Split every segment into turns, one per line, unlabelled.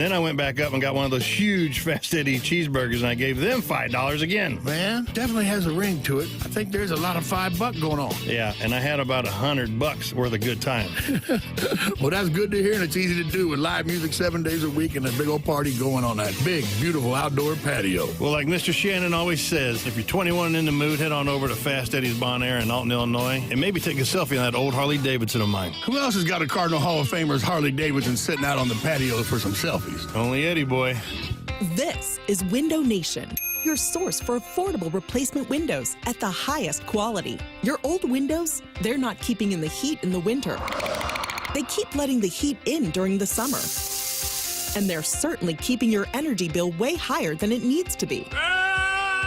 Then I went back up and got one of those huge Fast Eddie cheeseburgers, and I gave them $5 again.
Man, definitely has a ring to it. I think there's a lot of $5 going on.
Yeah, and I had about $100 worth of good time.
Well, that's good to hear, and it's easy to do with live music 7 days a week and a big old party going on that big, beautiful outdoor patio.
Well, like Mr. Shannon always says, if you're 21 and in the mood, head on over to Fast Eddie's Bon Air in Alton, Illinois, and maybe take a selfie on that old Harley Davidson of mine.
Who else has got a Cardinal Hall of Famer's Harley Davidson sitting out on the patio for some selfies?
Only Eddie boy.
This is Window Nation, your source for affordable replacement windows at the highest quality. Your old windows, they're not keeping in the heat in the winter. They keep letting the heat in during the summer. And they're certainly keeping your energy bill way higher than it needs to be.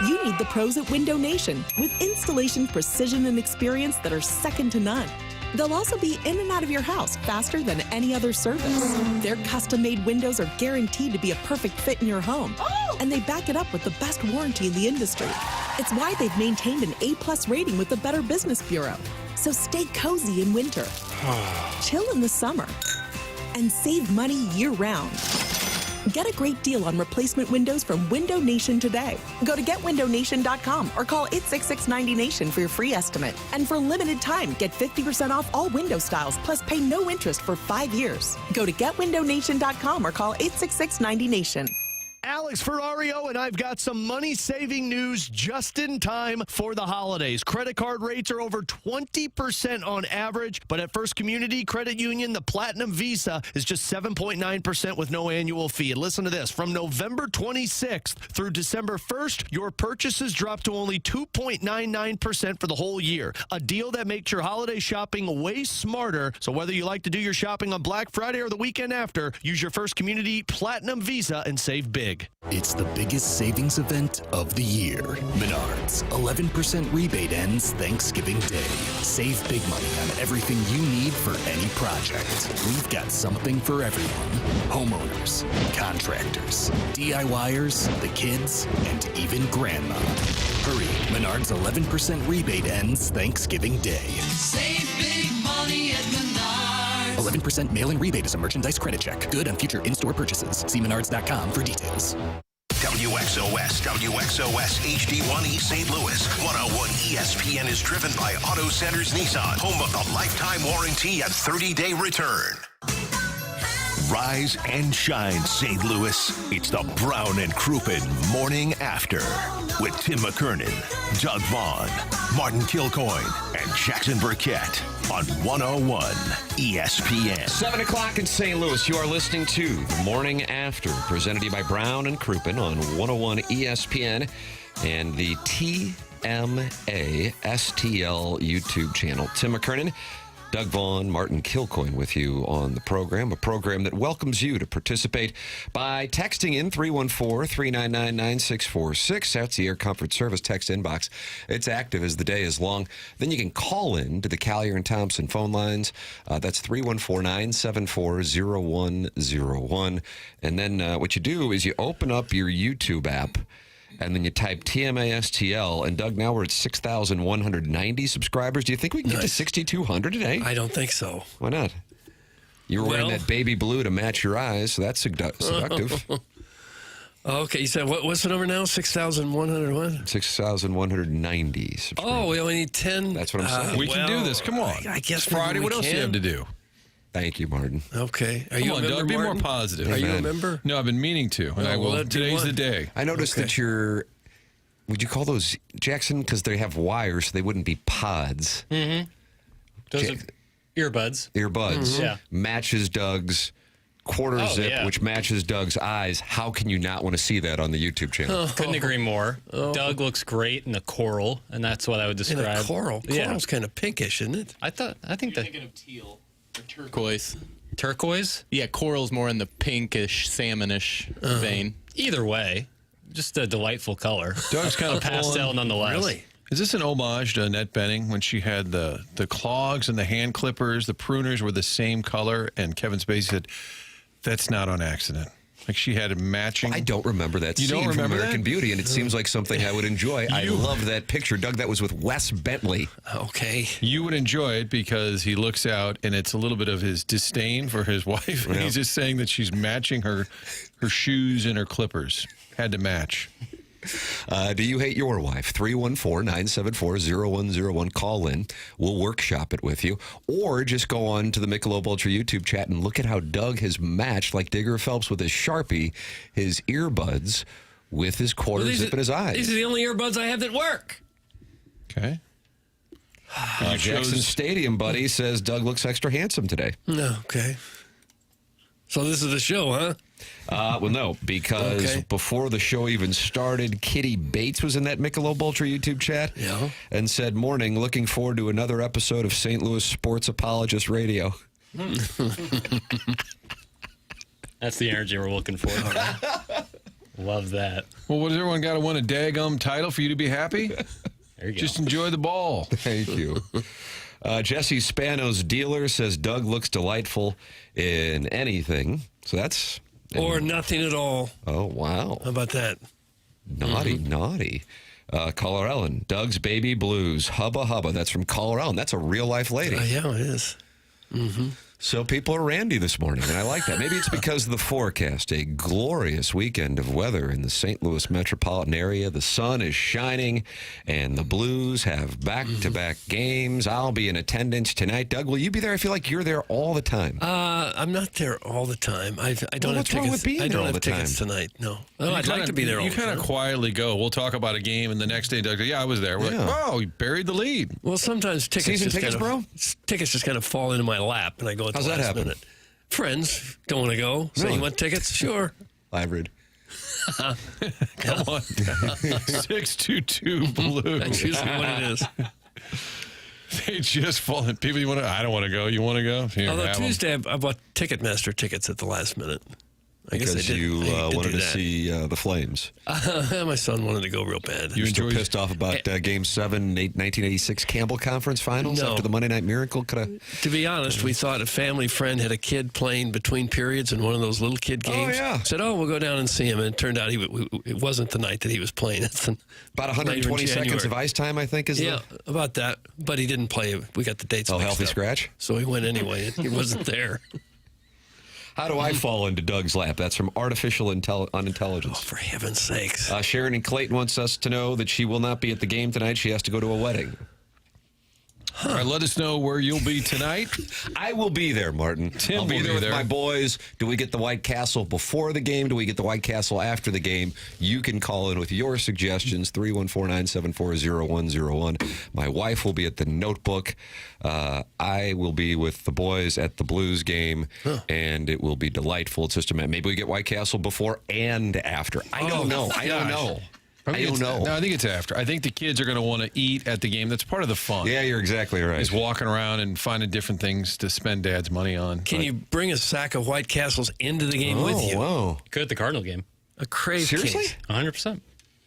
You need the pros at Window Nation with installation precision and experience that are second to none. They'll also be in and out of your house faster than any other service. Their custom-made windows are guaranteed to be a perfect fit in your home. And they back it up with the best warranty in the industry. It's why they've maintained an A+ rating with the Better Business Bureau. So stay cozy in winter, chill in the summer, and save money year-round. Get a great deal on replacement windows from Window Nation today. Go to getwindownation.com or call 866-90NATION for your free estimate. And for a limited time, get 50% off all window styles, plus pay no interest for 5 years. Go to getwindownation.com or call 866-90NATION.
Alex Ferrario, and I've got some money-saving news just in time for the holidays. Credit card rates are over 20% on average, but at First Community Credit Union, the Platinum Visa is just 7.9% with no annual fee. And listen to this. From November 26th through December 1st, your purchases drop to only 2.99% for the whole year. A deal that makes your holiday shopping way smarter. So whether you like to do your shopping on Black Friday or the weekend after, use your First Community Platinum Visa and save big.
It's the biggest savings event of the year. Menards, 11% rebate ends Thanksgiving Day. Save big money on everything you need for any project. We've got something for everyone. Homeowners, contractors, DIYers, the kids, and even grandma. Hurry, Menards 11% rebate ends Thanksgiving Day.
Save big money at Menards.
11% mail-in rebate is a merchandise credit check. Good on future in-store purchases. See menards.com for details.
WXOS HD1 East St. Louis. 101 ESPN is driven by Auto Centers Nissan, home of the lifetime warranty and 30-day return. Rise and shine, St. Louis. It's the Brown and Crouppen Morning After with Tim McKernan, Doug Vaughn, Martin Kilcoyne, and Jackson Burkett on 101 ESPN.
7 o'clock in St. Louis. You are listening to The Morning After, presented to you by Brown and Crouppen on 101 ESPN and the TMA STL YouTube channel. Tim McKernan, Doug Vaughn, Martin Kilcoyne with you on the program, a program that welcomes you to participate by texting in 314-399-9646. That's the Air Comfort Service text inbox. It's active as the day is long. Then you can call in to the Collier and Thompson phone lines. That's 314-974-0101. And then what you do is you open up your YouTube app, and then you type TMASTL, and Doug, now we're at 6,190 subscribers. Do you think we can get to 6,200 today?
I don't think so.
Why not? You were wearing that baby blue to match your eyes, so that's seductive.
Okay, you said, what's the number now? 6,100 what?
6,190 subscribers.
Oh, we only need 10.
That's what I'm saying.
We can do this. Come on.
I guess
it's Friday. What else do you have to do?
Thank you, Martin.
Okay.
Come on, Doug, be more positive.
Are you a member?
No, I've been meaning to. And I will. Today's the day.
I noticed that you're, would you call those, Jackson, because they have wires, so they wouldn't be pods.
Mm-hmm. Those are earbuds.
Earbuds.
Mm-hmm. Yeah.
Matches Doug's quarter zip, which matches Doug's eyes. How can you not want to see that on the YouTube channel?
Couldn't agree more. Doug looks great in the coral, and that's what I would describe.
In a coral? Coral's kind of pinkish, isn't it?
I think
You're thinking of teal or
turquoise. Turquoise?
Yeah, coral's more in the pinkish, salmonish vein.
Either way, just a delightful color.
Doug's kind of
pastel nonetheless.
Really?
Is this an homage to Annette Bening when she had the clogs and the hand clippers, the pruners were the same color, and Kevin Spacey said, that's not on accident. Like she had a matching.
I don't remember that scene
don't remember
from American
that?
Beauty, and it seems like something I would enjoy. I love that picture. Doug, that was with Wes Bentley.
Okay.
You would enjoy it because he looks out, and it's a little bit of his disdain for his wife. And he's just saying that she's matching her shoes and her clippers. Had to match.
Do you hate your wife? 314-974-0101. Call in. We'll workshop it with you. Or just go on to the Michelob Ultra YouTube chat and look at how Doug has matched, like Digger Phelps with his Sharpie, his earbuds with his quarter zip in his eyes.
These are the only earbuds I have that work.
Okay.
Jackson Stadium buddy says Doug looks extra handsome today.
No, okay. So this is the show, huh?
Well, no, because before the show even started, Kitty Bates was in that Michelob Ultra YouTube chat and said, "Morning, looking forward to another episode of St. Louis Sports Apologist Radio."
That's the energy we're looking for. Love that.
Well, what does everyone got to win a daggum title for you to be happy?
There you go.
Just enjoy the ball.
Thank you. Jesse Spano's dealer says Doug looks delightful in anything. So that's...
Or nothing at all.
Oh, wow.
How about that?
Naughty. Caller Ellen, Doug's Baby Blues. Hubba Hubba. That's from Caller Ellen. That's a real-life lady.
Yeah, it is. Mm-hmm.
So people are randy this morning, and I like that. Maybe it's because of the forecast. A glorious weekend of weather in the St. Louis metropolitan area. The sun is shining, and the Blues have back-to-back games. I'll be in attendance tonight. Doug, will you be there? I feel like you're there all the time.
I'm not there all the time. I don't have
what's wrong
tickets.
with being
I
there
don't
all
have
the
tickets
time?
tonight. No. I'd like to be there all
You
the
kind of
time.
quietly go. We'll talk about a game, and the next day, Doug, I was there. We're like, oh, he buried the lead.
Well, sometimes tickets
Season
just
tickets,
kind of, tickets just kind of fall into my lap, and I go at
How's
the
that
last
happen?
minute. Friends don't want to go. Say,
Really?
you want tickets? Sure.
Hybrid.
Come on. 622 Blue.
That's usually what it is.
They just fall in. People, I don't want to go. You want to go? Here,
Although
have 'em.
Tuesday, I bought Ticketmaster tickets at the last minute. I guess I
Because
did.
you
I did
wanted
do
to
that.
see the Flames.
My son wanted to go real bad.
You still pissed off about Game 7, 1986 Campbell Conference Finals
No.
after the Monday Night Miracle?
To be honest, we thought a family friend had a kid playing between periods in one of those little kid games.
yeah.
Said, we'll go down and see him. And it turned out it wasn't the night that he was playing. It's
About 120 seconds of ice time, I think, is
about that. But he didn't play. We got the dates mixed
healthy
up.
scratch?
So he went anyway. He wasn't there.
How do I fall into Doug's lap? That's from Artificial Unintelligence.
Oh, for heaven's sakes.
Sharon in Clayton wants us to know that she will not be at the game tonight. She has to go to a wedding.
All right, let us know where you'll be tonight.
I will be there, Martin.
Tim
I'll be
will
there
be
with
there.
my boys. Do we get the White Castle before the game? Do we get the White Castle after the game? You can call in with your suggestions, 314-974-0101. My wife will be at the Notebook. I will be with the boys at the Blues game, and it will be delightful. It's just a maybe we get White Castle before and after. I don't know. I don't know. I don't know.
No, I think it's after. I think the kids are going to want to eat at the game. That's part of the fun.
Yeah, you're exactly right.
Is walking around and finding different things to spend Dad's money on.
Can you bring a sack of White Castles into the game with you?
Whoa.
Could at the Cardinal game.
A crave
Seriously?
case.
100%.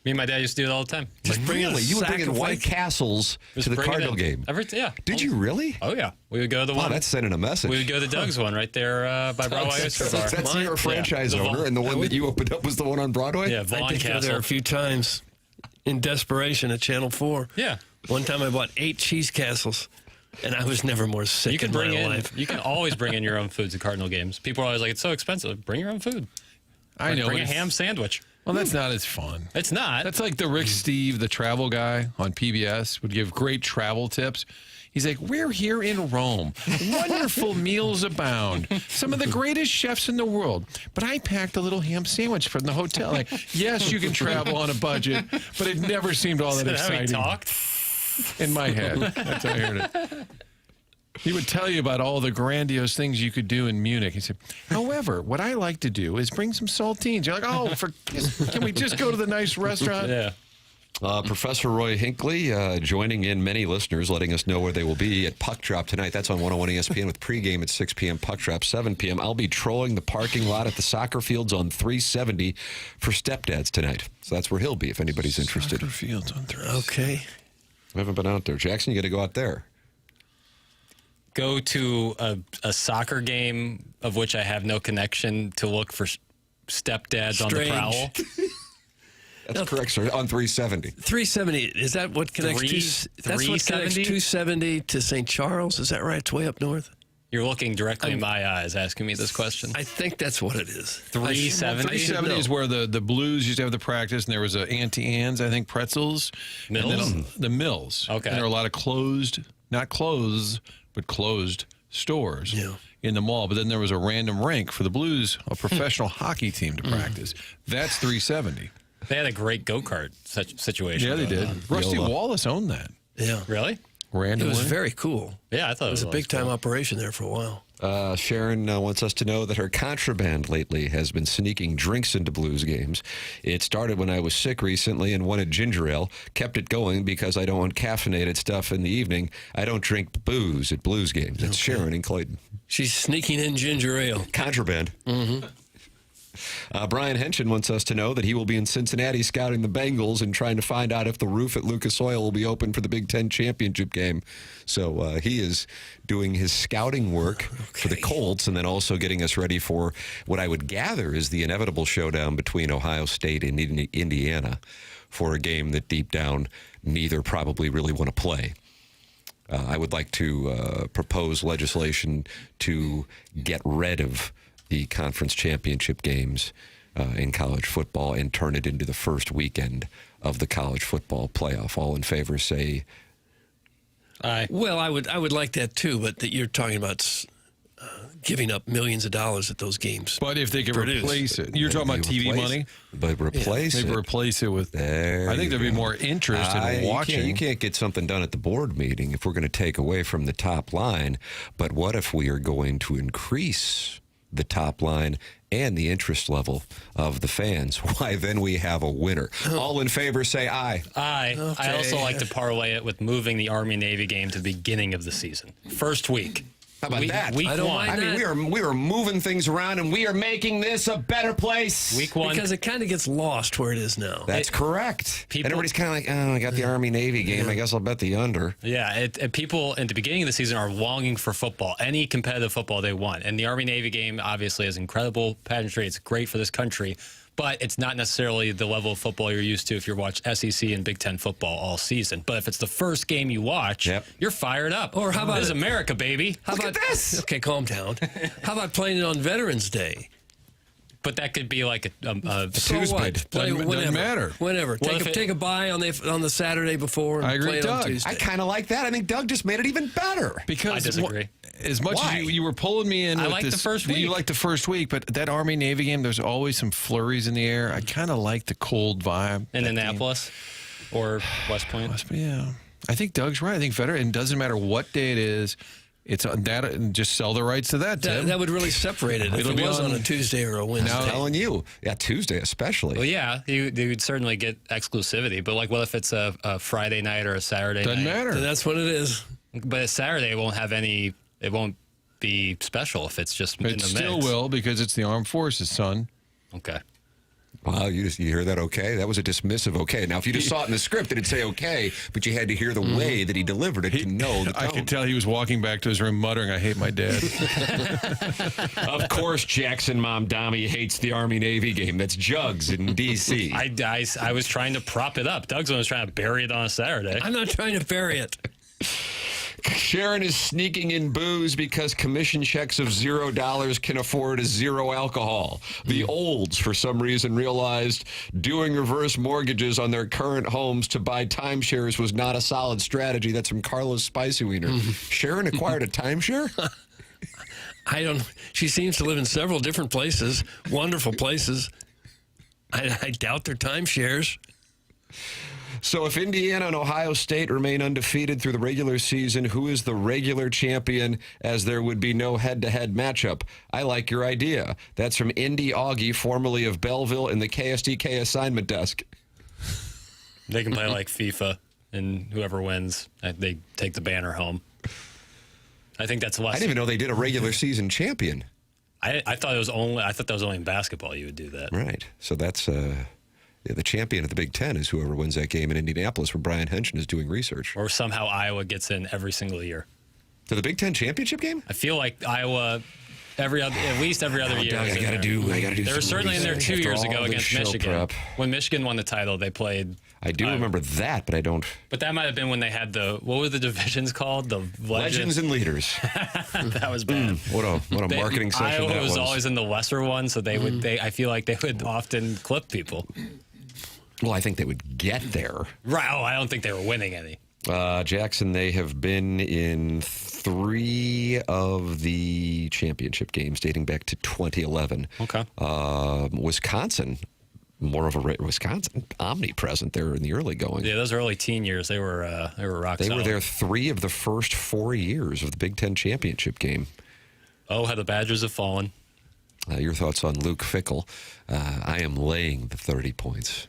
Me and my dad used to do it all the time.
Just bring in a
You would
sack
bring in
of
White Castles to
Just
the
bring it
Cardinal
in.
game.
Yeah.
Did you really?
Oh, yeah. We would go to the
Wow,
one.
that's sending a message.
We would go to Doug's one right there by Broadway Oyster Bar.
That's your franchise
The
owner,
Vaughn.
and the one that you opened up was the one on Broadway?
Yeah,
I
Vaughn
did go there
Castle.
a few times in desperation at Channel 4.
Yeah.
One time I bought 8 cheese castles, and I was never more sick
You can
in
bring
my
in.
life.
You can always bring in your own food to Cardinal games. People are always like, "It's so expensive." Bring your own food.
I know.
Bring a
it's-
ham sandwich.
Well, that's not as fun.
It's not.
That's like the Rick Steve, the travel guy on PBS, would give great travel tips. He's like, we're here in Rome. Wonderful meals abound. Some of the greatest chefs in the world. But I packed a little ham sandwich from the hotel. Like, yes, you can travel on a budget, but it never seemed all that
Is that how he
exciting.
talked?
In my head. That's how I heard it. He would tell you about all the grandiose things you could do in Munich. He said, however, what I like to do is bring some saltines. You're like, can we just go to the nice restaurant?
Yeah.
Professor Roy Hinckley joining in many listeners, letting us know where they will be at Puck Drop tonight. That's on 101 ESPN with pregame at 6 p.m., Puck Drop 7 p.m. I'll be trolling the parking lot at the soccer fields on 370 for Stepdads tonight. So that's where he'll be if anybody's interested.
Soccer fields on 370.
Okay.
I haven't been out there. Jackson, you got to go out there.
Go to a soccer game of which I have no connection to look for stepdads on the prowl.
That's correct, sir. On 370.
370, is that what connects that's what connects 270 to St. Charles? Is that right? It's way up north.
You're looking directly in my eyes asking me this question.
I think that's what it is.
370?
370 is where the Blues used to have the practice, and there was a Auntie Anne's, I think, pretzels.
Mills?
The Mills.
Okay.
And there were a lot of closed, not closed, but closed stores in the mall. But then there was a random rink for the Blues, a professional hockey team to practice. That's 370.
They had a great go-kart situation.
Yeah, they did. Rusty Wallace owned that.
Yeah.
Really?
It was very cool.
Yeah, I thought
it was a big-time operation there for a while.
Sharon wants us to know that her contraband lately has been sneaking drinks into Blues games. It started when I was sick recently and wanted ginger ale. Kept it going because I don't want caffeinated stuff in the evening. I don't drink booze at Blues games. It's Sharon in Clayton.
She's sneaking in ginger ale.
Contraband. Brian Henson wants us to know that he will be in Cincinnati scouting the Bengals and trying to find out if the roof at Lucas Oil will be open for the Big Ten championship game. So he is doing his scouting work for the Colts and then also getting us ready for what I would gather is the inevitable showdown between Ohio State and Indiana for a game that deep down neither probably really want to play. I would like to propose legislation to get rid of the conference championship games in college football and turn it into the first weekend of the college football playoff. All in favor say
aye.
Well, I would like that too, but that you're talking about giving up millions of dollars at those games.
But if they could replace it. You're talking about TV money?
But replace it.
Maybe replace it with I think there'd be more interest in watching.
You can't get something done at the board meeting if we're going to take away from the top line. But what if we are going to increase the top line and the interest level of the fans? Why, then we have a winner. All in favor say aye.
Aye.
Okay.
I also like to parlay it with moving the Army-Navy game to the beginning of the season. First week.
How about that?
Week
I don't
one.
mind
I mean, we are moving things around, and we are making this a better place.
Week one.
Because it kind of gets lost where it is now.
That's correct. And everybody's kind of like, oh, I got the Army-Navy game. I guess I'll bet the under.
Yeah, people at the beginning of the season are longing for football, any competitive football they want. And the Army-Navy game obviously has incredible pageantry. It's great for this country. But it's not necessarily the level of football you're used to if you watch SEC and Big Ten football all season. But if it's the first game you watch, you're fired up.
Or how about
this is America, baby?
Look at this. Okay, calm down. How about playing it on Veterans Day?
But that could be like a
So what? Play
Doesn't matter.
Whenever. Take a bye on the Saturday before and
I agree
play
with
it on
Doug.
Tuesday.
I kind of like that. I think Doug just made it even better.
Because
I disagree.
As much as you were pulling me in
I
with
like
this,
the first week.
You like the first week, but that Army-Navy game, there's always some flurries in the air. I kind of like the cold vibe.
In Annapolis or West Point?
Yeah. I think Doug's right. I think veteran, it doesn't matter what day it is. It's on that. Just sell the rights to that, Tim.
That would really separate it if
It'll
it
be
was on
on
a Tuesday or a Wednesday.
I'm telling you. Yeah, Tuesday especially.
Well, yeah, you would certainly get exclusivity. But like, what if it's a Friday night or a Saturday
Doesn't
night?
matter.
That's what it is.
But a Saturday won't have any. It won't be special if it's just in the
It
mix.
still will because it's the armed forces, son.
Okay.
Wow, you hear that okay? That was a dismissive okay. Now, if you just saw it in the script, it'd say okay, but you had to hear the way that he delivered it to know the tone.
I could tell he was walking back to his room muttering, I hate my dad.
Of course, Jackson Mom Dommy hates the Army-Navy game. That's Jugs in D.C.
I was trying to prop it up. Doug's one was trying to bury it on a Saturday.
I'm not trying to bury it.
Sharon is sneaking in booze because commission checks of $0 can afford a zero alcohol. The olds, for some reason, realized doing reverse mortgages on their current homes to buy timeshares was not a solid strategy. That's from Carlos Spicy Wiener. Sharon acquired a timeshare?
She seems to live in several different places, wonderful places. I doubt they're timeshares.
So if Indiana and Ohio State remain undefeated through the regular season, who is the regular champion, as there would be no head-to-head matchup? I like your idea. That's from Indy Augie, formerly of Belleville, in the KSDK assignment desk.
They can play like FIFA, and whoever wins, they take the banner home. I think that's less.
I didn't even know they did a regular season champion.
I thought that was only in basketball you would do that.
Right. So that's the champion of the Big Ten is whoever wins that game in Indianapolis, where Brian Henson is doing research.
Or somehow Iowa gets in every single year.
To the Big Ten championship game?
I feel like Iowa at least every other year.
I gotta do.
They were certainly in there 2 years ago against Michigan.
Prep.
When Michigan won the title, they played.
I do remember that, but I don't.
But that might have been when they had what were the divisions called? The
Legends and Leaders.
That was bad.
What a marketing session
Iowa
that was.
always in the lesser one, so they would. I feel like they would often clip people.
Well, I think they would get there.
Right. Oh, I don't think they were winning any.
Jackson, they have been in 3 of the championship games dating back to 2011.
Okay.
Wisconsin, more of a Wisconsin omnipresent there in the early going.
Yeah, those early teen years, they were rock solid.
They were there 3 of the first 4 years of the Big Ten championship game.
Oh, how the Badgers have fallen.
Your thoughts on Luke Fickell? I am laying the 30 points.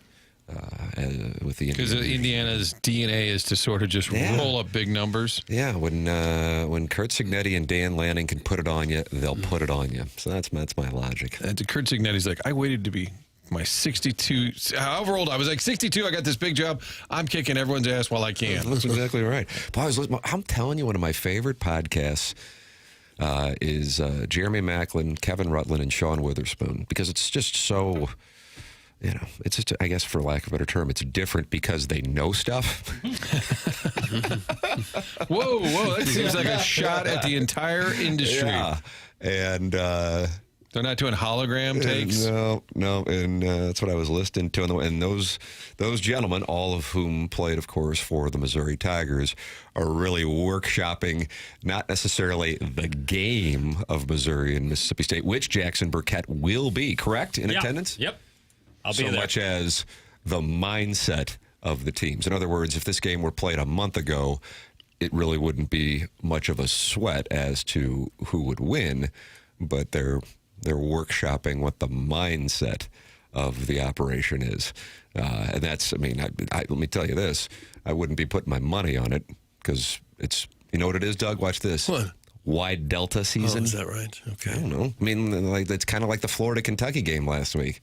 With the
because Indiana's DNA is to sort of just roll up big numbers.
Yeah, when Kurt Cignetti and Dan Lanning can put it on you, they'll put it on you. So that's my logic.
And Kurt Cignetti's like, I waited to be my 62, however old I was, like 62. I got this big job. I'm kicking everyone's ass while I can.
That's exactly right. But I'm telling you, one of my favorite podcasts is Jeremy Macklin, Kevin Rutland, and Sean Witherspoon, because it's just so. It's just, I guess, for lack of a better term, it's different because they know stuff.
Whoa, that seems like a shot at the entire industry.
Yeah. And
they're not doing hologram takes?
No, and that's what I was listening to. And those gentlemen, all of whom played, of course, for the Missouri Tigers, are really workshopping not necessarily the game of Missouri and Mississippi State, which Jackson Burkett will be, correct, in attendance?
Yep. I'll be
so
there.
Much as the mindset of the teams. In other words, if this game were played a month ago, it really wouldn't be much of a sweat as to who would win, but they're workshopping what the mindset of the operation is. And that's, let me tell you this, I wouldn't be putting my money on it because it's, you know what it is, Doug? Watch this.
What?
Wide Delta season.
Oh, is that right? Okay.
I don't know. It's kind of like the Florida-Kentucky game last week.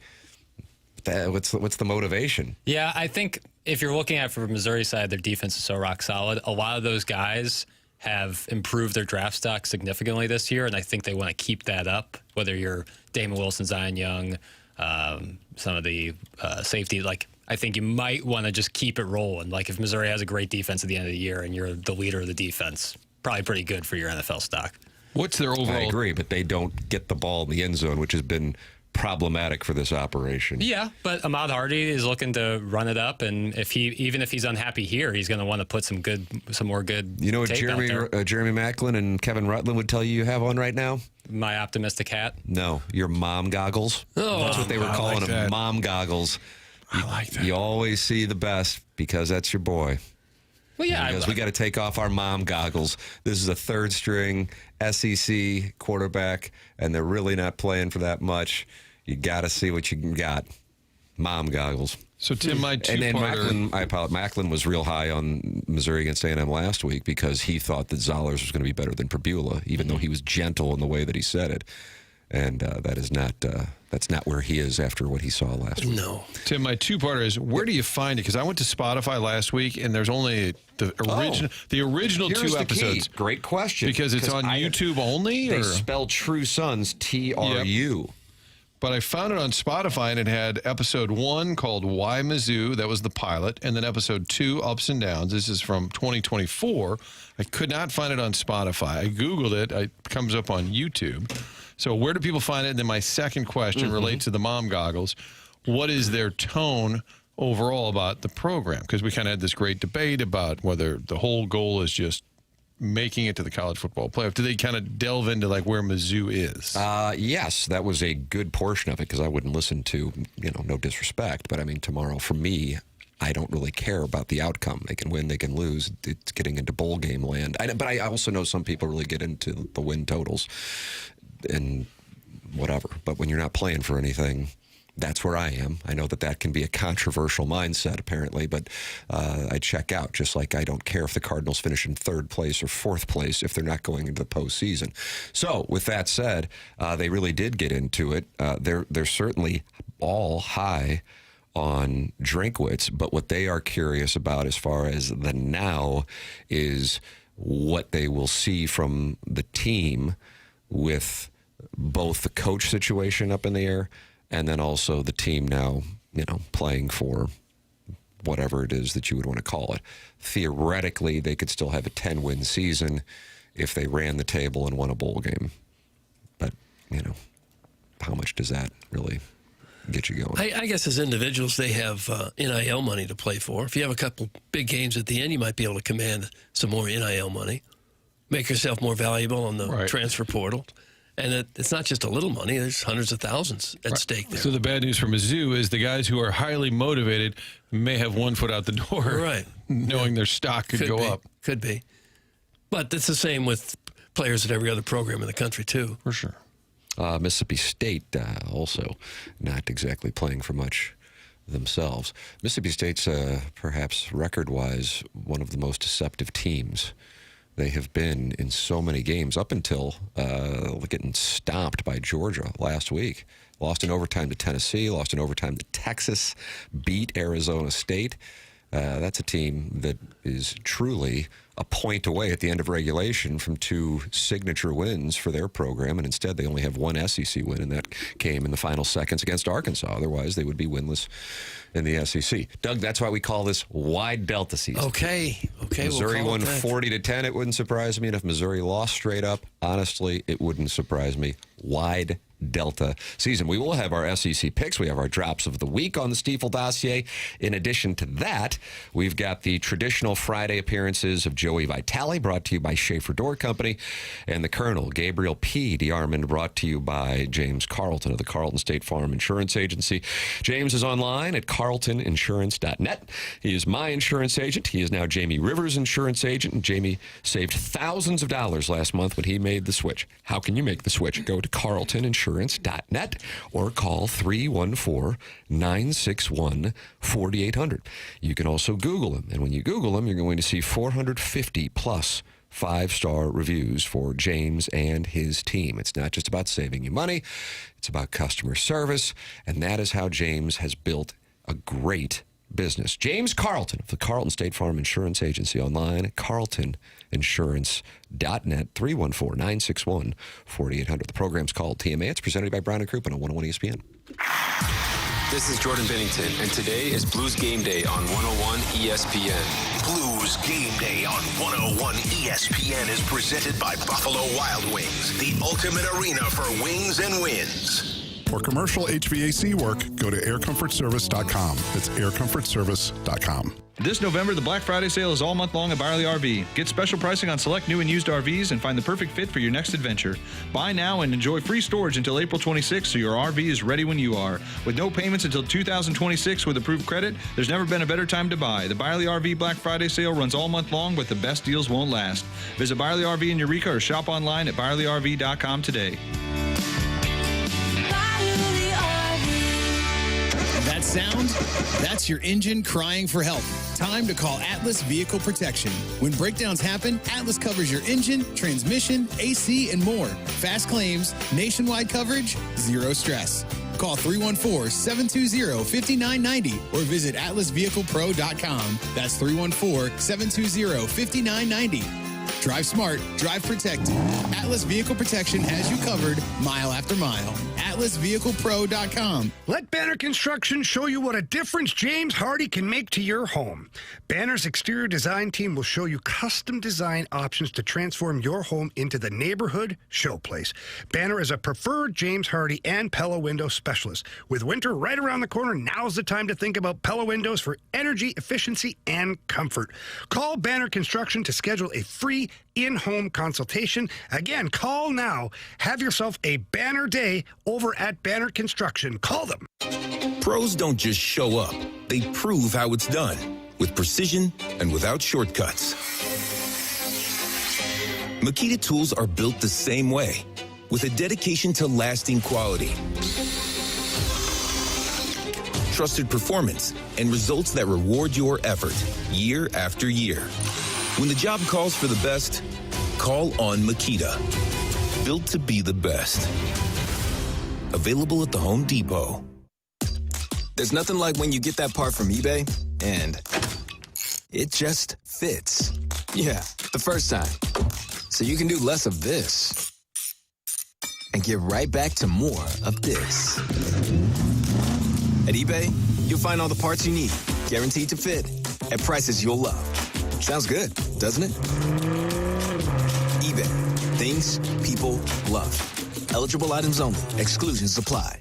What's the motivation?
Yeah, I think if you're looking at from Missouri side, their defense is so rock solid. A lot of those guys have improved their draft stock significantly this year, and I think they want to keep that up. Whether you're Damon Wilson, Zion Young, some of the safety, I think you might want to just keep it rolling. Like if Missouri has a great defense at the end of the year and you're the leader of the defense, probably pretty good for your NFL stock.
What's their overall?
I agree, but they don't get the ball in the end zone, which has been problematic for this operation.
Yeah, but Ahmad Hardy is looking to run it up, and even if he's unhappy here, he's going to want to put some more good.
You know what Jeremy Macklin and Kevin Rutland would tell you have on right now?
My optimistic hat.
No, your mom goggles.
Oh,
that's what they were calling them.
That.
Mom goggles.
I like that.
You always see the best because that's your boy.
Well, yeah,
because we got to take off our mom goggles. This is a third string SEC quarterback, and they're really not playing for that much. You got to see what you got. Mom goggles.
So, Tim, my two-parter...
Macklin was real high on Missouri against A&M last week because he thought that Zollers was going to be better than Prbula, even though he was gentle in the way that he said it. And that's not where he is after what he saw last week.
No.
Tim, my two-parter is, where do you find it? Because I went to Spotify last week, and there's only the original
Here's
2 episodes.
Key. Great question.
Because it's on YouTube only?
They spell True Sons TRU.
Yep. But I found it on Spotify, and it had episode 1 called Why Mizzou. That was the pilot. And then episode 2, Ups and Downs. This is from 2024. I could not find it on Spotify. I Googled it. It comes up on YouTube. So where do people find it? And then my second question relates to the mom goggles. What is their tone overall about the program? Because we kind of had this great debate about whether the whole goal is just making it to the college football playoff. Do they kind of delve into where Mizzou is?
Yes, that was a good portion of it because I wouldn't listen to, no disrespect, but tomorrow for me, I don't really care about the outcome. They can win, they can lose. It's getting into bowl game land. But I also know some people really get into the win totals and whatever. But when you're not playing for anything, that's where I am. I know that can be a controversial mindset, apparently, but I check out, just like I don't care if the Cardinals finish in 3rd place or 4th place if they're not going into the postseason. So, with that said, they really did get into it. They're certainly all high on Drinkwitz, but what they are curious about as far as the now is what they will see from the team with both the coach situation up in the air and then also the team now, playing for whatever it is that you would want to call it. Theoretically, they could still have a 10-win season if they ran the table and won a bowl game. But, how much does that really get you going?
I guess as individuals, they have NIL money to play for. If you have a couple big games at the end, you might be able to command some more NIL money, make yourself more valuable on the transfer portal. And it's not just a little money. There's hundreds of thousands at stake there.
So the bad news for Mizzou is the guys who are highly motivated may have one foot out the door.
Right.
Knowing their stock could go up.
Could be. But it's the same with players at every other program in the country, too.
For sure.
Mississippi State also not exactly playing for much themselves. Mississippi State's perhaps record-wise one of the most deceptive teams. They have been in so many games up until getting stomped by Georgia last week. Lost in overtime to Tennessee, lost in overtime to Texas, beat Arizona State. That's a team that is truly a point away at the end of regulation from 2 signature wins for their program, and instead they only have 1 SEC win, and that came in the final seconds against Arkansas. Otherwise, they would be winless in the SEC. Doug, that's why we call this wide delta season.
Okay.
Missouri won 40-10. It wouldn't surprise me. And if Missouri lost straight up, honestly, it wouldn't surprise me. Wide delta season. We will have our SEC picks. We have our drops of the week on the Stiefel dossier. In addition to that, we've got the traditional Friday appearances of Joey Vitale, brought to you by Schaefer Door Company, and the Colonel, Gabriel P. DeArmond, brought to you by James Carlton of the Carlton State Farm Insurance Agency. James is online at carltoninsurance.net. He is my insurance agent. He is now Jamie Rivers' insurance agent, and Jamie saved thousands of dollars last month when he made the switch. How can you make the switch? Go to carltoninsurance.net or call 314-961-4800. You can also Google him, and when you Google him, you're going to see 450 plus 5-star reviews for James and his team. It's not just about saving you money, it's about customer service, and that is how James has built a great business. James Carlton of the Carlton State Farm Insurance Agency, online at carltoninsurance.net, 314-961-4800. The program's called TMA. It's presented by Brown & Crouppen on 101 ESPN.
This is Jordan Bennington, and today is Blues Game Day on 101 ESPN.
Blues Game Day on 101 ESPN is presented by Buffalo Wild Wings, the ultimate arena for wings and wins.
For commercial HVAC work, go to aircomfortservice.com. That's aircomfortservice.com.
This November, the Black Friday sale is all month long at Byerly RV. Get special pricing on select new and used RVs and find the perfect fit for your next adventure. Buy now and enjoy free storage until April 26th so your RV is ready when you are. With no payments until 2026 with approved credit, there's never been a better time to buy. The Byerly RV Black Friday sale runs all month long, but the best deals won't last. Visit Byerly RV in Eureka or shop online at ByerlyRV.com today.
That sound? That's your engine crying for help. Time to call Atlas Vehicle Protection. When breakdowns happen, Atlas covers your engine, transmission, AC, and more. Fast claims, nationwide coverage, zero stress. Call 314-720-5990 or visit atlasvehiclepro.com. That's 314-720-5990. Drive smart, drive protected. Atlas Vehicle Protection has you covered mile after mile. AtlasVehiclePro.com.
Let Banner Construction show you what a difference James Hardy can make to your home. Banner's exterior design team will show you custom design options to transform your home into the neighborhood showplace. Banner is a preferred James Hardy and Pella window specialist. With winter right around the corner, now's the time to think about Pella windows for energy efficiency and comfort. Call Banner Construction to schedule a free in-home consultation. Again, call now. Have yourself a banner day over at Banner Construction. Call them.
Pros don't just show up. They prove how it's done with precision and without shortcuts. Makita tools are built the same way with a dedication to lasting quality, trusted performance, and results that reward your effort year after year. When the job calls for the best, call on Makita. Built to be the best. Available at the Home Depot.
There's nothing like when you get that part from eBay and it just fits. Yeah, the first time. So you can do less of this and get right back to more of this. At eBay, you'll find all the parts you need, guaranteed to fit, at prices you'll love. Sounds good, doesn't it? eBay, things people love. Eligible items only. Exclusions apply.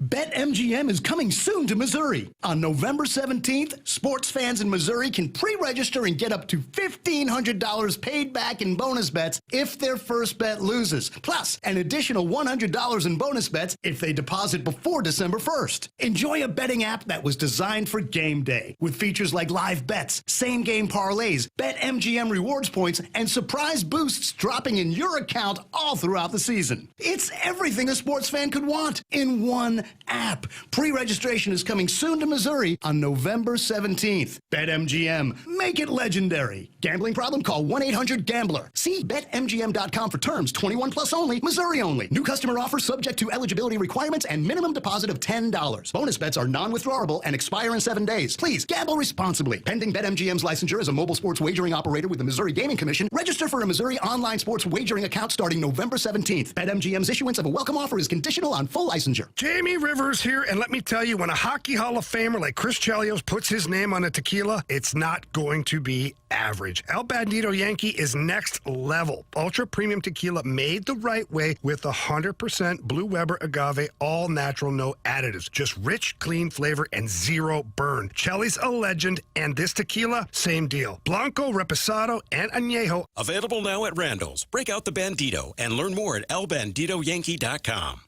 BetMGM is coming soon to Missouri. On November 17th, sports fans in Missouri can pre-register and get up to $1,500 paid back in bonus bets if their first bet loses. Plus, an additional $100 in bonus bets if they deposit before December 1st. Enjoy a betting app that was designed for game day, with features like live bets, same-game parlays, BetMGM rewards points, and surprise boosts dropping in your account all throughout the season. It's everything a sports fan could want in one app. Pre-registration is coming soon to Missouri on November 17th. BetMGM. Make it legendary. Gambling problem? Call 1-800-GAMBLER. See BetMGM.com for terms. 21 plus only. Missouri only. New customer offer subject to eligibility requirements and minimum deposit of $10. Bonus bets are non-withdrawable and expire in 7 days. Please gamble responsibly. Pending BetMGM's licensure as a mobile sports wagering operator with the Missouri Gaming Commission. Register for a Missouri online sports wagering account starting November 17th. BetMGM's issuance of a welcome offer is conditional on full licensure.
Jamie Rivers here, and let me tell you, when a hockey Hall of Famer like Chris Chelios puts his name on a tequila, it's not going to be average. El Bandito Yankee is next level. Ultra premium tequila made the right way with 100% Blue Weber agave, all natural, no additives. Just rich, clean flavor and zero burn. Chelly's a legend, and this tequila, same deal. Blanco, Reposado, and Añejo.
Available now at Randall's. Break out the Bandito and learn more at elbanditoyankee.com.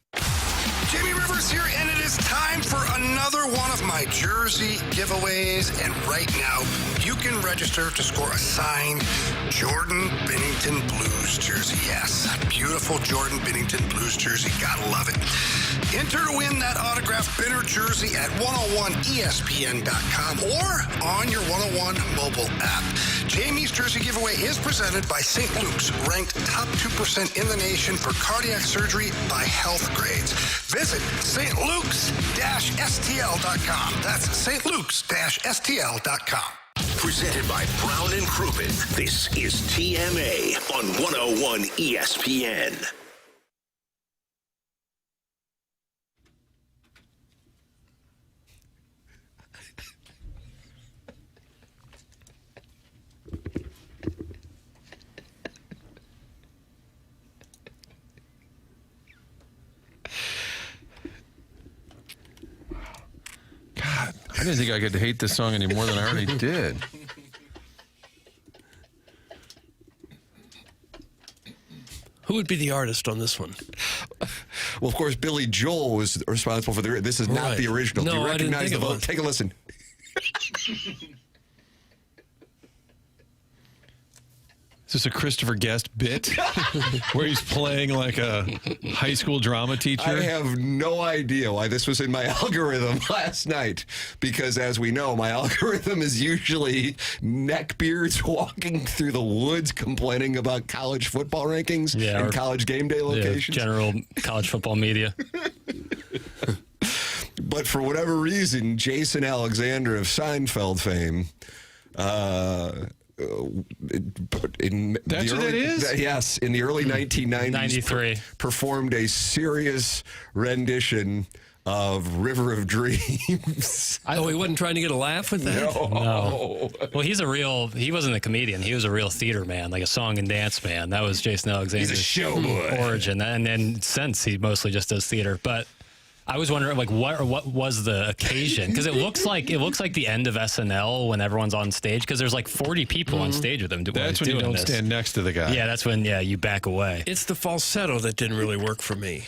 Jamie Rivers here, and it is time for another one of my jersey giveaways. And right now, you can register to score a signed Jordan Binnington Blues jersey. Yes, a beautiful Jordan Binnington Blues jersey. Gotta love it. Enter to win that autographed Binner jersey at 101ESPN.com or on your 101 mobile app. Jamie's jersey giveaway is presented by St. Luke's, ranked top 2% in the nation for cardiac surgery by health grades. Visit stlukes-stl.com. That's stlukes-stl.com.
Presented by Brown and Crouppen. This is TMA on 101 ESPN.
God, I didn't think I could hate this song any more than I already did.
Who would be the artist on this one?
Well, of course, Billy Joel was responsible for the. This is not the original.
No,
do you
I didn't
recognize
think
the
it
vote?
was.
Take a listen.
Is this a Christopher Guest bit where he's playing like a high school drama teacher?
I have no idea why this was in my algorithm last night, because as we know, my algorithm is usually neckbeards walking through the woods complaining about college football rankings and college game day locations.
General college football media.
But for whatever reason, Jason Alexander of Seinfeld fame,
That's what that is?
Yes, in the early 1990s,
93.
Performed a serious rendition of River of Dreams.
Oh, he wasn't trying to get a laugh with that?
No. Well, he wasn't a comedian. He was a real theater man, like a song and dance man. That was Jason Alexander's
He's a showboy.
origin. And then since he mostly just does theater. But I was wondering, like, what was the occasion? Because it looks like the end of SNL when everyone's on stage, because the's like 40 people on stage with him.
That's when you don't stand next to the guy.
Yeah, that's when you back away.
It's the falsetto that didn't really work for me.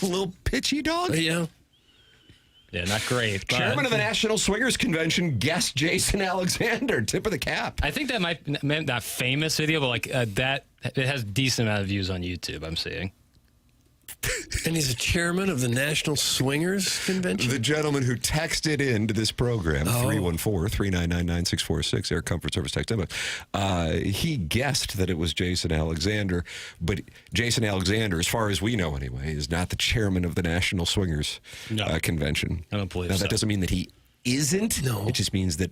A little pitchy dog?
Yeah.
Yeah, not great. But
Chairman of the National Swingers Convention, guest Jason Alexander. Tip of the cap.
I think that might not famous video, but like that, it has decent amount of views on YouTube. I'm seeing.
And he's a chairman of the National Swingers Convention?
The gentleman who texted into this program, 314-399-9646, Air Comfort Service text inbox, he guessed that it was Jason Alexander, but Jason Alexander, as far as we know anyway, is not the chairman of the National Swingers Convention.
I don't believe
now,
so.
that doesn't mean that he isn't.
No.
It just means that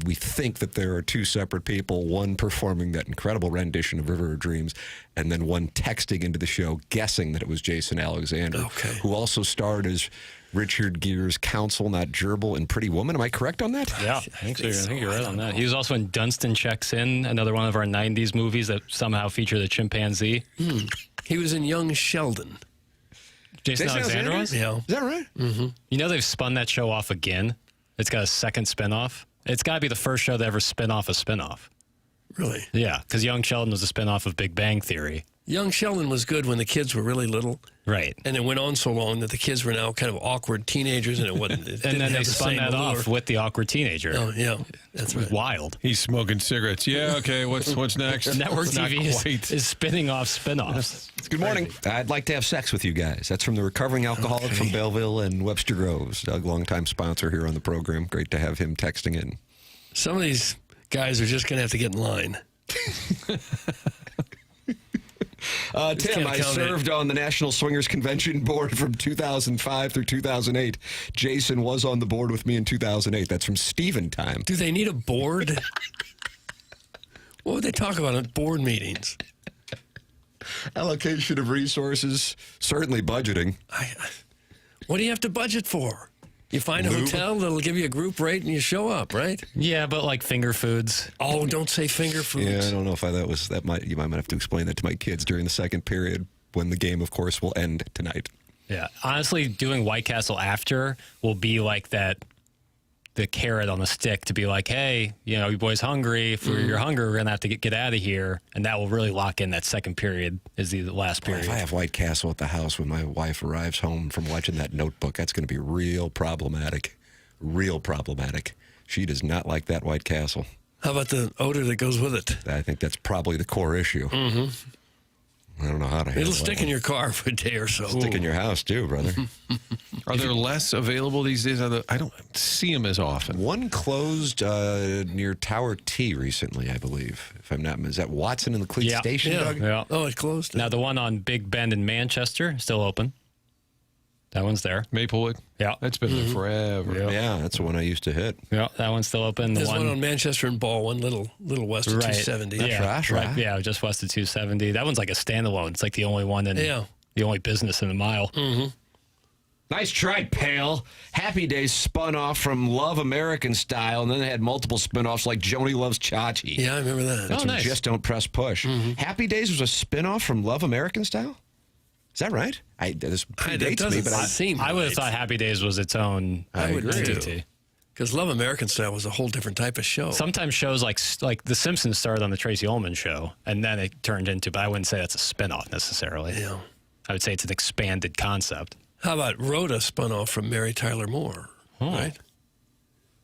we think that there are two separate people, one performing that incredible rendition of River of Dreams, and then one texting into the show guessing that it was Jason Alexander, who also starred as Richard Gere's counsel, not gerbil, in Pretty Woman. Am I correct on that?
Yeah, I think you're right on that. He was also in Dunstan Checks In, another one of our 90s movies that somehow featured a chimpanzee.
He was in Young Sheldon.
Jason Alexander was?
Yeah.
Is that right?
Mm-hmm.
You know they've spun that show off again? It's got a second spinoff. It's got to be the first show to ever spin off a spinoff.
Really?
Yeah, because Young Sheldon was a spinoff of Big Bang Theory.
Young Sheldon was good when the kids were really little.
Right.
And it went on so long that the kids were now kind of awkward teenagers, and it wasn't.
And then they spun that off with the awkward teenager.
Oh, yeah. That's right.
Wild.
He's smoking cigarettes. Yeah, okay, what's next?
Network
Not
TV
quite.
is spinning off spinoffs.
Good morning. I'd like to have sex with you guys. That's from the recovering alcoholic from Belleville and Webster Groves. Doug, longtime sponsor here on the program. Great to have him texting in.
Some of these guys are just going to have to get in line.
Tim, I served on the National Swingers Convention board from 2005 through 2008. Jason was on the board with me in 2008. That's from Steven time.
Do they need a board? What would they talk about at board meetings?
Allocation of resources, certainly budgeting.
What do you have to budget for? You find a hotel that'll give you a group rate and you show up, right?
Yeah, but like finger foods.
Oh, don't say finger foods.
Yeah, I don't know if you might have to explain that to my kids during the second period when the game, of course, will end tonight.
Yeah, honestly, doing White Castle after will be like the carrot on the stick to be like, hey, you boys hungry. If you're hungry, we're going to have to get out of here. And that will really lock in that second period is the last period.
If I have White Castle at the house when my wife arrives home from watching that Notebook, that's going to be real problematic. Real problematic. She does not like that White Castle.
How about the odor that goes with it?
I think that's probably the core issue.
Mm-hmm.
I don't know how to handle
It'll stick in your car for a day or so.
Stick in your house, too, brother.
Are there less available these days? I don't see them as often.
One closed near Tower T recently, I believe. If I'm not, is that Watson in the Cleat Station, Doug?
Yeah.
Oh, it closed.
Now, the one on Big Bend in Manchester, still open. That one's there.
Maplewood?
Yeah.
That's been there forever.
Yeah, that's the one I used to hit.
Yeah, that one's still open.
There's one on Manchester and Baldwin, little west of 270.
Yeah, just west of 270. That one's like a standalone. It's like the only one in the only business in a mile.
Mm-hmm.
Nice try, pal. Happy Days spun off from Love American Style, and then they had multiple spin-offs like Joni Loves Chachi.
Yeah, I remember that.
That's from Just Don't Press Push. Happy Days was a spin-off from Love American Style? Is that right? This predates me, but
I would have thought Happy Days was its own entity.
Because Love American Style was a whole different type of show.
Sometimes shows like The Simpsons started on the Tracy Ullman show, and then it turned into, but I wouldn't say that's a spinoff necessarily.
Yeah.
I would say it's an expanded concept.
How about Rhoda spun off from Mary Tyler Moore? Right?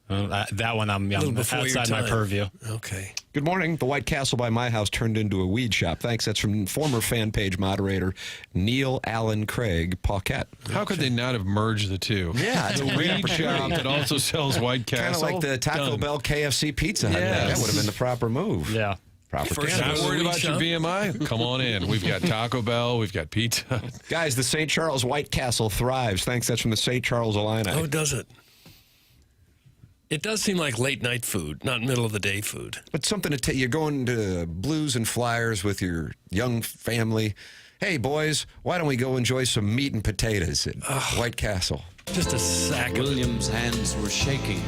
That one I'm outside my purview.
Okay.
Good morning. The White Castle by my house turned into a weed shop. Thanks. That's from former fan page moderator Neil Allen Craig Paquette.
How could they not have merged the two?
Yeah.
The weed shop that also sells White Castle.
Kind of like the Taco Bell KFC Pizza Hut.
Yes.
That would have been the proper move.
Yeah.
Proper.
Not worried about your BMI? Come on in. We've got Taco Bell. We've got pizza.
Guys, the St. Charles White Castle thrives. Thanks. That's from the St. Charles Illini.
Oh, does it? It does seem like late night food, not middle of the day food.
But something to you're going to Blues and Flyers with your young family. Hey, boys, why don't we go enjoy some meat and potatoes at White Castle?
Just a sack.
William's hands were shaking.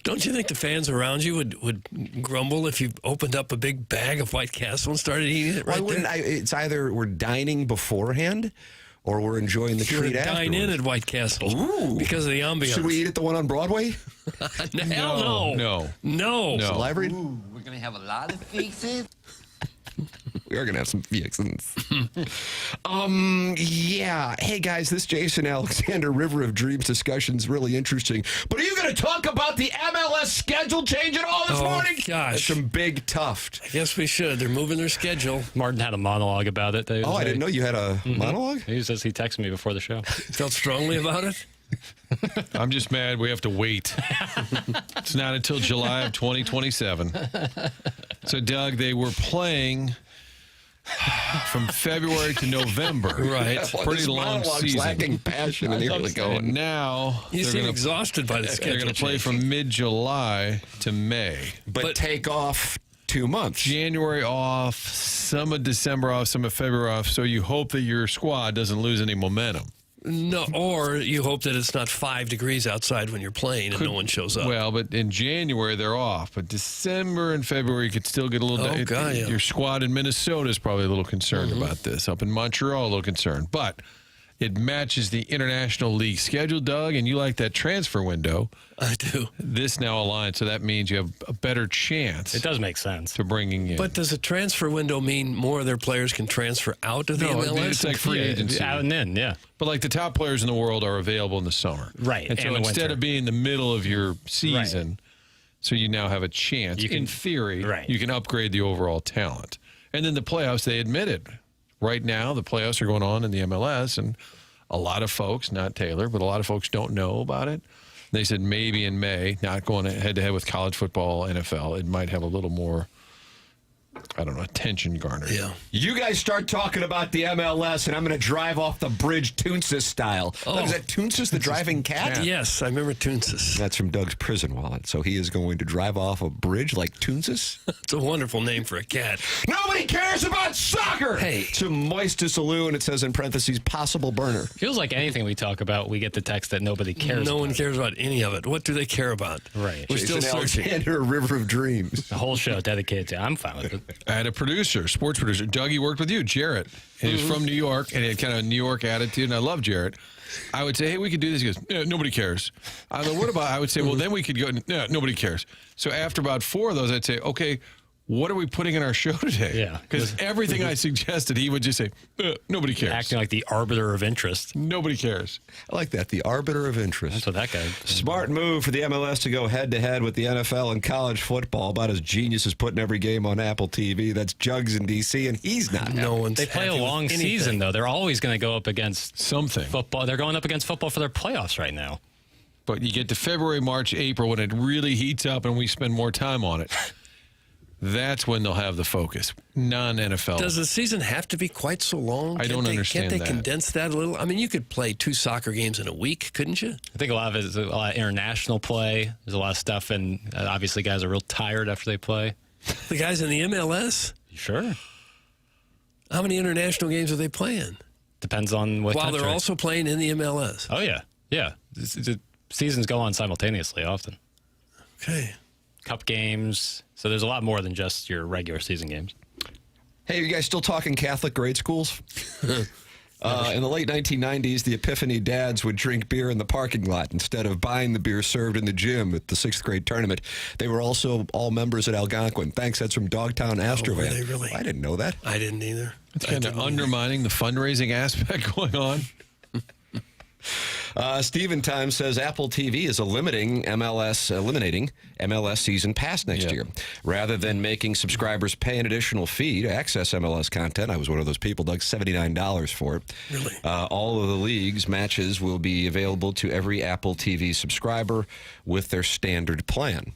Don't you think the fans around you would grumble if you opened up a big bag of White Castle and started eating it right there?
It's either we're dining beforehand or we're enjoying the treat afterwards.
Dine in at White Castle because of the ambiance.
Should we eat at the one on Broadway?
Hell no. No.
Celebrity?
Ooh, we're going to have a lot of fixes.
We are going to have some fixins. Yeah. Hey, guys, this Jason Alexander River of Dreams discussion is really interesting. But are you going to talk about the MLS schedule change at all this morning?
Gosh.
That's some big tuft.
I guess we should. They're moving their schedule.
Martin had a monologue about it.
I didn't know you had a monologue?
He says he texted me before the show.
Felt strongly about it?
I'm just mad we have to wait. It's not until July of 2027. So, Doug, they were playing from February to November.
Right.
It's a pretty long season.
Lacking passion, and here we go.
And now
you seem exhausted by the schedule.
They're going to play from mid-July to May,
but take off 2 months.
January off, some of December off, some of February off. So you hope that your squad doesn't lose any momentum.
No, or you hope that it's not 5 degrees outside when you're playing and no one shows up.
Well, but in January they're off. But December and February you could still get a little.
Yeah.
Your squad in Minnesota is probably a little concerned about this. Up in Montreal, a little concerned. But it matches the International League schedule, Doug, and you like that transfer window.
I do.
This now aligns, so that means you have a better chance.
It does make sense.
To bringing in.
But does a transfer window mean more of their players can transfer out of the MLS?
It's like free agency.
Out and in, yeah.
But like the top players in the world are available in the summer.
Right.
And so instead of being the middle of your season, so you now have a chance, in theory, you can upgrade the overall talent. And then the playoffs, they admitted. Right now, the playoffs are going on in the MLS, and a lot of folks, not Taylor, but a lot of folks don't know about it. They said maybe in May, not going head-to-head with college football, NFL, it might have a little more, I don't know, attention garnered.
Yeah.
You guys start talking about the MLS, and I'm going to drive off the bridge Toonsis style.
Oh.
Is that Toonsis, the driving cat?
Yes, I remember Toonsis.
That's from Doug's prison wallet. So he is going to drive off a bridge like Toonsis?
It's a wonderful name for a cat.
Nobody cares about soccer!
Hey.
To Moist Saloon, it says in parentheses, possible burner.
Feels like anything we talk about, we get the text that nobody cares
No
about.
one cares about any of it. What do they care about?
Right.
We're still searching.
Alexander, River of Dreams.
The whole show dedicated to I'm fine with it.
I had a producer, sports producer. Doug, he worked with you, Jarrett. And he was from New York, and he had kind of a New York attitude, and I love Jarrett. I would say, hey, we could do this. He goes, yeah, nobody cares. I go, what about, I would say, well, then we could go, no, nobody cares. So after about 4 of those, I'd say, okay, what are we putting in our show today?
Yeah.
Because everything I suggested, he would just say, nobody cares.
Acting like the arbiter of interest.
Nobody cares.
I like that, the arbiter of interest.
That's what that guy.
Smart move for the MLS to go head-to-head with the NFL and college football. About as genius as putting every game on Apple TV. That's Jugs in D.C., and he's not.
No one's
They play a long season, though. They're always going to go up against
something.
Football. They're going up against football for their playoffs right now.
But you get to February, March, April, when it really heats up and we spend more time on it. That's when they'll have the focus. Non-NFL.
Does the season have to be quite so long?
I don't understand
Can't they
that.
condense that a little? I mean, you could play 2 soccer games in a week, couldn't you?
I think a lot of it is a lot of international play. There's a lot of stuff, and obviously guys are real tired after they play.
The guys in the MLS?
Sure.
How many international games are they playing?
Depends on what
While
country.
they're also playing in the MLS.
Oh, yeah. Yeah. The seasons go on simultaneously often.
Okay.
Cup games. So there's a lot more than just your regular season games.
Hey, you guys still talking Catholic grade schools? In the late 1990s, the Epiphany dads would drink beer in the parking lot instead of buying the beer served in the gym at the 6th grade tournament. They were also all members at Algonquin. Thanks, that's from Dogtown Astrovan.
were they really?
I didn't know that.
I didn't either.
It's kind of undermining the fundraising aspect going on.
Stephen Times says Apple TV is eliminating MLS season pass next year. Rather than making subscribers pay an additional fee to access MLS content, I was one of those people, Doug, $79 for it.
Really?
All of the league's matches will be available to every Apple TV subscriber with their standard plan.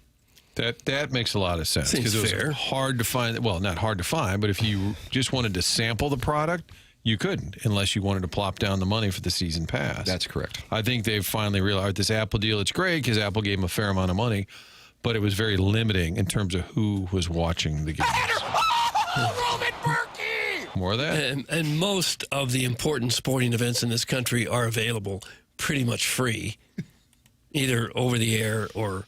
That makes a lot of sense.
Seems
Because it
fair.
was hard to find, well, not hard to find, but if you just wanted to sample the product, you couldn't unless you wanted to plop down the money for the season pass.
That's correct.
I think they've finally realized this Apple deal, it's great because Apple gave them a fair amount of money, but it was very limiting in terms of who was watching the games. More of that?
And most of the important sporting events in this country are available pretty much free, either over the air or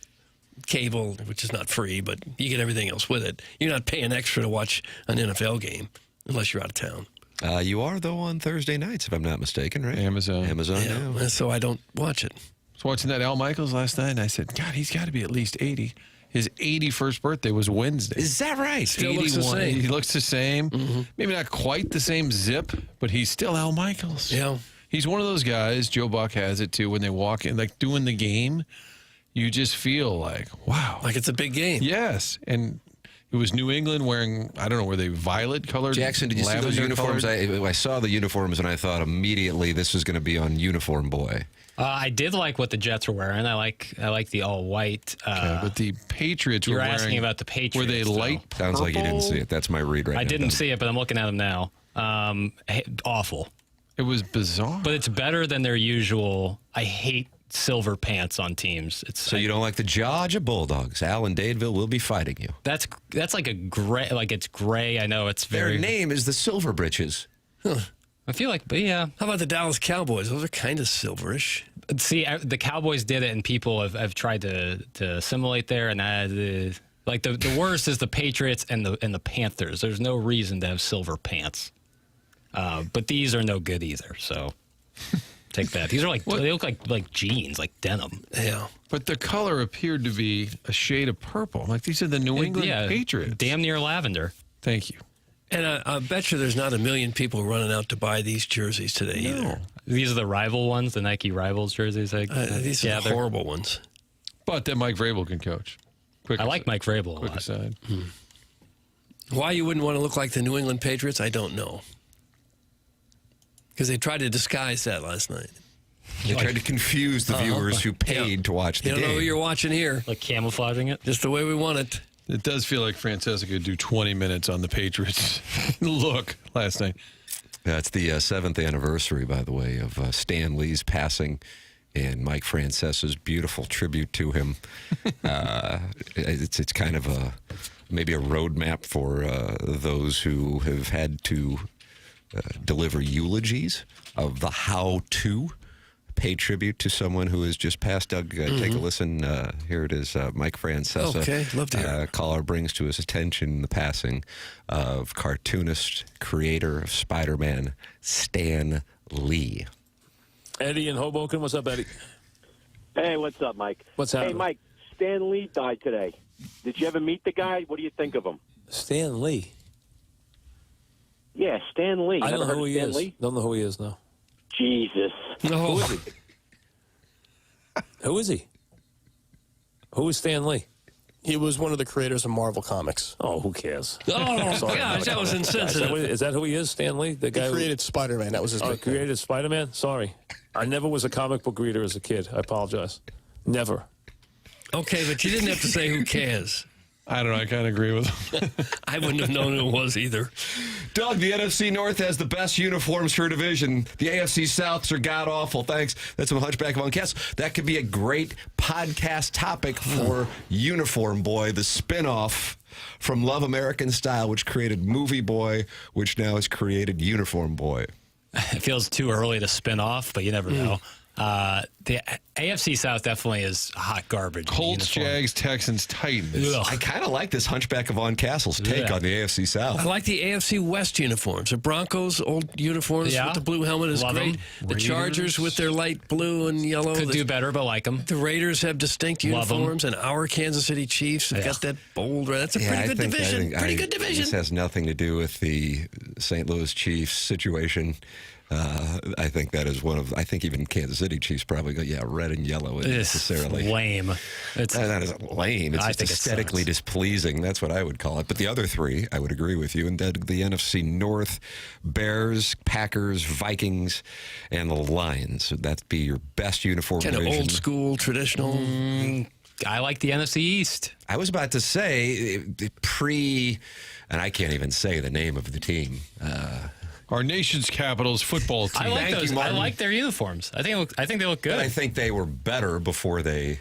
cable, which is not free, but you get everything else with it. You're not paying extra to watch an NFL game unless you're out of town.
You are, though, on Thursday nights, if I'm not mistaken, right?
Amazon.
Yeah.
So I don't watch it.
I was watching that Al Michaels last night, and I said, God, he's got to be at least 80. His 81st birthday was Wednesday.
Is that right?
Still looks the
81.
same.
He looks the same. Maybe not quite the same zip, but he's still Al Michaels.
Yeah.
He's one of those guys, Joe Buck has it too, when they walk in, like doing the game, you just feel like, wow.
Like it's a big game.
Yes. And It was New England wearing, I don't know, were they violet colored?
Jackson, did you see those uniforms? I saw the uniforms and I thought immediately this was going to be on Uniform Boy.
I did like what the Jets were wearing. I like the all white.
Okay, but the Patriots were wearing.
You're asking about the Patriots.
Were they light purple?
Sounds like you didn't see it. That's my read right now.
I didn't see it, but I'm looking at them now. Awful.
It was bizarre.
But it's better than their usual. I hate silver pants on teams.
So you don't like the Georgia Bulldogs? Al and Dadeville will be fighting you.
That's like a gray. Like it's gray. I know it's very.
Their name is the Silver Britches.
Huh.
I feel like, but yeah.
How about the Dallas Cowboys? Those are kind of silverish.
See, the Cowboys did it, and people have tried to assimilate there, and like the worst is the Patriots and the Panthers. There's no reason to have silver pants, but these are no good either. So take that. These are like they look like jeans, like denim.
Yeah,
but the color appeared to be a shade of purple. Like these are the New England Patriots.
Damn near lavender.
Thank you.
And I bet you there's not a million people running out to buy these jerseys today either.
These are the rival ones, the Nike Rivals jerseys.
These are the horrible ones.
But that Mike Vrabel can coach.
I like Mike Vrabel a
quick
lot.
aside.
Why you wouldn't want to look like the New England Patriots, I don't know. Because they tried to disguise that last night.
They tried to confuse the viewers who paid to watch the
You
game.
don't know who you're watching here.
Like camouflaging it?
Just the way we want it.
It does feel like Francesca could do 20 minutes on the Patriots look last night.
It's the 7th anniversary, by the way, of Stan Lee's passing and Mike Francesa's beautiful tribute to him. It's kind of maybe a roadmap for those who have had to deliver eulogies of the how-to pay tribute to someone who has just passed. Doug, take a listen. Here it is. Mike Francesa.
Okay, love to hear it.
Caller brings to his attention the passing of cartoonist, creator of Spider-Man, Stan Lee.
Eddie in Hoboken. What's up, Eddie?
Hey, what's up, Mike?
What's happening?
Hey, Mike, Stan Lee died today. Did you ever meet the guy? What do you think of him?
Stan Lee.
Yeah, Stan Lee.
I don't
Never
know who
heard of
he
Stan
is.
Lee?
Don't know who he is, no.
Jesus.
No.
Who is he? Who is he? Who is Stan Lee?
He was one of the creators of Marvel Comics.
Oh, who cares?
Oh,
Sorry,
gosh, that was insensitive.
Is that who he is, Stan Lee? The guy
He created Spider-Man. That was his big thing.
created Spider-Man? Sorry. I never was a comic book reader as a kid. I apologize. Never.
Okay, but you didn't have to say who cares.
I don't know. I kind of agree with him.
I wouldn't have known who it was either.
Doug, the NFC North has the best uniforms for a division. The AFC Souths are god-awful. Thanks. That's some Hunchback of Uncastle. That could be a great podcast topic for Uniform Boy, the spinoff from Love American Style, which created Movie Boy, which now has created Uniform Boy.
It feels too early to spin off, but you never know. The AFC South definitely is hot garbage.
Colts, Jags, Texans, Titans.
I kind of like this Hunchback of Von Castle's take on the AFC South.
I like the AFC West uniforms. The Broncos' old uniforms with the blue helmet is
Love
great.
them.
The Chargers with their light blue and yellow.
Could do better, but like them.
The Raiders have distinct
Love 'em.
uniforms, and our Kansas City Chiefs have got that bold red. That's a pretty good division. Pretty good division.
This has nothing to do with the St. Louis Chiefs situation. I think that is one of. I think even Kansas City Chiefs probably go, red and yellow isn't necessarily
lame.
It's that is lame. It's just aesthetically displeasing. That's what I would call it. But the other three, I would agree with you. And then the NFC North: Bears, Packers, Vikings, and the Lions. That'd be your best uniform.
Kind of old school, traditional.
I like the NFC East.
I was about to say and I can't even say the name of the team.
Our nation's capital's football team.
I like
Thank
those.
you, Martin.
I like their uniforms. I think they look good.
But I think they were better before they.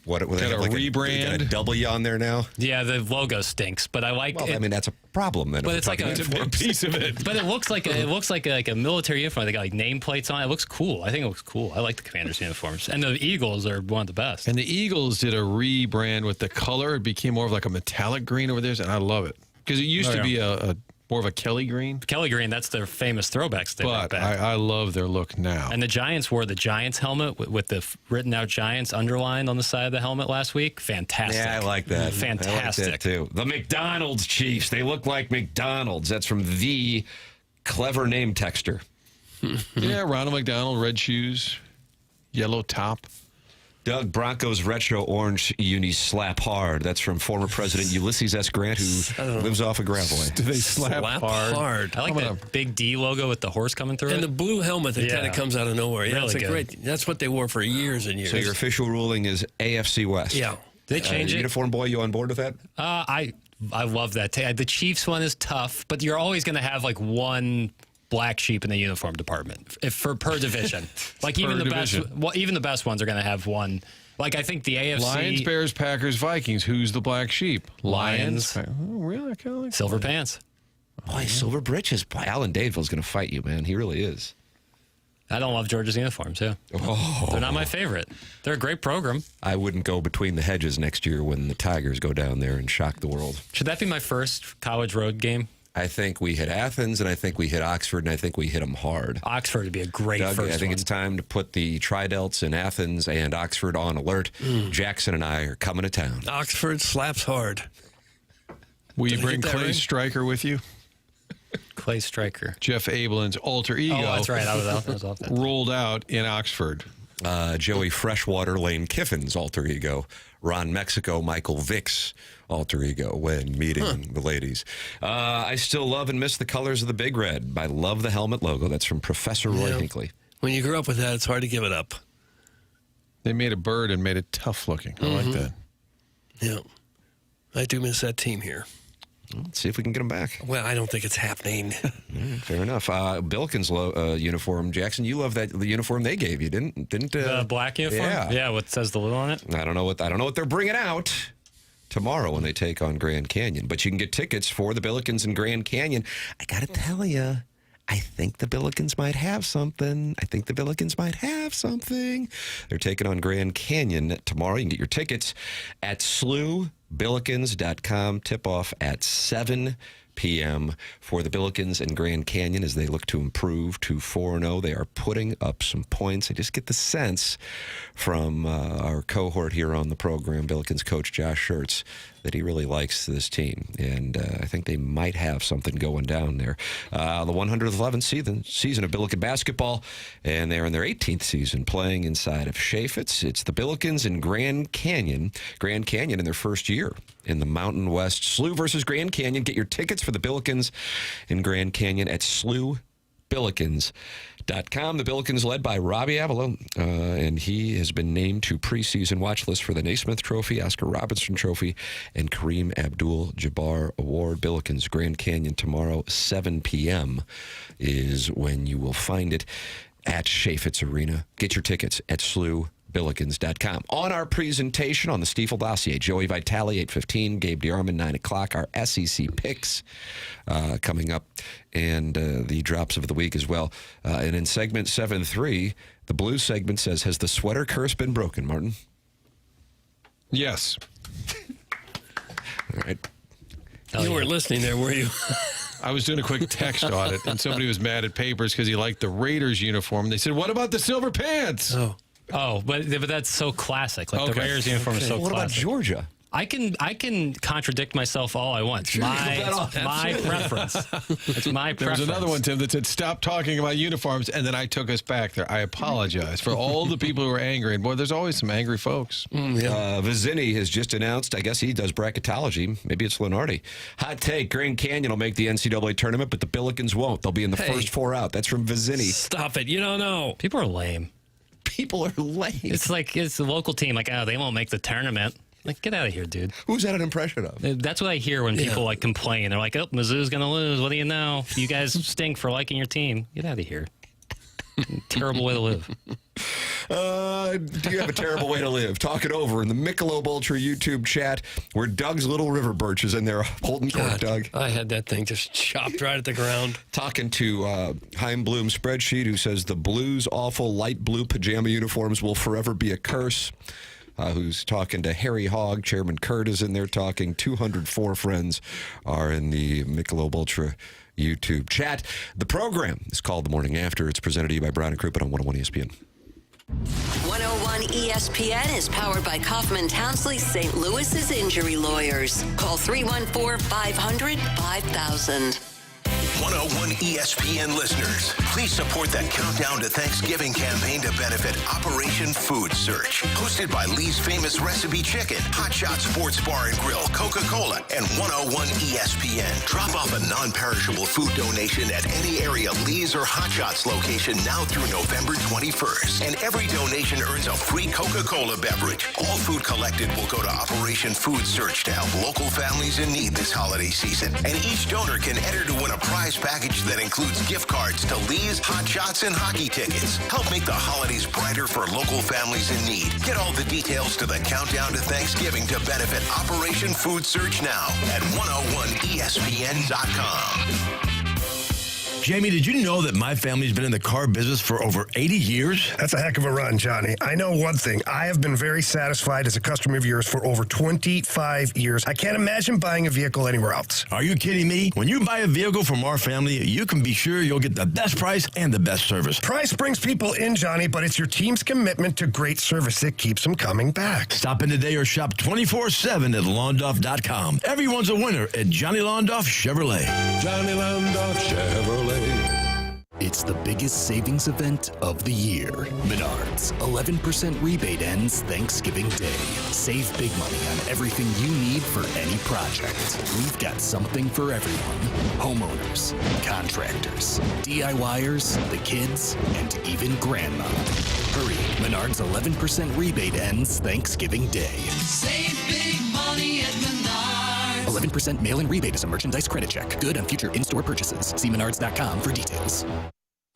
What
Got a rebrand.
Got a W on there now.
Yeah, the logo stinks, but I like.
Well, I mean that's a problem then.
But it's like a
piece of it.
But it looks like a military uniform. They got like nameplates on it. It looks cool. I think it looks cool. I like the Commanders uniforms, and the Eagles are one of the best.
And the Eagles did a rebrand with the color. It became more of like a metallic green over there, and I love it because it used to be a more of a Kelly green.
Kelly green, that's their famous throwback stick.
But I love their look now.
And the Giants wore the Giants helmet with the written out Giants underlined on the side of the helmet last week. Fantastic.
Yeah, I like that.
Fantastic.
I like that too. The McDonald's Chiefs. They look like McDonald's. That's from the clever name texter.
Yeah, Ronald McDonald, red shoes, yellow top.
Doug, Broncos retro orange unis slap hard. That's from former President Ulysses S. Grant, who lives off of Gravois.
Do they slap hard?
I like that big D logo with the horse coming through
And
it.
the blue helmet that kind of comes out of nowhere. Yeah,
Really
it's a
good.
great. That's what they wore for years and years.
So your official ruling is AFC West.
Yeah.
Did they change it?
Uniform boy, you on board with that?
I love that. The Chiefs one is tough, but you're always going to have like one black sheep in the uniform department per division. Like even the best ones are going to have one. Like I think the AFC
Lions, Bears, Packers, Vikings. Who's the black sheep?
Lions.
Oh, really? I kind of like
Silver pants.
Boy, silver breeches. Boy, Alan Dadeville's going to fight you, man. He really is.
I don't love Georgia's uniforms, yeah.
Oh.
They're not my favorite. They're a great program.
I wouldn't go between the hedges next year when the Tigers go down there and shock the world.
Should that be my first college road game?
I think we hit Athens, and I think we hit Oxford, and I think we hit them hard.
Oxford would be a great
Doug,
first
I think
one.
it's time to put the Tri-Delts in Athens and Oxford on alert. Jackson and I are coming to town.
Oxford slaps hard.
Will you
Did I
bring
get that
Clay
right?
Stryker with you?
Clay Stryker.
Jeff Abelin's alter ego.
Oh, that's right. I was off that.
Rolled out in Oxford.
Joey Freshwater, Lane Kiffin's alter ego. Ron Mexico, Michael Vick's alter ego when meeting the ladies. I still love and miss the colors of the Big Red. I love the helmet logo. That's from Professor Roy Hinckley.
When you grew up with that, it's hard to give it up.
They made a bird and made it tough looking. I like that.
Yeah. I do miss that team here.
Let's see if we can get them back.
Well, I don't think it's happening.
Fair enough. Billikens uniform, Jackson. You love the uniform they gave you, didn't?
The black uniform?
Yeah.
What says the little on it?
I don't know what they're bringing out tomorrow when they take on Grand Canyon. But you can get tickets for the Billikens in Grand Canyon. I got to tell you, I think the Billikens might have something. They're taking on Grand Canyon tomorrow. You can get your tickets at slewbillikens.com. Tip-off at 7 p.m. for the Billikens and Grand Canyon as they look to improve to 4-0. They are putting up some points. I just get the sense from our cohort here on the program, Billikens coach Josh Schertz, that he really likes this team. And I think they might have something going down there. The 111th season of Billiken basketball, and they're in their 18th season playing inside of Chaffetz. It's the Billikens and Grand Canyon in their first year in the Mountain West. SLU versus Grand Canyon. Get your tickets for the Billikens in Grand Canyon at slewbillikens.com. The Billikens led by Robbie Avila, and he has been named to preseason watch list for the Naismith Trophy, Oscar Robertson Trophy, and Kareem Abdul-Jabbar Award. Billikens Grand Canyon tomorrow, 7 p.m. is when you will find it at Chaffetz Arena. Get your tickets at slewbillikens.com. On our presentation on the Stiefel dossier, Joey Vitale, 8:15, Gabe DeArmond, 9 o'clock, our SEC picks coming up, and the drops of the week as well. And in segment 7-3, the Blues segment says, has the sweater curse been broken, Martin?
Yes.
All right.
You weren't listening there, were you?
I was doing a quick text audit, and somebody was mad at Papers because he liked the Raiders uniform. They said, what about the silver pants?
Oh, but that's so classic. Like the Raiders uniform is so
What about
classic.
Georgia?
I can contradict myself all I want. It's my preference. It's my
There was
preference.
another one, Tim, that said, stop talking about uniforms, and then I took us back there. I apologize for all the people who were angry. And, boy, there's always some angry folks.
Vizzini has just announced, I guess he does bracketology. Maybe it's Lenardi. Hot take, Grand Canyon will make the NCAA tournament, but the Billikens won't. They'll be in the first four out. That's from Vizzini.
Stop it. You don't know.
People are lame.
People are lame.
It's like it's the local team. Like, oh, they won't make the tournament. Like, get out of here, dude.
Who's that an impression of?
That's what I hear when people like complain. They're like, oh, Mizzou's going to lose. What do you know? You guys stink for liking your team. Get out of here. Terrible way to live.
Do you have a terrible way to live? Talk it over in the Michelob Ultra YouTube chat where Doug's little river birch is in there holding court, Doug.
I had that thing just chopped right at the ground.
Talking to Chaim Bloom's spreadsheet, who says the Blues' awful light blue pajama uniforms will forever be a curse. Who's talking to Harry Hogg. Chairman Kurt is in there talking. 204 friends are in the Michelob Ultra YouTube chat. The program is called The Morning After. It's presented to you by Brown and Crouppen on 101 ESPN.
101 ESPN is powered by Kaufman Townsley St. Louis's injury lawyers. Call 314-500-5000.
101 ESPN listeners, please support the Countdown to Thanksgiving campaign to benefit Operation Food Search. Hosted by Lee's Famous Recipe Chicken, Hot Shot Sports Bar and Grill, Coca-Cola, and 101 ESPN. Drop off a non-perishable food donation at any area Lee's or Hot Shots location now through November 21st. And every donation earns a free Coca-Cola beverage. All food collected will go to Operation Food Search to help local families in need this holiday season. And each donor can enter to win a prize package that includes gift cards to Lee's, Hot Shots, and hockey tickets. Help make the holidays brighter for local families in need. Get all the details to the Countdown to Thanksgiving to benefit Operation Food Search now at 101ESPN.com.
Jamie, did you know that my family's been in the car business for over 80 years?
That's a heck of a run, Johnny. I know one thing. I have been very satisfied as a customer of yours for over 25 years. I can't imagine buying a vehicle anywhere else.
Are you kidding me? When you buy a vehicle from our family, you can be sure you'll get the best price and the best service.
Price brings people in, Johnny, but it's your team's commitment to great service that keeps them coming back.
Stop in today or shop 24/7 at Londoff.com. Everyone's a winner at Johnny Londoff Chevrolet.
Johnny Londoff Chevrolet.
It's the biggest savings event of the year. Menards, 11% rebate ends Thanksgiving Day. Save big money on everything you need for any project. We've got something for everyone. Homeowners, contractors, DIYers, the kids, and even grandma. Hurry, Menards 11% rebate ends Thanksgiving Day.
Save big money at Menards.
11% mail-in rebate is a merchandise credit check. Good on future in-store purchases. See menards.com for details.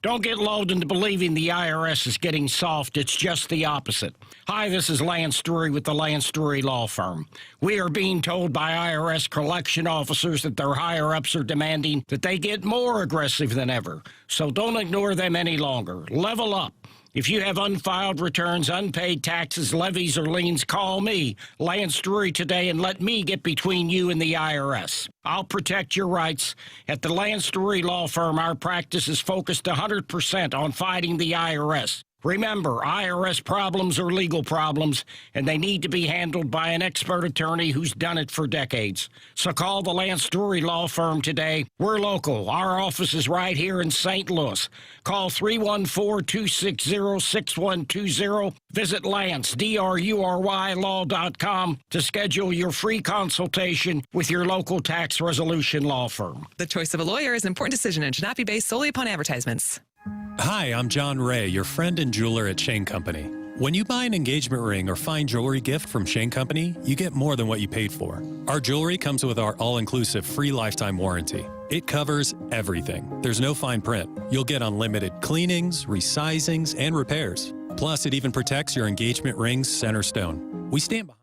Don't get lulled into believing the IRS is getting soft. It's just the opposite. Hi, this is Lance Story with the Lance Story Law Firm. We are being told by IRS collection officers that their higher-ups are demanding that they get more aggressive than ever. So don't ignore them any longer. Level up. If you have unfiled returns, unpaid taxes, levies, or liens, call me, Lance Drury, today and let me get between you and the IRS. I'll protect your rights. At the Lance Drury Law Firm, our practice is focused 100% on fighting the IRS. Remember, IRS problems are legal problems, and they need to be handled by an expert attorney who's done it for decades. So call the Lance Drury Law Firm today. We're local. Our office is right here in St. Louis. Call 314-260-6120. Visit Lance, D-R-U-R-Y, law.com to schedule your free consultation with your local tax resolution law firm.
The choice of a lawyer is an important decision and should not be based solely upon advertisements.
Hi, I'm John Ray, your friend and jeweler at Shane Company. When you buy an engagement ring or fine jewelry gift from Shane Company, you get more than what you paid for. Our jewelry comes with our all-inclusive free lifetime warranty. It covers everything. There's no fine print. You'll get unlimited cleanings, resizings, and repairs. Plus, it even protects your engagement ring's center stone. We stand behind.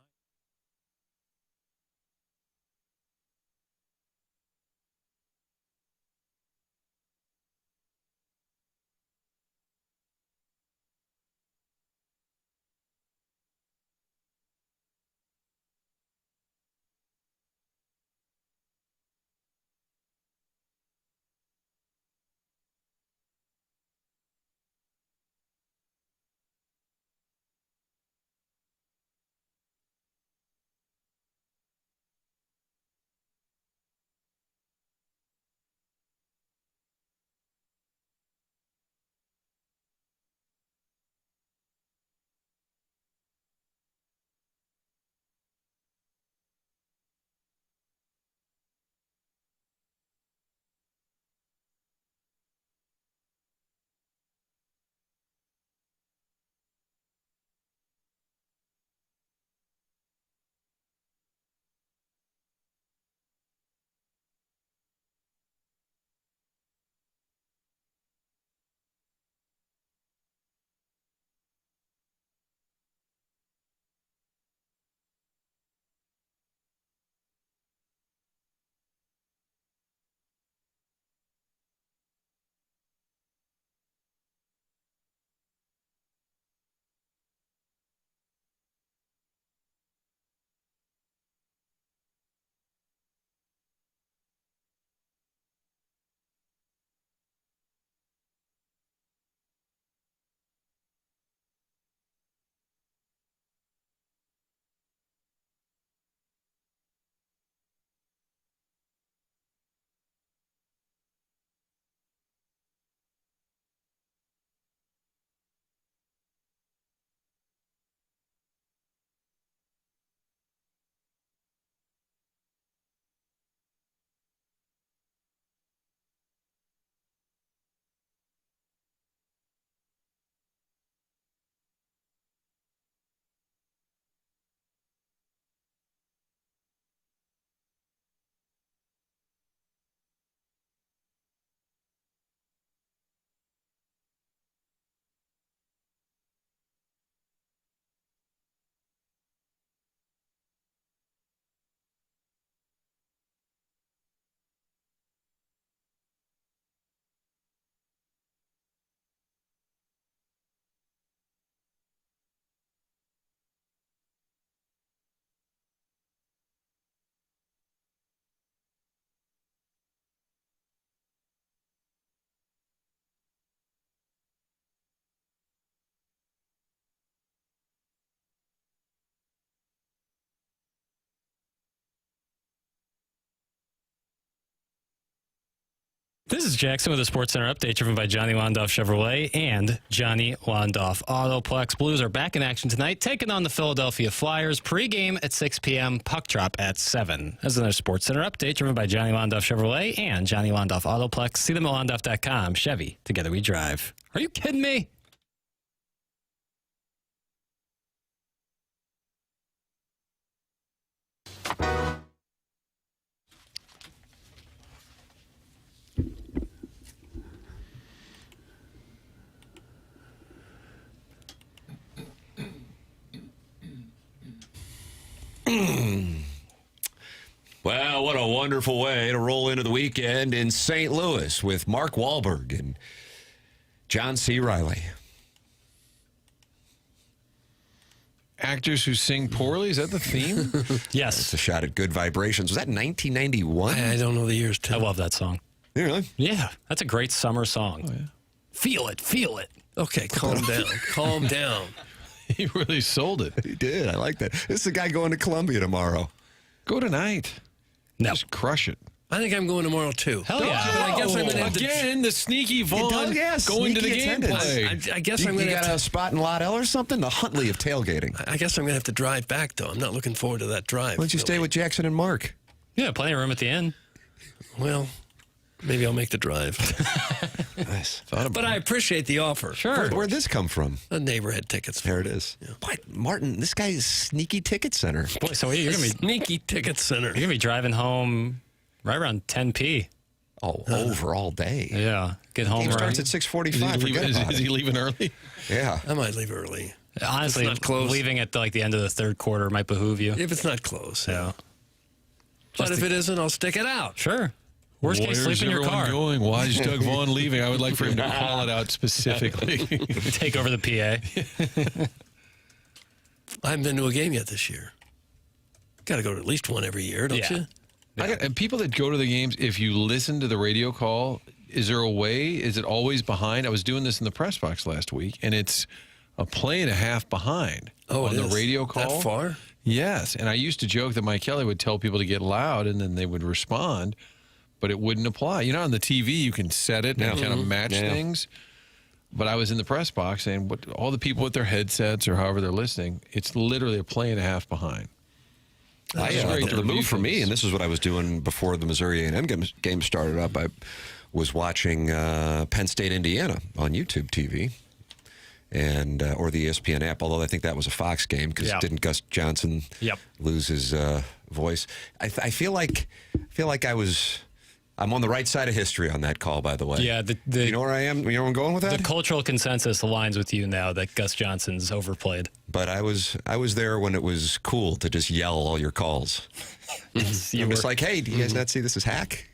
This is Jackson with a Sports Center update driven by Johnny Londoff Chevrolet and Johnny Londoff Autoplex. Blues are back in action tonight, taking on the Philadelphia Flyers. Pre-game at 6 p.m., puck drop at 7. As another Sports Center update driven by Johnny Londoff Chevrolet and Johnny Londoff Autoplex. See them at londoff.com. Chevy, together we drive. Are you kidding me?
Well, what a wonderful way to roll into the weekend in St. Louis with Mark Wahlberg and John C. Reilly.
Actors who sing poorly, is that the theme?
Yes.
It's a shot at Good Vibrations. Was that 1991?
I don't know the years, too.
I love that song.
Yeah, really?
Yeah, that's a great summer song. Oh, yeah. Feel it, feel it.
Okay, calm down, calm down.
He really sold it.
He did. I like that. This is the guy going to Columbia tomorrow.
Go tonight.
No.
Just crush it.
I think I'm going tomorrow, too.
Hell yeah.
I guess I'm going to have to...
Again, the sneaky Vaughn going to the gameplay.
I guess I'm going to
have a spot in Lot L or something? The Huntley of tailgating.
I guess I'm going to have to drive back, though. I'm not looking forward to that drive.
Why don't you stay with Jackson and Mark?
Yeah, plenty of room at the inn.
Well, maybe I'll make the drive.
Nice.
But I appreciate the offer.
Sure.
Where'd this come from?
The neighbor had tickets.
There it is. Yeah. What? Martin, this guy is Sneaky Ticket Center.
Boy, so you're going to be...
Sneaky Ticket Center.
You're going to be driving home right around 10
Oh, over all day.
Yeah. Get home
Game
right.
starts at 6:45.
Is he leaving early?
Yeah.
I might leave early.
Honestly,
not close.
leaving at the end of the third quarter might behoove you.
If it's not close.
Yeah.
But if it isn't, I'll stick it out.
Sure. Worst case, sleep in your car.
Going? Why is Doug Vaughn leaving? I would like for him to call it out specifically.
Take over the PA.
I haven't been to a game yet this year. Got to go to at least one every year, don't you?
And people that go to the games, if you listen to the radio call, is there a way? Is it always behind? I was doing this in the press box last week, and it's a play and a half behind on the radio call.
That far?
Yes. And I used to joke that Mike Kelly would tell people to get loud, and then they would respond, but it wouldn't apply. You know, on the TV, you can set it and kind of match things. But I was in the press box saying, all the people with their headsets or however they're listening, it's literally a play and a half behind.
The move for me, and this is what I was doing before the Missouri A&M game started up, I was watching Penn State, Indiana on YouTube TV, and or the ESPN app, although I think that was a Fox game because didn't Gus Johnson lose his voice? I feel like I'm on the right side of history on that call, by the way.
Yeah.
You know where I am? You know where I'm going with that?
The cultural consensus aligns with you now that Gus Johnson's overplayed.
But I was there when it was cool to just yell all your calls. It's like, hey, do you guys not see this as hack?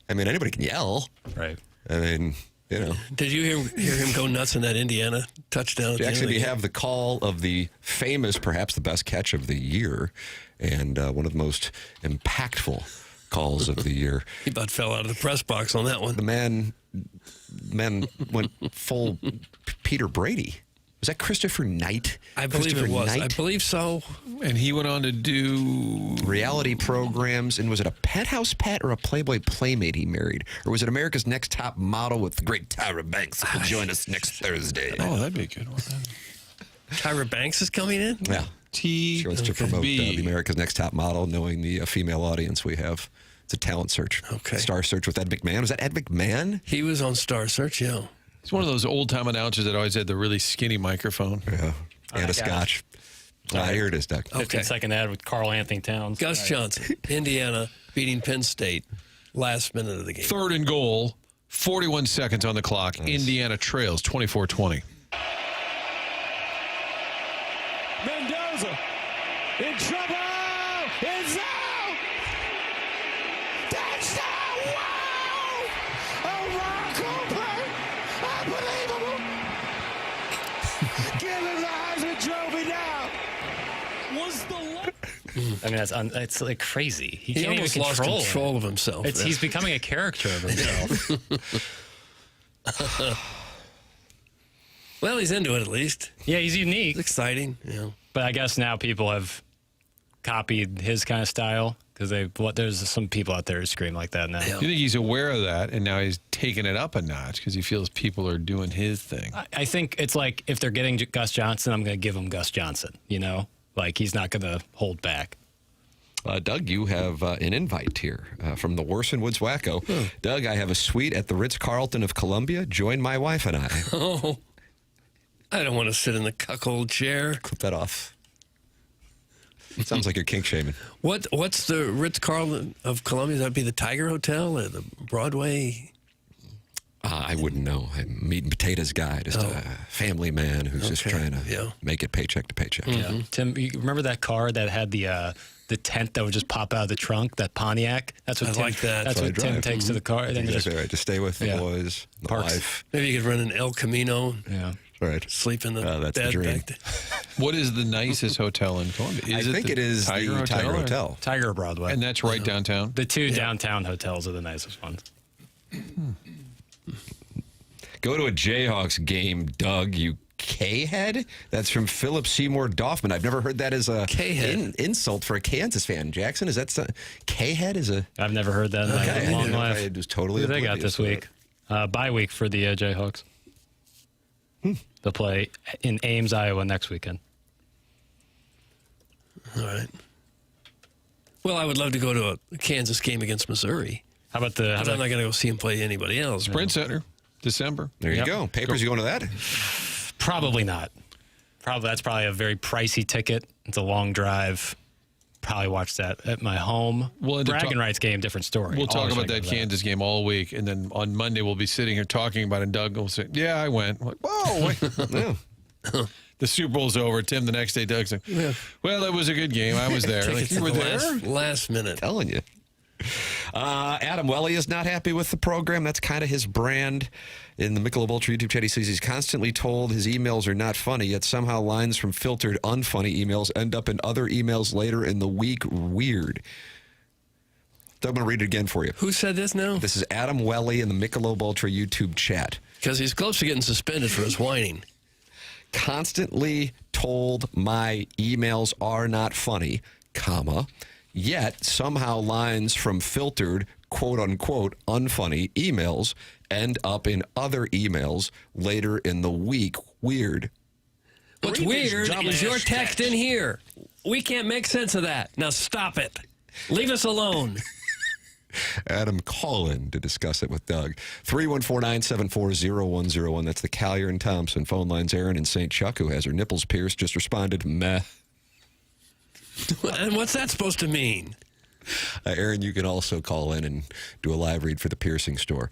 I mean, anybody can yell.
Right.
I mean, you know.
Did you hear him go nuts in that Indiana touchdown?
Jackson, we have the call of the famous, perhaps the best catch of the year, and one of the most impactful calls of the year.
He about fell out of the press box on that one.
The man went full Peter Brady. Was that Christopher Knight?
I believe it was. I believe so.
And he went on to do
reality programs. And was it a Penthouse Pet or a Playboy Playmate he married? Or was it America's Next Top Model with the great Tyra Banks who will join us next Thursday?
Oh, that'd be a good one.
Tyra Banks is coming in?
Yeah. She wants to promote the America's Next Top Model, knowing the female audience we have. It's a talent search.
Okay.
Star Search with Ed McMahon. Was that Ed McMahon?
He was on Star Search, yeah.
He's one of those old-time announcers that always had the really skinny microphone.
Yeah. And a scotch. Here it is, Doug.
15-second ad with Carl Anthony Towns.
Gus Johnson, Indiana, beating Penn State, last minute of the game.
3rd and goal, 41 seconds on the clock. Nice. Indiana trails 24-20.
Mendoza in trouble. It's out. Touchdown. Wow. A miracle play. Unbelievable. Giving the Heisman Trophy down. Was the
I mean, it's like crazy. He can't
almost
even
lost control of himself.
He's becoming a character of himself.
Well, he's into it at least.
Yeah, he's unique.
It's exciting. Yeah.
But I guess now people have copied his kind of style because there's some people out there who scream like that now.
Do you think he's aware of that, and now he's taking it up a notch because he feels people are doing his thing?
I think it's like if they're getting Gus Johnson, I'm going to give him Gus Johnson. You know, like he's not going to hold back.
Doug, you have an invite here from the Worson Woods Wacko. Doug, I have a suite at the Ritz-Carlton of Columbia. Join my wife and I.
Oh, I don't want to sit in the cuckold chair.
Clip that off. Sounds like you're kink shaming.
What's the Ritz-Carlton of Columbia? That'd be the Tiger Hotel or the Broadway?
I wouldn't know. I'm meat and potatoes guy, just a family man who's just trying to make it paycheck to paycheck.
Yeah. Tim, you remember that car that had the tent that would just pop out of the trunk, that Pontiac? That's what That's what Tim takes to the car. And then
Exactly right. To stay with the boys, the wife.
Maybe you could run an El Camino.
Yeah.
Right.
Sleep in the
that's
bed
the dream.
back there.
What is the nicest hotel in Columbia?
I think it is
Tiger
the
Hotel
Tiger
or-
Hotel.
Tiger Broadway.
And that's right downtown?
The two downtown hotels are the nicest ones.
Go to a Jayhawks game, Doug, you K-head? That's from Philip Seymour Doffman. I've never heard that as a insult for a Kansas fan. Jackson, is that K-head?
I've never heard that in my long life.
I was totally
Who they got
oblivious
this
to
week? Bye week for the Jayhawks. They'll play in Ames, Iowa next weekend.
All right. Well, I would love to go to a Kansas game against Missouri.
How about
I'm not going to go see him play anybody else.
Sprint Center, December.
There you go. Papers, you going to that?
Probably not. That's probably a very pricey ticket. It's a long drive. Probably watch that at my home. Bragging rights game, different story.
We'll talk
Always
about
like
that Kansas game all week, and then on Monday we'll be sitting here talking about it, and Doug will say, yeah, I went. I'm like, whoa, wait. The Super Bowl's over. Tim, the next day, Doug's like, well, it was a good game. I was there. Like, you were there?
Last minute.
I'm telling you. Adam Welly is not happy with the program. That's kind of his brand. In the Michelob Ultra YouTube chat, he says he's constantly told his emails are not funny, yet somehow lines from filtered unfunny emails end up in other emails later in the week. Weird. I'm going to read it again for you.
Who said this now?
This is Adam Welly in the Michelob Ultra YouTube chat.
Because he's close to getting suspended for his whining.
Constantly told my emails are not funny, comma, yet somehow lines from filtered, quote-unquote, unfunny emails end up in other emails later in the week. Weird.
What's weird is your text in here. We can't make sense of that. Now stop it. Leave us alone.
Adam, call in to discuss it with Doug. 314-974-0101. That's the Collier and Thompson phone lines. Aaron in St. Chuck, who has her nipples pierced, just responded, meh.
And what's that supposed to mean?
Aaron, you can also call in and do a live read for the piercing store.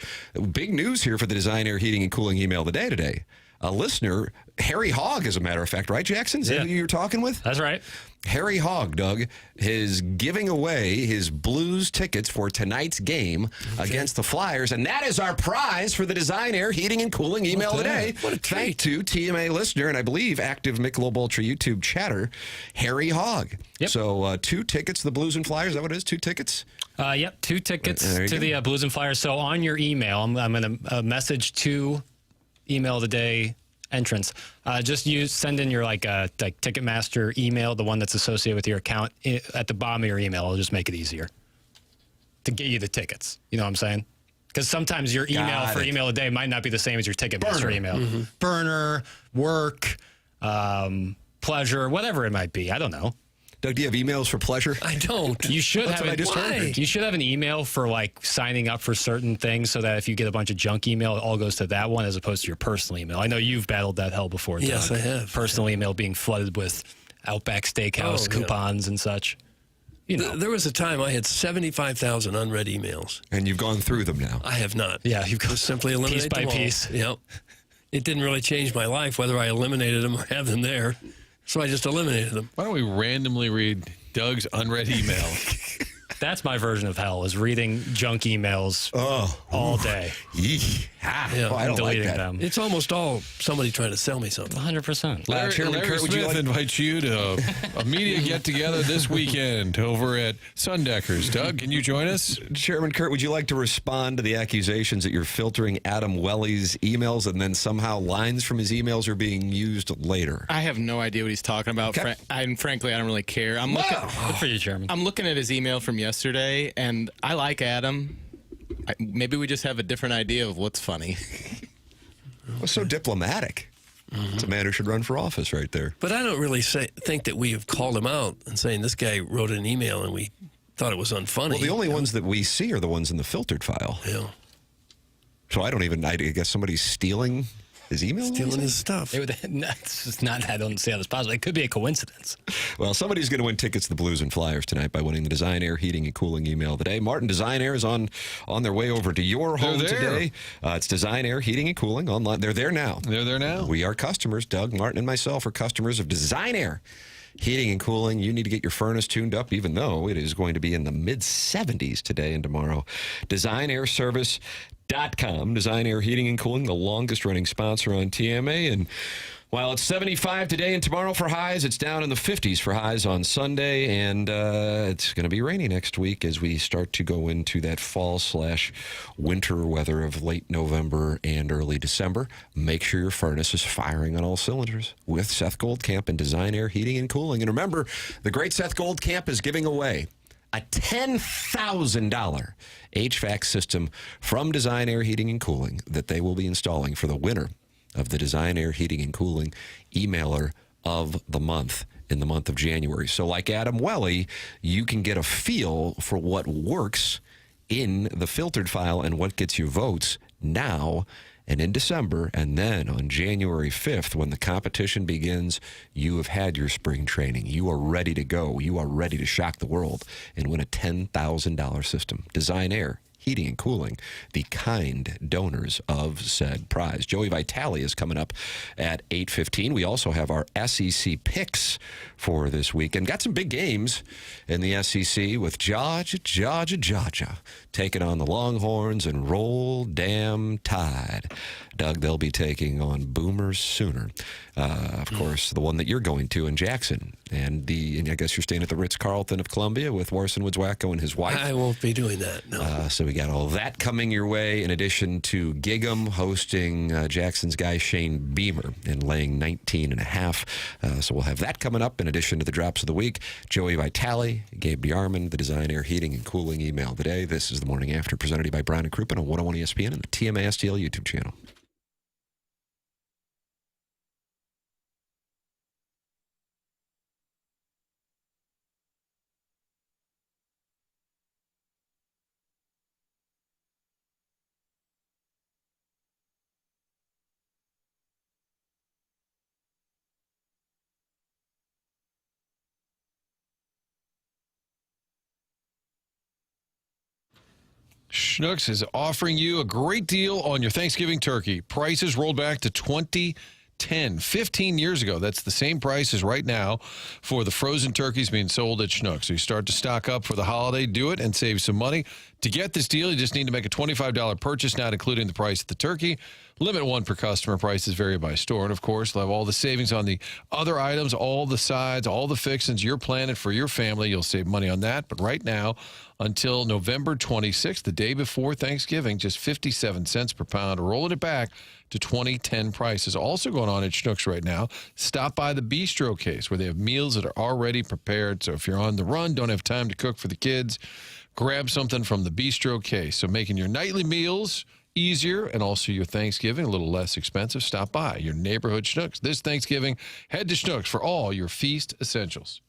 Big news here for the Design, Air, Heating, and Cooling email of the day today. A listener, Harry Hogg, as a matter of fact, right, Jackson? Is that who you're talking with?
That's right.
Harry Hogg, Doug, is giving away his Blues tickets for tonight's game against the Flyers, and that is our prize for the Design, Air, Heating, and Cooling email of the day.
What a treat.
Thank to TMA listener, and I believe active Michelob Ultra YouTube chatter, Harry Hogg.
Yep.
So 2 tickets to the Blues and Flyers. Is that what it is? 2 tickets?
Yep, 2 tickets to the Blues and Flyers. So on your email, I'm going to message 2 email of the day entrance. Just send in your like Ticketmaster email, the one that's associated with your account at the bottom of your email. It'll just make it easier to get you the tickets. You know what I'm saying? Because sometimes your email for email a day might not be the same as your Ticketmaster email. Mm-hmm. Burner, work, pleasure, whatever it might be. I don't know.
Doug, do you have emails for pleasure?
I don't.
You should
That's
have
what I just heard.
You should have an email for like signing up for certain things so that if you get a bunch of junk email, it all goes to that one as opposed to your personal email. I know you've battled that hell before, Doug.
Yes, I have.
Personal email being flooded with Outback Steakhouse coupons and such. You know.
There was a time I had 75,000 unread emails.
And you've gone through them now.
I have not.
Yeah, you've
just simply eliminated
piece by
them all.
piece.
Yep. It didn't really change my life whether I eliminated them or have them there. So I just eliminated them.
Why don't we randomly read Doug's unread email?
That's my version of hell, is reading junk emails all day.
Yeah,
I don't like that.
them.
It's almost all somebody trying to sell me something.
100%.
Larry Smith invites you to a media get-together this weekend over at Sundeckers. Doug, can you join us?
Chairman Kurt, would you like to respond to the accusations that you're filtering Adam Welly's emails and then somehow lines from his emails are being used later?
I have no idea what he's talking about.
Okay.
Frankly, I don't really care.
Good for you, Chairman.
I'm looking at his email from yesterday, and I like Adam. Maybe we just have a different idea of what's funny.
Well, so diplomatic. It's a man who should run for office right there.
But I don't really think that we have called him out and saying this guy wrote an email and we thought it was unfunny.
Well, the only ones that we see are the ones in the filtered file.
Yeah.
So I guess somebody's stealing his email?
Stealing his stuff.
It's just not, I don't see how that's possible. It could be a coincidence.
Well, somebody's going to win tickets to the Blues and Flyers tonight by winning the Design Air Heating and Cooling email of the day. Martin Design Air is on their way over to your home today. It's Design Air Heating and Cooling online. They're there now. We are customers. Doug, Martin, and myself are customers of Design Air Heating and Cooling. You need to get your furnace tuned up, even though it is going to be in the mid-70s today and tomorrow. DesignairService.com. Design Air Heating and Cooling, the longest running sponsor on TMA. And while it's 75 today and tomorrow for highs, it's down in the 50s for highs on Sunday. And it's going to be rainy next week as we start to go into that fall/winter weather of late November and early December. Make sure your furnace is firing on all cylinders with Seth Goldcamp and Design Air Heating and Cooling. And remember, the great Seth Goldcamp is giving away a $10,000 HVAC system from Design Air Heating and Cooling that they will be installing for the winner of the Design Air Heating and Cooling emailer of the month in the month of January. So like Adam Welly, you can get a feel for what works in the filtered file and what gets you votes now and in December, and then on January 5th, when the competition begins, you have had your spring training. You are ready to go. You are ready to shock the world and win a $10,000 system. Design Air Heating and Cooling, the kind donors of said prize. Joey Vitale is coming up at 8:15. We also have our SEC picks for this week, and got some big games in the SEC with Georgia taking on the Longhorns and Roll Damn Tide. Doug, they'll be taking on Boomers Sooner. Of course, the one that you're going to in Jackson. And I guess you're staying at the Ritz-Carlton of Columbia with Warson Woods Wacko and his wife.
I won't be doing that, no.
So we got all that coming your way, in addition to Gig'em hosting Jackson's guy Shane Beamer and laying 19.5. So we'll have that coming up in addition to the drops of the week. Joey Vitale, Gabe DeArmond, the Design Air Heating and Cooling email today. This is the Morning After, presented by Brown and Crouppen on 101 ESPN and the TMA STL YouTube channel.
Schnucks is offering you a great deal on your Thanksgiving turkey. Prices rolled back to 2010, 15 years ago. That's the same price as right now for the frozen turkeys being sold at Schnucks. So you start to stock up for the holiday, do it, and save some money. To get this deal, you just need to make a $25 purchase, not including the price of the turkey. Limit one per customer. Prices vary by store. And, of course, they'll have all the savings on the other items, all the sides, all the fixings you're planning for your family. You'll save money on that. But right now, until November 26th, the day before Thanksgiving, just 57 cents per pound, rolling it back to 2010 prices. Also going on at Schnucks right now, stop by the Bistro Case, where they have meals that are already prepared. So if you're on the run, don't have time to cook for the kids, grab something from the Bistro Case. So making your nightly meals easier and also your Thanksgiving a little less expensive. Stop by your neighborhood Schnucks this Thanksgiving. Head to Schnucks for all your feast essentials.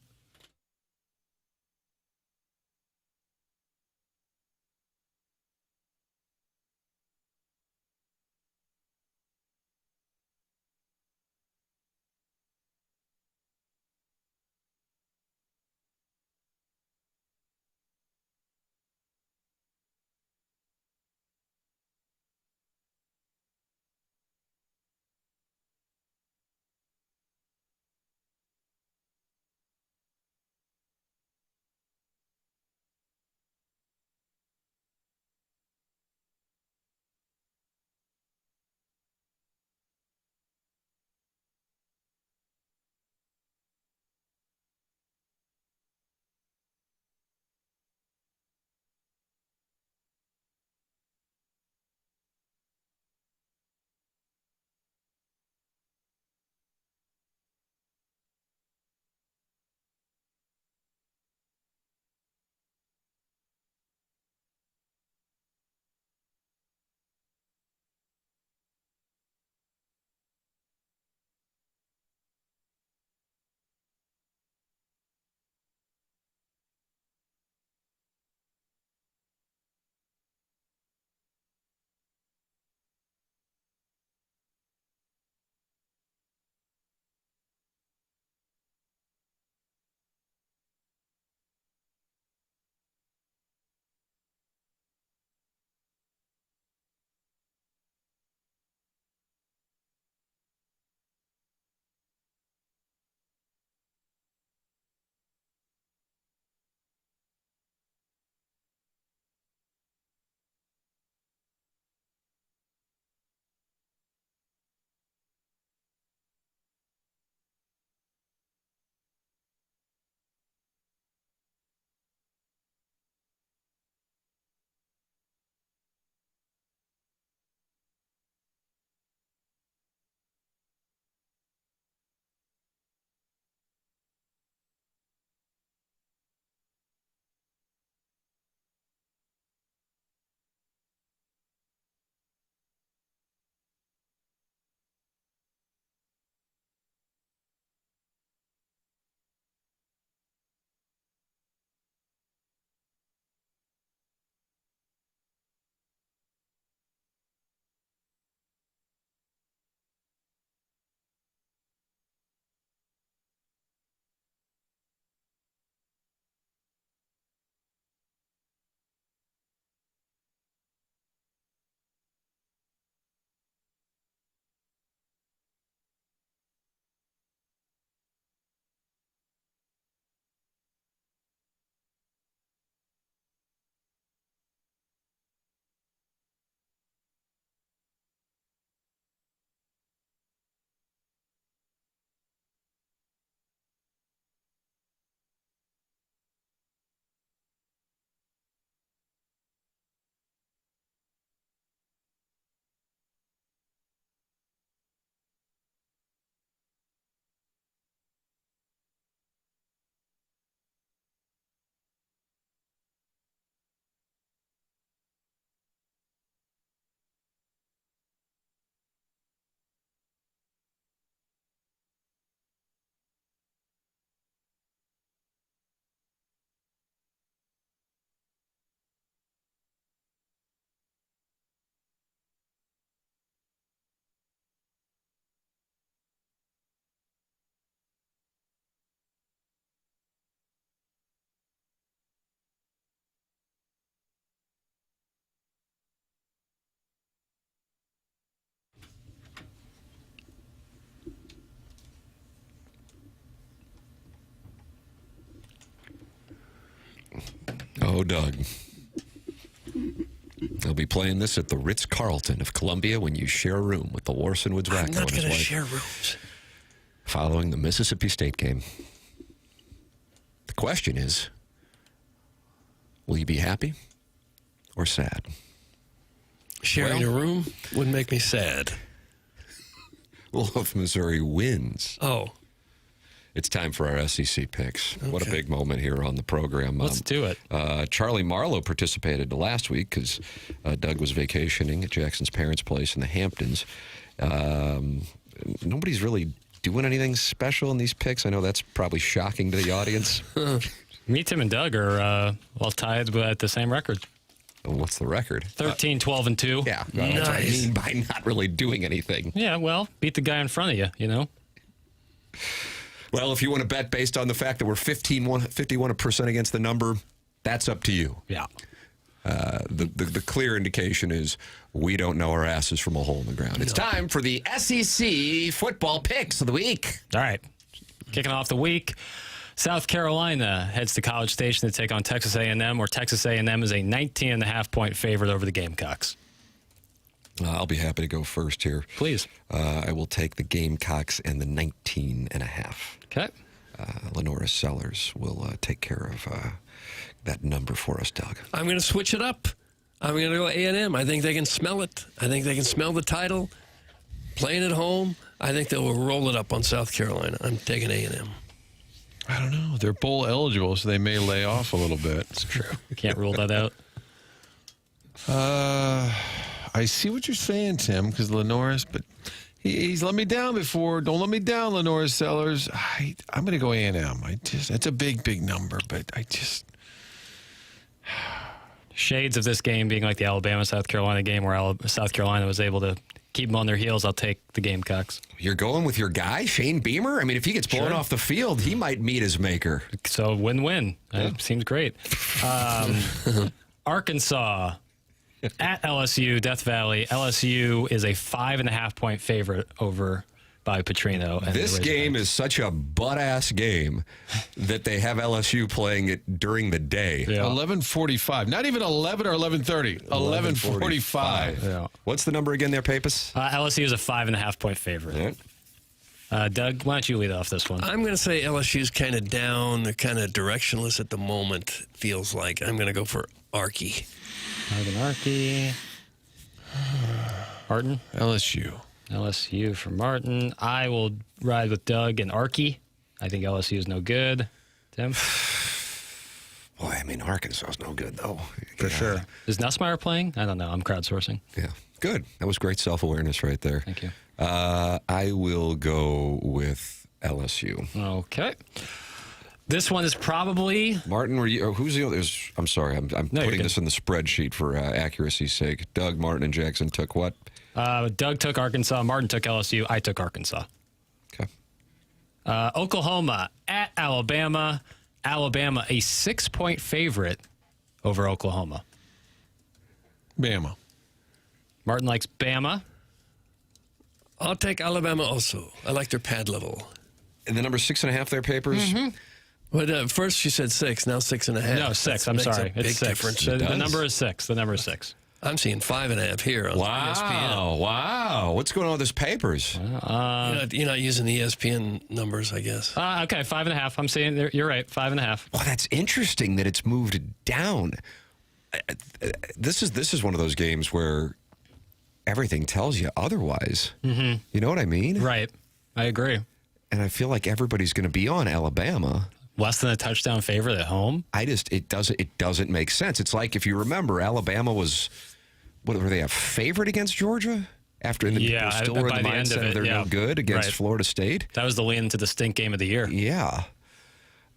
Oh, Doug. They'll be playing this at the Ritz-Carlton of Columbia when you share a room with the Warson Woods Wacko.
I'm not
and his
going to
wife,
share rooms.
following the Mississippi State game. The question is, will you be happy or sad?
Sharing a room would make me sad.
Well, if Missouri wins.
Oh.
It's time for our SEC picks. Okay. What a big moment here on the program.
Let's do it.
Charlie Marlowe participated last week because Doug was vacationing at Jackson's parents' place in the Hamptons. Nobody's really doing anything special in these picks. I know that's probably shocking to the audience.
Me, Tim, and Doug are tied at the same record.
What's the record?
13, 12, and 2.
Yeah, that's what I mean by not really doing anything.
Yeah, well, beat the guy in front of you, you know?
Well, if you want to bet based on the fact that we're 51% against the number, that's up to you.
Yeah.
The clear indication is we don't know our asses from a hole in the ground. It's time for the SEC football picks of the week.
All right. Kicking off the week, South Carolina heads to College Station to take on Texas A&M, where Texas A&M is a 19.5-point favorite over the Gamecocks.
I'll be happy to go first here.
Please.
I will take the Gamecocks and the 19.5.
Okay.
Lenora Sellers will take care of that number for us, Doug.
I'm going to switch it up. I'm going to go A&M. I think they can smell it. I think they can smell the title. Playing at home, I think they will roll it up on South Carolina. I'm taking A&M.
I don't know. They're bowl eligible, so they may lay off a little bit.
It's true. Can't rule that out.
I see what you're saying, Tim, because Lenore's, but he's let me down before. Don't let me down, Lenora Sellers. I'm going to go A&M. That's a big number, but
Shades of this game being like the Alabama-South Carolina game where South Carolina was able to keep them on their heels. I'll take the Gamecocks.
You're going with your guy, Shane Beamer? I mean, if he gets blown off the field, he might meet his maker.
So win-win. Seems great. Arkansas at LSU, Death Valley. LSU is a 5.5-point favorite over by Petrino. And
this game is such a butt-ass game that they have LSU playing it during the day.
Yeah. 11:45. Not even 11 or 11:30. 11:45.
Yeah. What's the number again there, Papis?
LSU is a 5.5-point favorite.
Yeah.
Doug, why don't you lead off this one?
I'm going to say LSU's kind of down. They're kind of directionless at the moment, it feels like. I'm going to go for Arky.
Arky. Martin?
LSU
for Martin. I will ride with Doug and Arky. I think LSU is no good. Tim?
Boy, I mean, Arkansas is no good, though.
For sure. Is Nussmeier playing? I don't know. I'm crowdsourcing.
Yeah. Good. That was great self-awareness right there.
Thank you.
I will go with LSU.
Okay. This one is probably
Martin. Who's the other? I'm sorry. I'm putting this in the spreadsheet for accuracy's sake. Doug, Martin, and Jackson took what?
Doug took Arkansas. Martin took LSU. I took Arkansas.
Okay.
Oklahoma at Alabama. Alabama, a 6-point favorite over Oklahoma.
Bama.
Martin likes Bama.
I'll take Alabama also. I like their pad level.
And the number 6.5 there, Papers?
Mm-hmm. But first you said 6, now 6.5.
No, 6. I'm sorry.
It's
It's 6.
difference.
The number is 6. The number is 6.
I'm seeing 5.5 here on ESPN.
Wow. What's going on with this Papers?
You're not using the ESPN numbers, I guess.
Okay, 5.5. I'm saying you're right. 5.5.
Well, that's interesting that it's moved down. This is one of those games where everything tells you otherwise.
Mm-hmm.
You know what I mean?
Right. I agree.
And I feel like everybody's going to be on Alabama.
Less than a touchdown favorite at home?
It doesn't make sense. It's like, if you remember, Alabama was, what were they, a favorite against Georgia? After people still were in the mindset of they're no good against Florida State.
That was the lean to the stink game of the year.
Yeah.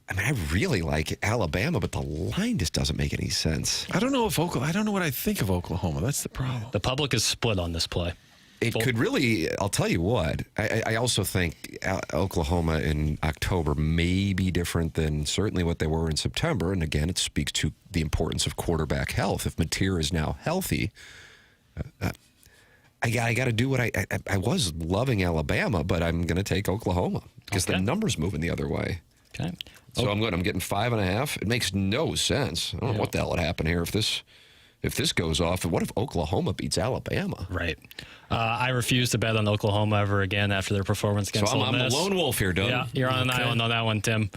I mean, I really like Alabama, but the line just doesn't make any sense.
I don't know what I think of Oklahoma. That's the problem.
The public is split on this play.
It could really, I'll tell you what, I also think Oklahoma in October may be different than certainly what they were in September. And again, it speaks to the importance of quarterback health. If Mateer is now healthy, I got to do what I was loving Alabama, but I'm going to take Oklahoma because the number's moving the other way.
Okay.
So I'm getting 5.5. It makes no sense. I don't know what the hell would happen here if this goes off. What if Oklahoma beats Alabama?
Right. I refuse to bet on Oklahoma ever again after their performance against Ole
I'm the
Miss.
lone wolf here, Doug.
Yeah, you're on an island on that one, Tim.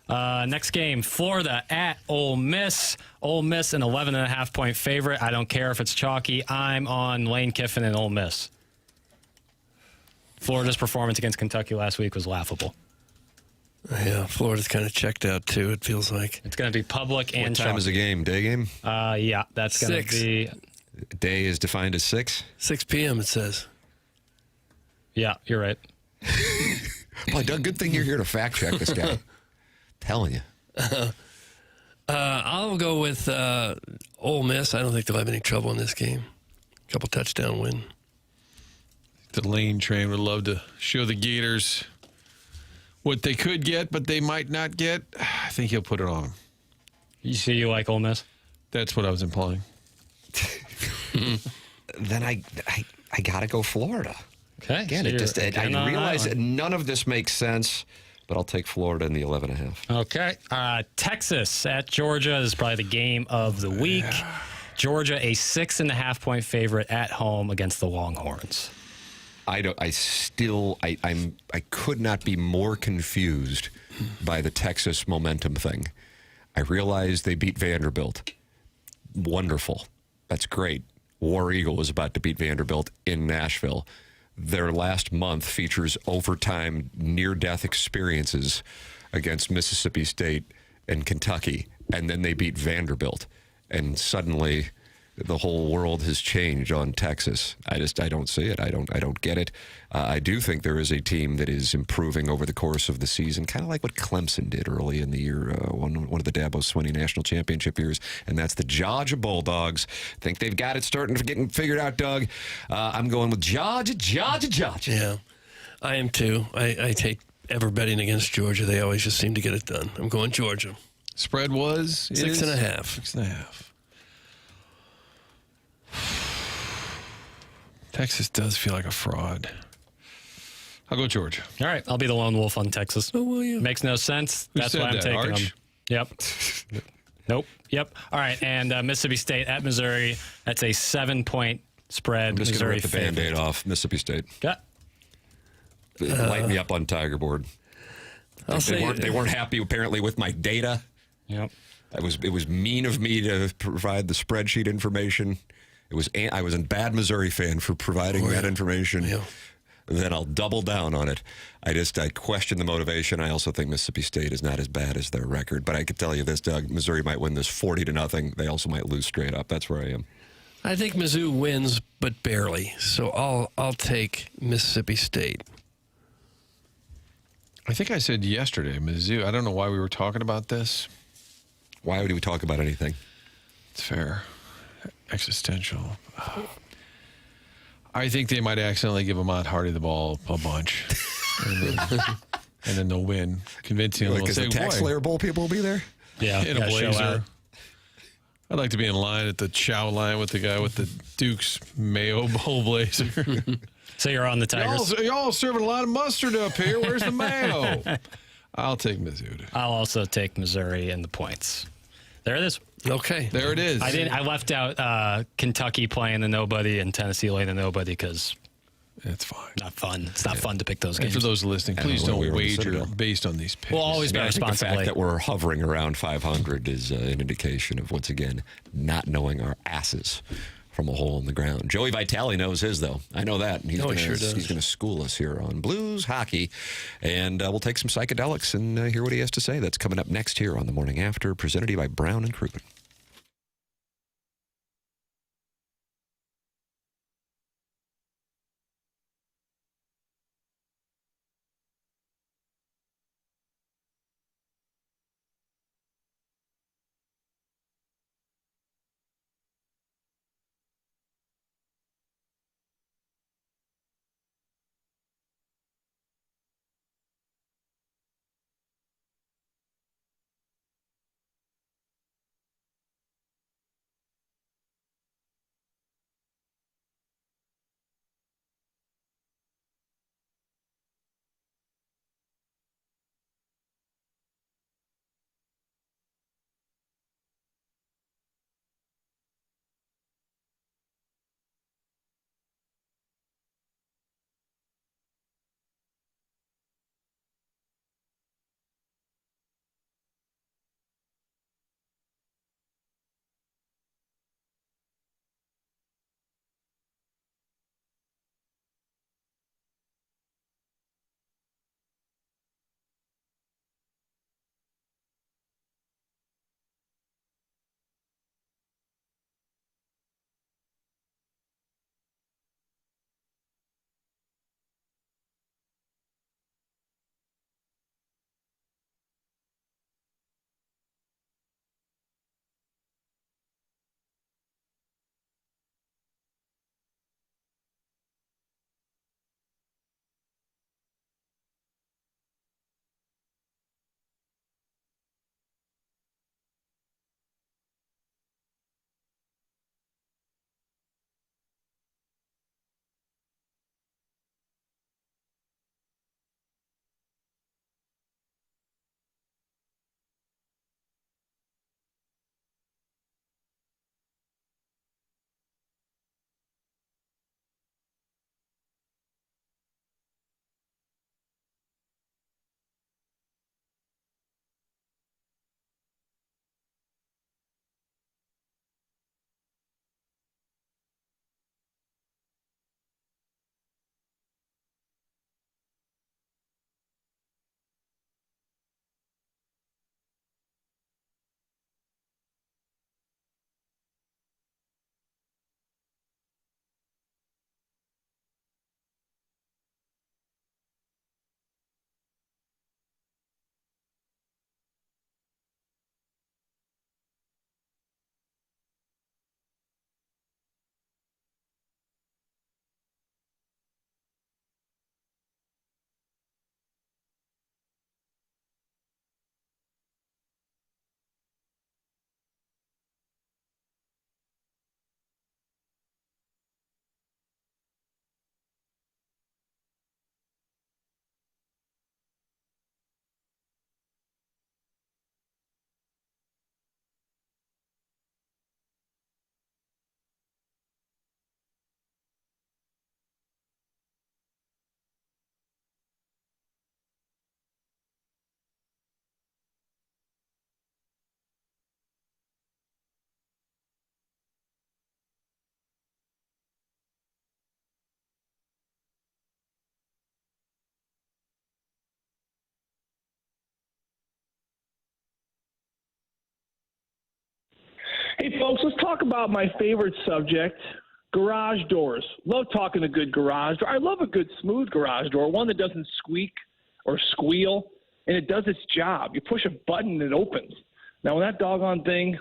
Next game, Florida at Ole Miss. Ole Miss, an 11.5-point favorite. I don't care if it's chalky. I'm on Lane Kiffin and Ole Miss. Florida's performance against Kentucky last week was laughable.
Yeah, Florida's kind of checked out, too, it feels like.
It's going to be public and
What time is the game? Day game?
Yeah, that's going to be...
Day is defined as 6?
6 p.m., it says.
Yeah, you're right.
Boy, Doug, good thing you're here to fact check this guy. Telling you.
I'll go with Ole Miss. I don't think they'll have any trouble in this game. Couple touchdown win.
The Lane train would love to show the Gators what they could get, but they might not get. I think he'll put it on them.
You like Ole Miss?
That's what I was implying.
Then I got to go Florida.
Okay.
Again,
So
I realize that none of this makes sense, but I'll take Florida in the 11.5.
Okay. Texas at Georgia is probably the game of the week. Georgia, a 6.5-point favorite at home against the Longhorns.
I could not be more confused by the Texas momentum thing. I realize they beat Vanderbilt. Wonderful. That's great. War Eagle was about to beat Vanderbilt in Nashville. Their last month features overtime near-death experiences against Mississippi State and Kentucky, and then they beat Vanderbilt. And suddenly the whole world has changed on Texas. I don't see it. I don't get it. I do think there is a team that is improving over the course of the season, kind of like what Clemson did early in the year, one of the Dabo Swinney national championship years, and that's the Georgia Bulldogs. Think they've got it getting figured out, Doug. I'm going with Georgia.
Yeah, I am too. I take ever betting against Georgia. They always just seem to get it done. I'm going Georgia.
Spread was
6.5.
6.5. Texas does feel like a fraud. I'll go Georgia.
All right, I'll be the lone wolf on Texas.
Oh, will you?
Makes no sense.
Who
That's
said
why I'm
that,
taking
Arch?
them. Yep. Nope. Yep. All right, and Mississippi State at Missouri. That's a 7-point spread.
I'm just going to
Missouri
rip the
favorite.
Band-Aid off Mississippi State.
Yeah.
Light me up on Tiger Board. They weren't happy, apparently, with my data.
Yep.
It was mean of me to provide the spreadsheet information. I was a bad Missouri fan for providing that information.
Yeah.
Then I'll double down on it. I question the motivation. I also think Mississippi State is not as bad as their record. But I could tell you this, Doug, Missouri might win this 40-0. They also might lose straight up. That's where I am.
I think Mizzou wins, but barely. So I'll take Mississippi State.
I think I said yesterday, Mizzou. I don't know why we were talking about this.
Why would we talk about anything?
It's fair. Existential. I think they might accidentally give Ahmad Hardy the ball a bunch. And then they'll win. Convincingly.
Like, is the Tax Slayer Bowl people will be there?
Yeah.
In a blazer. I'd like to be in line at the chow line with the guy with the Duke's Mayo Bowl blazer.
So you're on the Tigers?
Y'all serving a lot of mustard up here. Where's the mayo? I'll take Mizzou.
I'll also take Missouri and the points. There it is.
Okay.
There it is.
I left out Kentucky playing the nobody and Tennessee laying the nobody because
it's fine.
Not fun. It's not fun to pick those
And
games.
for those listening, please don't wager based on these picks.
We'll always bet
I think the
responsibly.
fact that we're hovering around 500 is an indication of, once again, not knowing our asses from a hole in the ground. Joey Vitale knows his, though. I know that. And he's
he sure does.
He's going to school us here on Blues Hockey. And we'll take some psychedelics and hear what he has to say. That's coming up next here on The Morning After, presented to you by Brown and Crouppen.
Hey, folks, let's talk about my favorite subject, garage doors. Love talking a good garage door. I love a good smooth garage door, one that doesn't squeak or squeal, and it does its job. You push a button and it opens. Now, when that doggone thing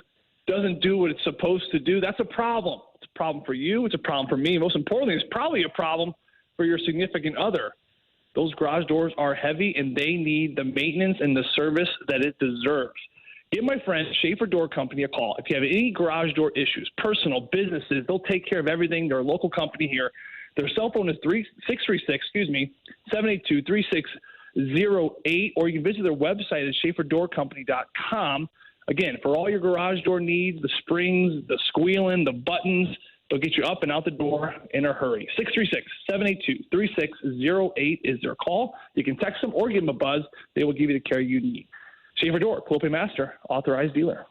doesn't do what it's supposed to do, that's a problem. It's a problem for you. It's a problem for me. Most importantly, it's probably a problem for your significant other. Those garage doors are heavy, and they need the maintenance and the service that it deserves. Give my friend Schaefer Door Company a call. If you have any garage door issues, personal, businesses, they'll take care of everything. They're a local company here. Their cell phone is 782-3608, or you can visit their website at schaeferdoorcompany.com. Again, for all your garage door needs, the springs, the squealing, the buttons, they'll get you up and out the door in a hurry. 636-782-3608 is their call. You can text them or give them a buzz. They will give you the care you need. Schaefer Door, Quilpay Master, authorized dealer.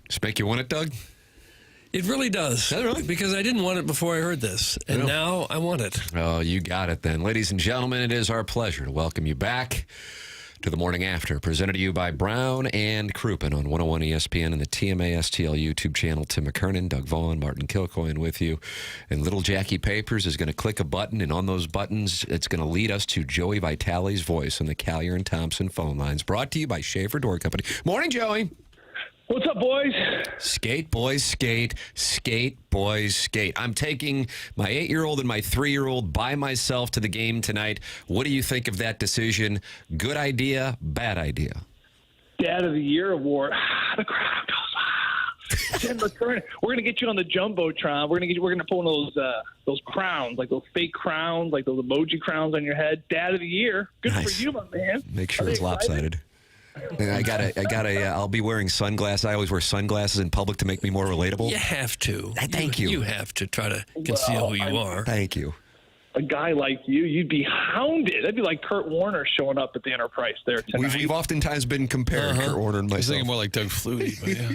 Just make you want it, Doug?
It really does.
Really?
Because I didn't want it before I heard this, and now I want it.
Oh, you got it then. Ladies and gentlemen, it is our pleasure to welcome you back to the Morning After, presented to you by Brown and Crouppen on 101 ESPN and the TMA STL YouTube channel. Tim McKernan, Doug Vaughn, Martin Kilcoyne with you. And little Jackie Papers is going to click a button, and on those buttons, it's going to lead us to Joey Vitale's voice on the Collier and Thompson phone lines. Brought to you by Schaefer Door Company. Morning, Joey.
What's up, boys?
Skate, boys, skate. Skate, boys, skate. I'm taking my 8-year-old and my 3-year-old by myself to the game tonight. What do you think of that decision? Good idea, bad idea?
Dad of the Year award. The crowd goes, Tim McKernan. We're gonna get you on the jumbotron. We're gonna put one of those crowns, like those fake crowns, like those emoji crowns on your head. Dad of the Year. Good
Nice.
for you, my man.
Make sure it's lopsided. I gotta. I'll be wearing sunglasses. I always wear sunglasses in public to make me more relatable.
You have to.
Thank you.
You have to try to conceal who you are.
Thank you.
A guy like you'd be hounded. That'd be like Kurt Warner showing up at the Enterprise there tonight.
We've oftentimes been compared, Kurt Warner and
I was
myself.
thinking more like Doug Flutie, but yeah.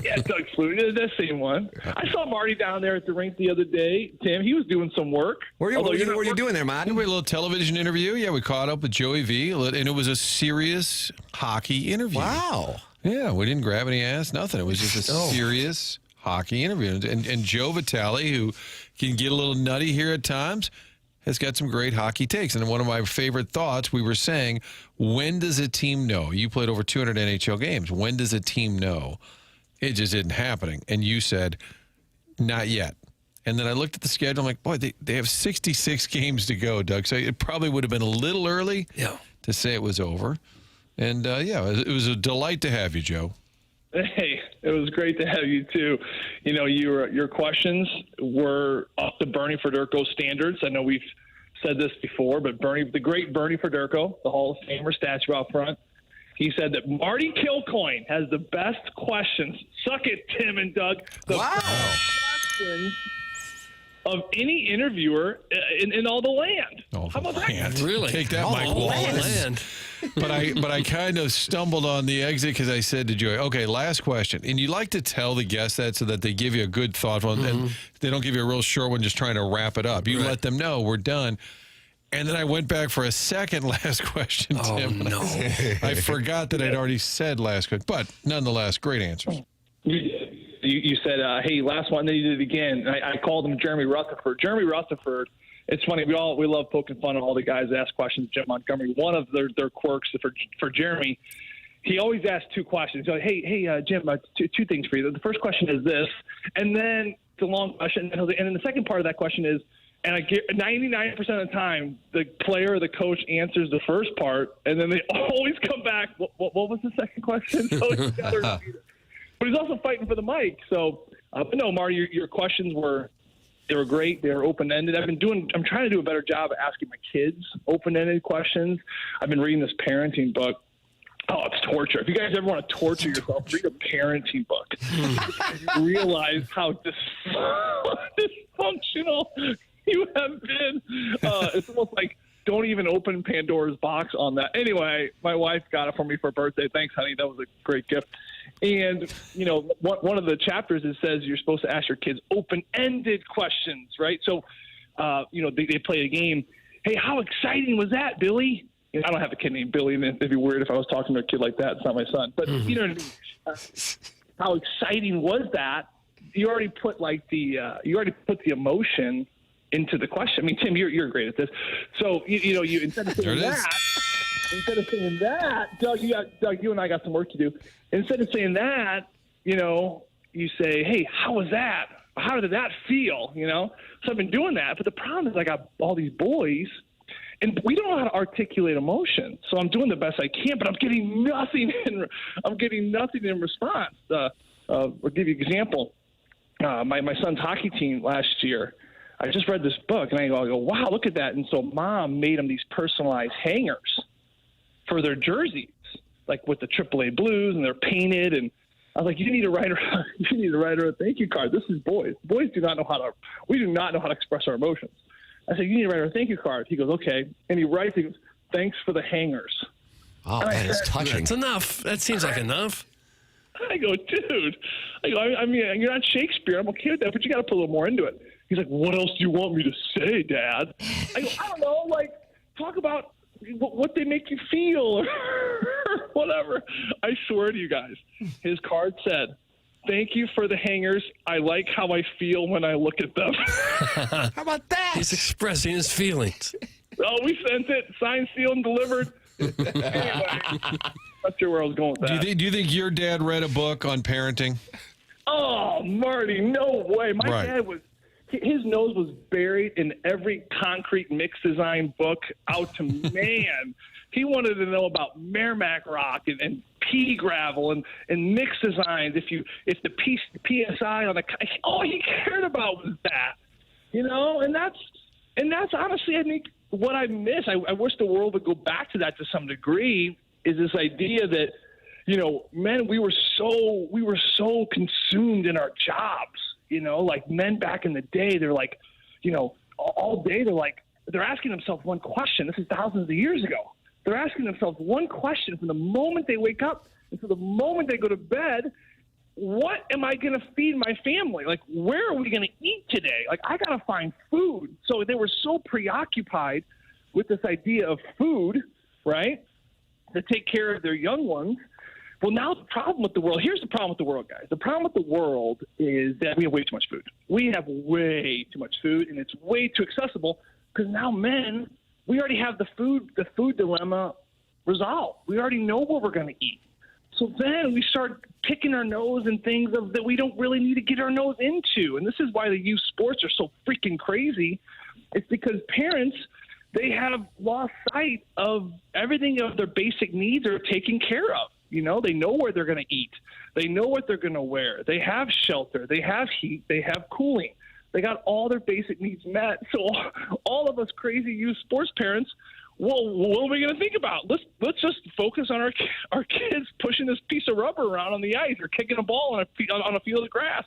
Yeah, Doug Flutie, that same one. I saw Marty down there at the rink the other day. Tim, he was doing some work.
What are you doing there, man?
We had a little television interview. Yeah, we caught up with Joey V, and it was a serious hockey interview.
Wow.
Yeah, we didn't grab any ass, nothing. It was just a serious hockey interview. And Joe Vitale, who can get a little nutty here at times, has got some great hockey takes. And one of my favorite thoughts, we were saying, when does a team know? You played over 200 NHL games. When does a team know? It just isn't happening. And you said, not yet. And then I looked at the schedule. I'm like, boy, they have 66 games to go, Doug. So it probably would have been a little early to say it was over. And, it was a delight to have you, Joe.
Hey, it was great to have you, too. You know, your questions were up to Bernie Federko standards. I know we've said this before, but the great Bernie Federko, the Hall of Famer statue out front, he said that Marty Kilcoyne has the best questions. Suck it, Tim and Doug. The best questions of any interviewer in all the land. How about that?
Really? Take that, Mike Wallace. But I kind of stumbled on the exit because I said to Joey, okay, last question. And you like to tell the guests that so that they give you a good thoughtful one, and they don't give you a real short one just trying to wrap it up. You let them know we're done. And then I went back for a second last question, Tim.
No.
I forgot that I'd already said last question. But nonetheless, great answers.
You said, hey, last one, then you did it again. I called him Jeremy Rutherford. Jeremy Rutherford, it's funny, we love poking fun at all the guys that ask questions. Jim Montgomery, one of their quirks for Jeremy, he always asks two questions. He's like, hey, Jim, two things for you. The first question is this, and then it's a long question, and then the second part of that question is, and I get 99% of the time, the player or the coach answers the first part, and then they always come back. What was the second question? So but he's also fighting for the mic. So, but no, Marty, your questions were great. They were open-ended. I'm trying to do a better job of asking my kids open-ended questions. I've been reading this parenting book. Oh, it's torture. If you guys ever want to torture yourself, read a parenting book. You realize how dysfunctional you have been. It's almost like don't even open Pandora's box on that. Anyway, my wife got it for me for birthday. Thanks, honey. That was a great gift. And, one of the chapters, it says you're supposed to ask your kids open-ended questions, right? So, they play a game. Hey, how exciting was that, Billy? I don't have a kid named Billy, and it'd be weird if I was talking to a kid like that. It's not my son. But you know what I mean? How exciting was that? You already put the emotion into the question. I mean, Tim, you're great at this. So you instead of saying that, Doug, you and I got some work to do. Instead of saying that, you say, hey, how was that? How did that feel? So I've been doing that. But the problem is I got all these boys, and we don't know how to articulate emotion. So I'm doing the best I can, but I'm getting nothing in response. I'll give you an example. My son's hockey team last year, I just read this book, and I go, wow, look at that. And so Mom made them these personalized hangers for their jerseys, like with the AAA Blues, and they're painted. And I was like, you need to write her a thank you card. This is boys. Boys do not know we do not know how to express our emotions. I said, you need to write her a thank you card. He goes, okay. And he writes, he goes, thanks for the hangers.
Oh, man, it's touching.
That's enough. That seems like enough.
I go, dude. I mean, you're not Shakespeare. I'm okay with that, but you got to put a little more into it. He's like, what else do you want me to say, Dad? I go, I don't know. Talk about what they make you feel or whatever. I swear to you guys, his card said, thank you for the hangers. I like how I feel when I look at them.
How about that? He's expressing his feelings.
Oh, we sent it. Signed, sealed, and delivered. Anyway, not sure where I was going with that.
Do you think your dad read a book on parenting?
Oh, Marty, no way. My dad his nose was buried in every concrete mix design book out to man. He wanted to know about Merrimack rock and pea gravel and mix designs. If the PSI on all he cared about was that, and that's honestly, I think what I miss. I wish the world would go back to that to some degree. Is this idea that men, we were so consumed in our jobs. Like men back in the day, they're like, all day they're asking themselves one question. This is thousands of years ago. They're asking themselves one question from the moment they wake up until the moment they go to bed. What am I going to feed my family? Like, where are we going to eat today? Like, I got to find food. So they were so preoccupied with this idea of food, right, to take care of their young ones. Well, now the problem with the world, here's the problem with the world, guys. The problem with the world is that we have way too much food. We have way too much food, and it's way too accessible because now men, we already have the food dilemma resolved. We already know what we're going to eat. So then we start picking our nose in things that we don't really need to get our nose into. And this is why the youth sports are so freaking crazy. It's because parents, they have lost sight of everything of their basic needs are taken care of. They know where they're going to eat. They know what they're going to wear. They have shelter. They have heat. They have cooling. They got all their basic needs met. So all of us crazy youth sports parents, well, what are we going to think about? Let's just focus on our kids pushing this piece of rubber around on the ice or kicking a ball on a field of grass.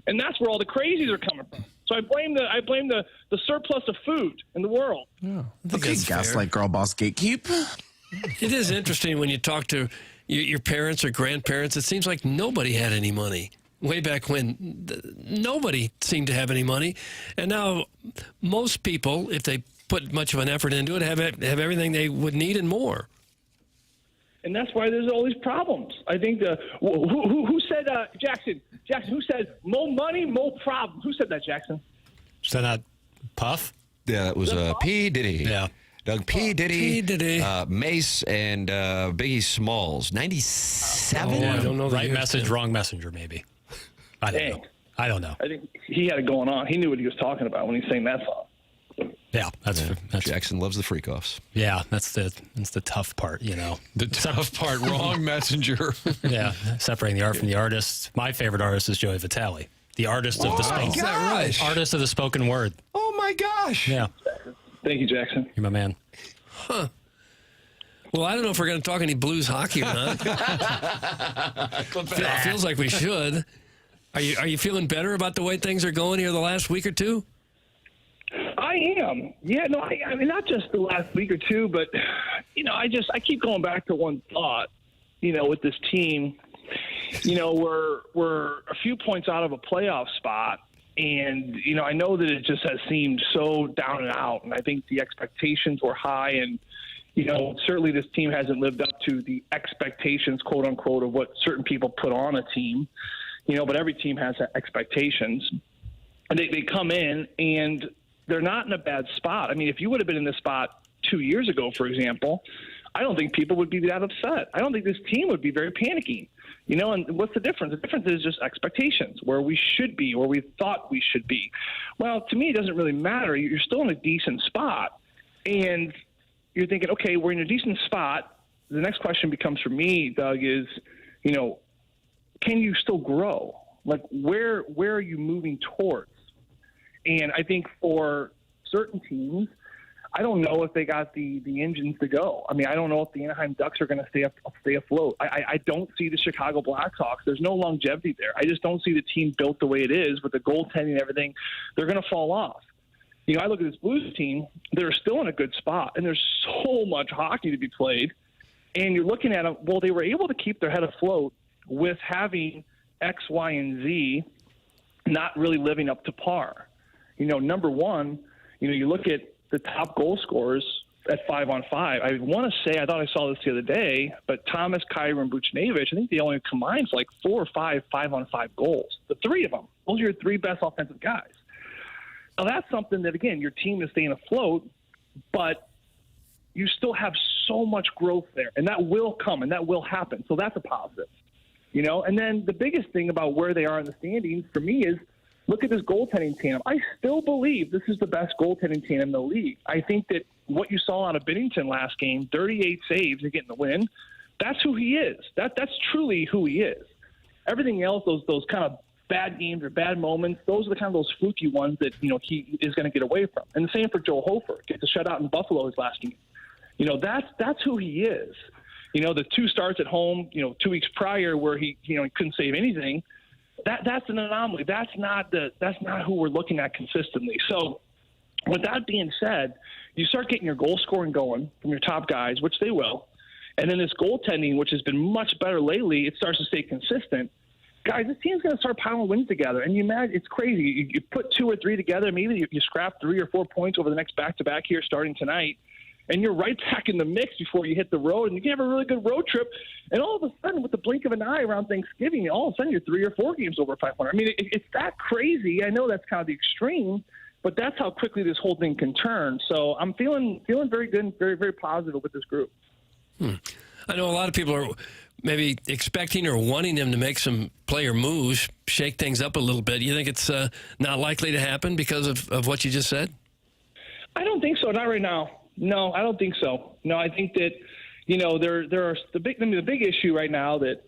And that's where all the crazies are coming from. So I blame the surplus of food in the world.
Yeah. Okay, gaslight girl boss gatekeep.
It is interesting when you talk to your parents or grandparents. It seems like nobody had any money. Way back when, nobody seemed to have any money. And now most people, if they put much of an effort into it, have everything they would need and more.
And that's why there's all these problems. I think who said, Jackson, who said, more money, more problems? Who said that, Jackson?
Is that not Puff?
Yeah, that was P. Diddy.
Yeah.
Doug P. Diddy, Mace, and Biggie Smalls. 97?
I don't know. Right message, wrong messenger, maybe. I don't know.
I think he had it going on. He knew what he was talking about when he sang that song.
Yeah, that's
Jackson loves the freak-offs.
Yeah, that's the tough part, you know.
The tough part, wrong messenger.
Yeah, separating the art from the artist. My favorite artist is Joey Vitale, the artist of the spoken artist of the spoken word.
Oh my gosh!
Yeah.
Thank you, Jackson.
You're my man.
Huh. Well, I don't know if we're going to talk any Blues hockey or not. Feels like we should. Are you feeling better about the way things are going here the last week or two?
I am. Yeah, no, I mean, not just the last week or two, but, you know, I keep going back to one thought, you know, with this team. You know, we're a few points out of a playoff spot. And, you know, I know that it just has seemed so down and out. And I think the expectations were high. And, you know, certainly this team hasn't lived up to the expectations, quote unquote, of what certain people put on a team. You know, but every team has expectations. And they come in and they're not in a bad spot. I mean, if you would have been in this spot 2 years ago, for example, I don't think people would be that upset. I don't think this team would be very panicky. You know, and what's the difference? The difference is just expectations, where we should be, or we thought we should be. Well, to me, it doesn't really matter. You're still in a decent spot. And you're thinking, okay, we're in a decent spot. The next question becomes for me, Doug, is, you know, can you still grow? Like, where are you moving towards? And I think for certain teams, I don't know if they got the engines to go. I mean, I don't know if the Anaheim Ducks are going to stay afloat. I don't see the Chicago Blackhawks. There's no longevity there. I just don't see the team built the way it is with the goaltending and everything. They're going to fall off. You know, I look at this Blues team. They're still in a good spot, and there's so much hockey to be played. And you're looking at them, well, they were able to keep their head afloat with having X, Y, and Z not really living up to par. You know, number one, you know, you look at the top goal scorers at 5-on-5. I want to say, I thought I saw this the other day, but Thomas, Kyrou, and Buchnevich, I think they only combined for like 4 or 5 5-on-5 goals. The three of them. Those are your three best offensive guys. Now, that's something that, again, your team is staying afloat, but you still have so much growth there, and that will come, and that will happen. So that's a positive. You know, and then the biggest thing about where they are in the standings for me is look at this goaltending tandem. I still believe this is the best goaltending tandem in the league. I think that what you saw out of Binnington last game, 38 saves and getting the win, that's who he is. That's truly who he is. Everything else, those kind of bad games or bad moments, those are the kind of those fluky ones that, you know, he is going to get away from. And the same for Joe Hofer. Gets a shutout in Buffalo his last game. You know, that's who he is. You know, the 2 starts at home, you know, 2 weeks prior where he couldn't save anything. That's an anomaly. That's not who we're looking at consistently. So with that being said, you start getting your goal scoring going from your top guys, which they will. And then this goaltending, which has been much better lately, it starts to stay consistent. Guys, this team's going to start piling wins together. And you imagine, it's crazy. You put 2 or 3 together, maybe you scrap 3 or 4 points over the next back-to-back here starting tonight. And you're right back in the mix before you hit the road, and you can have a really good road trip. And all of a sudden, with the blink of an eye around Thanksgiving, all of a sudden you're 3 or 4 games over 500. I mean, it's that crazy. I know that's kind of the extreme, but that's how quickly this whole thing can turn. So I'm feeling very good and very, very positive with this group.
I know a lot of people are maybe expecting or wanting them to make some player moves, shake things up a little bit. You think it's not likely to happen because of what you just said?
I don't think so. Not right now. No, I don't think so. No, I think that, you know, there are the big issue right now that,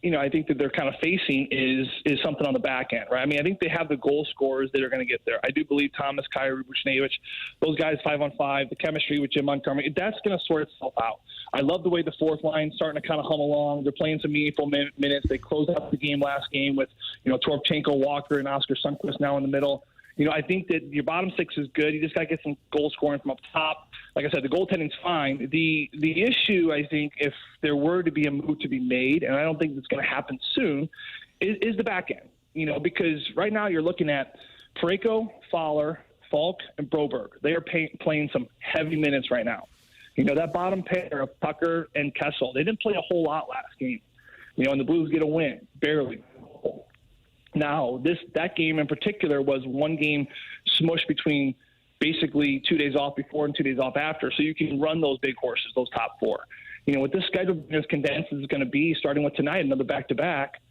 you know, I think that they're kind of facing is something on the back end, right? I mean, I think they have the goal scorers that are going to get there. I do believe Thomas, Kyrou, Buchnevich, those guys 5-on-5, the chemistry with Jim Montgomery, that's going to sort itself out. I love the way the fourth line's starting to kind of hum along. They're playing some meaningful minutes. They closed out the game last game with, you know, Torpchenko, Walker, and Oscar Sundqvist now in the middle. You know, I think that your bottom 6 is good. You just got to get some goal scoring from up top. Like I said, the goaltending's fine. The issue, I think, if there were to be a move to be made, and I don't think it's going to happen soon, is the back end. You know, because right now you're looking at Parayko, Fowler, Falk, and Broberg. They are playing some heavy minutes right now. You know, that bottom pair of Tucker and Kessel, they didn't play a whole lot last game. You know, and the Blues get a win, barely. Now, that game in particular was one game smushed between basically 2 days off before and 2 days off after, so you can run those big horses, those top 4. You know, what this schedule as condensed is going to be, starting with tonight, another back-to-back,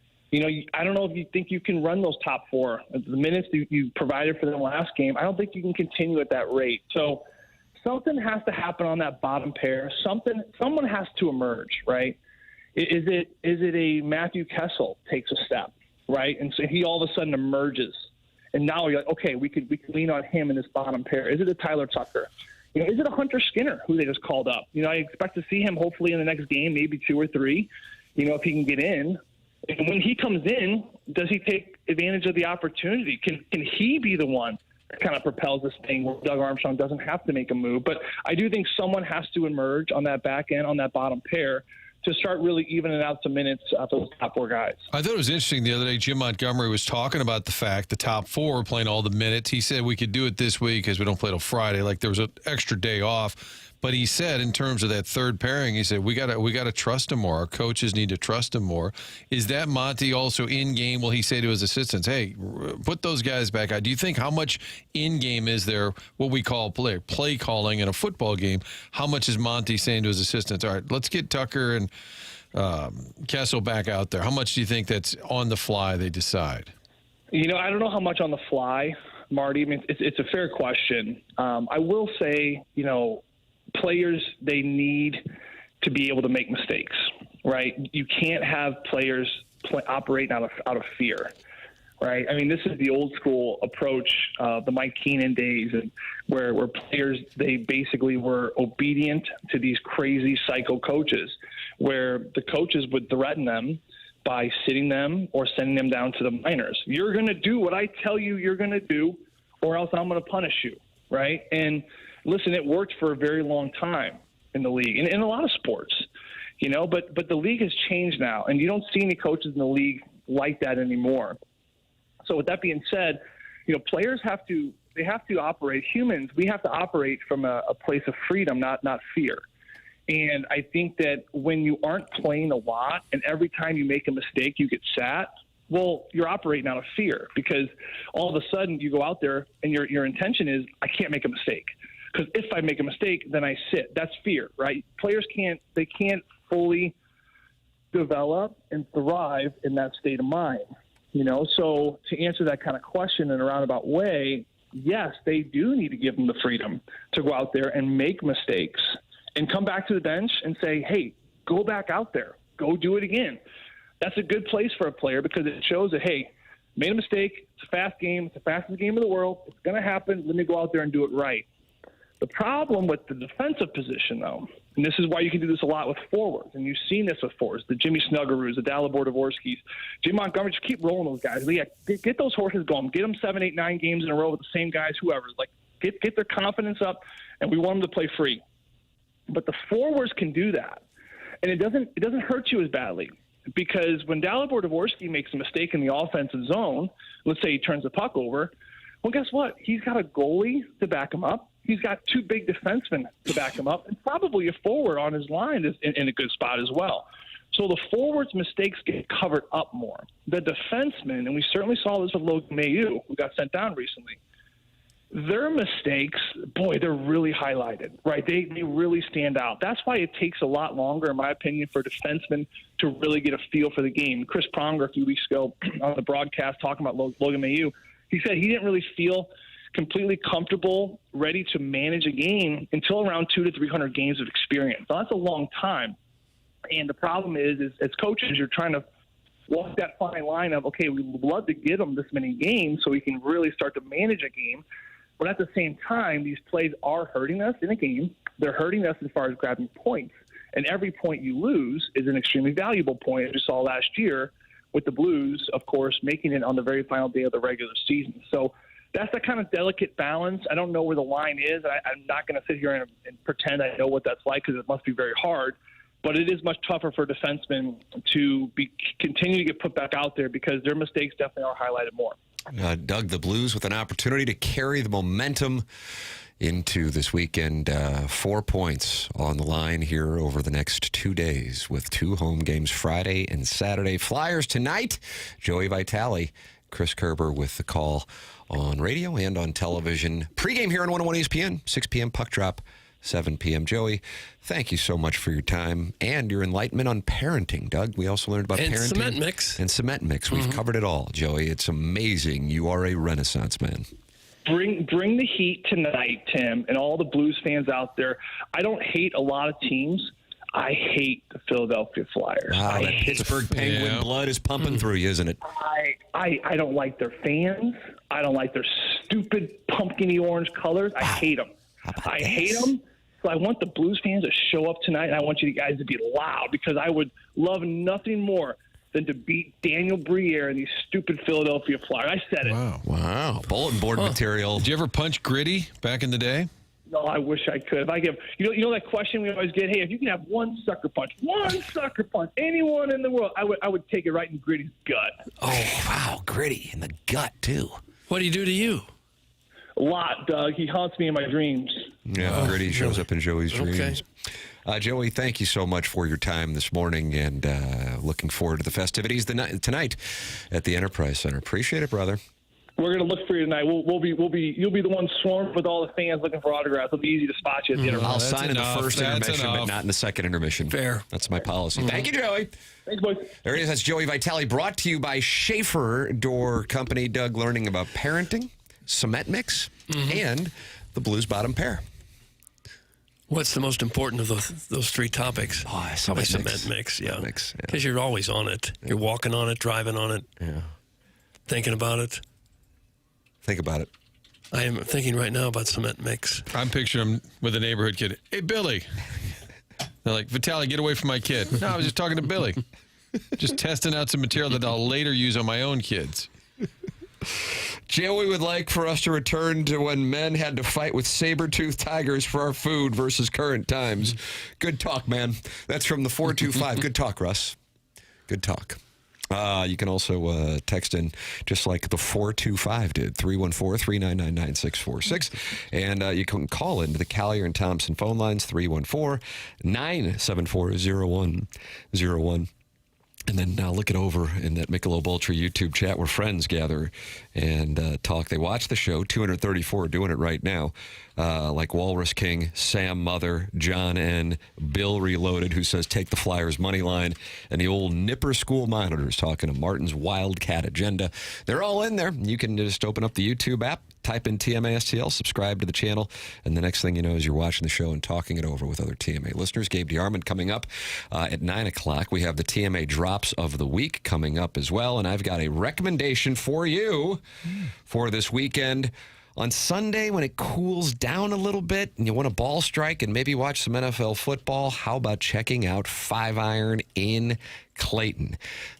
I don't know if you think you can run those top four. The minutes you provided for them last game, I don't think you can continue at that rate. So something has to happen on that bottom pair. Someone has to emerge, right? Is it a Matthew Kessel takes a step, right? And so he all of a sudden emerges. And now you're like, okay, we could lean on him in this bottom pair. Is it a Tyler Tucker? Is it a Hunter Skinner who they just called up? I expect to see him hopefully in the next game, maybe 2 or 3, if he can get in. And when he comes in, does he take advantage of the opportunity? Can he be the one that kind of propels this thing where Doug Armstrong doesn't have to make a move? But I do think someone has to emerge on that back end, on that bottom pair, to start really evening out some minutes for those top 4 guys.
I thought it was interesting the other day. Jim Montgomery was talking about the fact the top 4 were playing all the minutes. He said we could do it this week because we don't play till Friday. Like there was an extra day off. But he said in terms of that third pairing, he said we got to trust him more. Our coaches need to trust him more. Is that Monty also in game? Will he say to his assistants, "Hey, put those guys back out"? Do you think how much in game is there? What we call play calling in a football game. How much is Monty saying to his assistants? All right, let's get Tucker and Kessel back out there. How much do you think that's on the fly? They decide.
I don't know how much on the fly, Marty. I mean, it's a fair question. I will say, players, they need to be able to make mistakes, right? You can't have players operating out of fear, right? I mean, this is the old school approach of the Mike Keenan days, and where players, they basically were obedient to these crazy psycho coaches, where the coaches would threaten them by sitting them or sending them down to the minors. You're going to do what I tell you you're going to do, or else I'm going to punish you, right? And listen, it worked for a very long time in the league, and in a lot of sports, but the league has changed now, and you don't see any coaches in the league like that anymore. So with that being said, players have to operate, humans, we have to operate from a place of freedom, not fear. And I think that when you aren't playing a lot and every time you make a mistake, you get sat, well, you're operating out of fear, because all of a sudden you go out there and your intention is, I can't make a mistake. Because if I make a mistake, then I sit. That's fear, right? Players can't fully develop and thrive in that state of mind. So to answer that kind of question in a roundabout way, yes, they do need to give them the freedom to go out there and make mistakes and come back to the bench and say, hey, go back out there, go do it again. That's a good place for a player, because it shows that, hey, made a mistake. It's a fast game. It's the fastest game in the world. It's going to happen. Let me go out there and do it right. The problem with the defensive position, though, and this is why you can do this a lot with forwards, and you've seen this with forwards, the Jimmy Snuggaroos, the Dalibor Dvorskys, Jim Montgomery, just keep rolling those guys. Get those horses going. Get them 7, 8, 9 games in a row with the same guys, whoever. Get their confidence up, and we want them to play free. But the forwards can do that, and it doesn't hurt you as badly, because when Dalibor Dvorsky makes a mistake in the offensive zone, let's say he turns the puck over, well, guess what? He's got a goalie to back him up. He's got 2 big defensemen to back him up, and probably a forward on his line is in a good spot as well. So the forwards' mistakes get covered up more. The defensemen, and we certainly saw this with Logan Mailloux, who got sent down recently, their mistakes, boy, they're really highlighted, right? They really stand out. That's why it takes a lot longer, in my opinion, for defensemen to really get a feel for the game. Chris Pronger a few weeks ago on the broadcast talking about Logan Mailloux, he said he didn't really feel completely comfortable, ready to manage a game until around 200 to 300 games of experience. Now, that's a long time. And the problem is as coaches, you're trying to walk that fine line of, okay, we'd love to get them this many games so we can really start to manage a game. But at the same time, these plays are hurting us in a game. They're hurting us as far as grabbing points. And every point you lose is an extremely valuable point, as we saw last year with the Blues, of course, making it on the very final day of the regular season. So that's the kind of delicate balance. I don't know where the line is. I'm not going to sit here and pretend I know what that's like, because it must be very hard. But it is much tougher for defensemen to continue to get put back out there, because their mistakes definitely are highlighted more.
Doug, the Blues with an opportunity to carry the momentum into this weekend. 4 points on the line here over the next 2 days, with 2 home games Friday and Saturday. Flyers tonight, Joey Vitale, Chris Kerber with the call on radio and on television. Pregame here on 101 ESPN, 6 p.m. puck drop 7 p.m. Joey, thank you so much for your time and your enlightenment on parenting, Doug. We also learned about
and
parenting.
Cement mix.
And cement mix. We've covered it all, Joey. It's amazing. You are a Renaissance man.
Bring the heat tonight, Tim, and all the Blues fans out there. I don't hate a lot of teams. I hate the Philadelphia Flyers.
Wow, that Pittsburgh Penguin blood is pumping through you, isn't it?
I don't like their fans. I don't like their stupid pumpkin-y orange colors. I hate them. I hate them. So I want the Blues fans to show up tonight, and I want you guys to be loud because I would love nothing more than to beat Daniel Briere and these stupid Philadelphia Flyers. I said it.
Wow. Bulletin board material.
Did you ever punch Gritty back in the day?
No, I wish I could. If I give, you know that question we always get, hey, if you can have one sucker punch, anyone in the world, I would take it right in Gritty's gut.
Oh, wow, Gritty in the gut, too.
What do you do to you?
A lot, Doug. He haunts me in my dreams.
Yeah, Gritty shows up in Joey's dreams.
Okay.
Joey, thank you so much for your time this morning, and looking forward to the festivities tonight at the Enterprise Center. Appreciate it, brother.
We're going to look for you tonight. You'll be the one swarmed with all the fans looking for autographs. It'll be easy to spot you at the Enterprise.
I'll sign in the first intermission, but not in the second intermission.
Fair.
That's my policy. Thank you, Joey.
Thanks, boys.
There he is. That's Joey Vitale, brought to you by Schaefer Door Company. Doug, learning about parenting, cement mix, and the Blues bottom pair.
What's the most important of those three topics?
Cement
mix. Yeah. Because you're always on it. You're walking on it, driving on it, thinking about it.
Think about it.
I am thinking right now about cement mix.
I'm picturing him with a neighborhood kid. Hey, Billy. They're like, Vitale, get away from my kid. No, I was just talking to Billy. Just testing out some material that I'll later use on my own kids.
Joey would like for us to return to when men had to fight with saber-toothed tigers for our food versus current times. Good talk, man. That's from the 425. Good talk, Russ. Good talk. You can also text in just like the 425 did, 314-399-9646. And you can call into the Collier and Thompson phone lines, 314-974-0101. And then look it over in that Michelob Ultra YouTube chat where friends gather and talk. They watch the show, 234 doing it right now, like Walrus King, Sam Mother, John N., Bill Reloaded, who says take the Flyers money line, and the old Nipper School Monitors talking to Martin's Wildcat Agenda. They're all in there. You can just open up the YouTube app, type in TMASTL, subscribe to the channel, and the next thing you know is you're watching the show and talking it over with other TMA listeners. Gabe DeArmond coming up at 9 o'clock. We have the TMA Drops of the Week coming up as well, and I've got a recommendation for you for this weekend. On Sunday, when it cools down a little bit and you want a ball strike and maybe watch some NFL football, how about checking out 5-Iron in Clayton?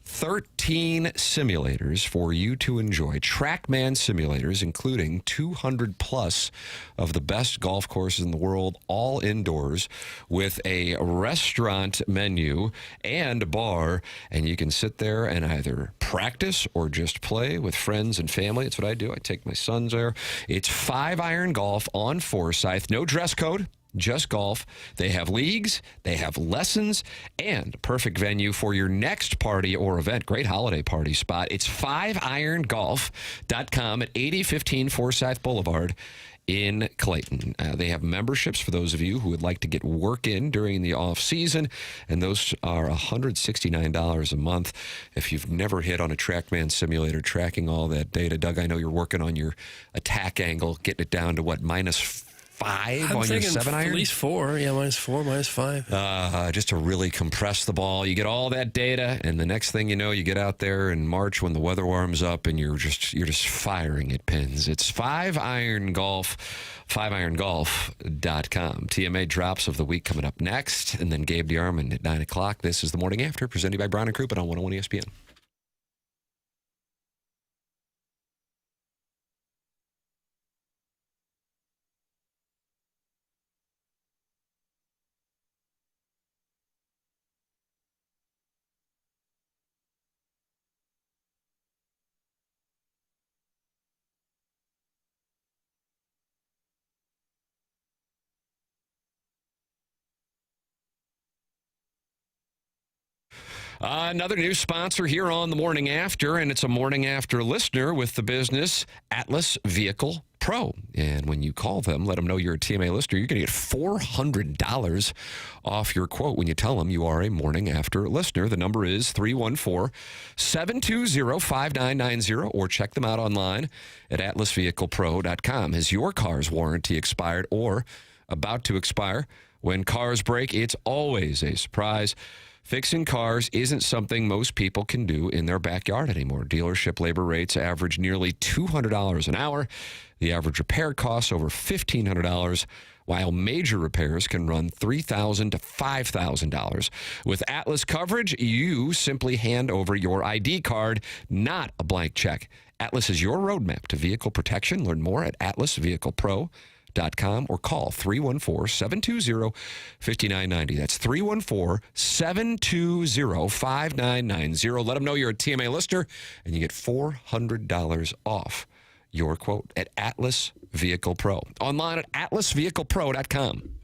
13 simulators for you to enjoy. TrackMan simulators, including 200 plus of the best golf courses in the world, all indoors, with a restaurant menu and a bar. And you can sit there and either practice or just play with friends and family. That's what I do. I take my sons there. It's 5-Iron Golf on Forsyth. No dress code. Just golf. They have leagues, they have lessons, and perfect venue for your next party or event. Great holiday party spot. It's 5irongolf.com at 8015 Forsyth Boulevard in Clayton. They have memberships for those of you who would like to get work in during the off season, and those are $169 a month. If you've never hit on a TrackMan simulator, tracking all that data, Doug, I know you're working on your attack angle, getting it down to what, -5
I'm
on your
thinking
7-iron?
at least 4. Yeah, -4, -5.
Just to really compress the ball. You get all that data, and the next thing you know, you get out there in March when the weather warms up, and you're just firing at pins. It's 5-Iron Golf, 5irongolf.com. TMA Drops of the Week coming up next, and then Gabe DeArmond at 9 o'clock. This is The Morning After, presented by Brown & Crouppen on 101 ESPN. Another new sponsor here on The Morning After, and it's a Morning After listener with the business Atlas Vehicle Pro. And when you call them, let them know you're a TMA listener, you're going to get $400 off your quote when you tell them you are a Morning After listener. The number is 314-720-5990, or check them out online at atlasvehiclepro.com. Has your car's warranty expired or about to expire? When cars break, it's always a surprise. Fixing cars isn't something most people can do in their backyard anymore. Dealership labor rates average nearly $200 an hour. The average repair costs over $1,500, while major repairs can run $3,000 to $5,000. With Atlas coverage, you simply hand over your ID card, not a blank check. Atlas is your roadmap to vehicle protection. Learn more at atlasvehiclepro.com or call 314-720-5990. That's 314-720-5990. Let them know you're a TMA listener, and you get $400 off your quote at Atlas Vehicle Pro. Online at atlasvehiclepro.com.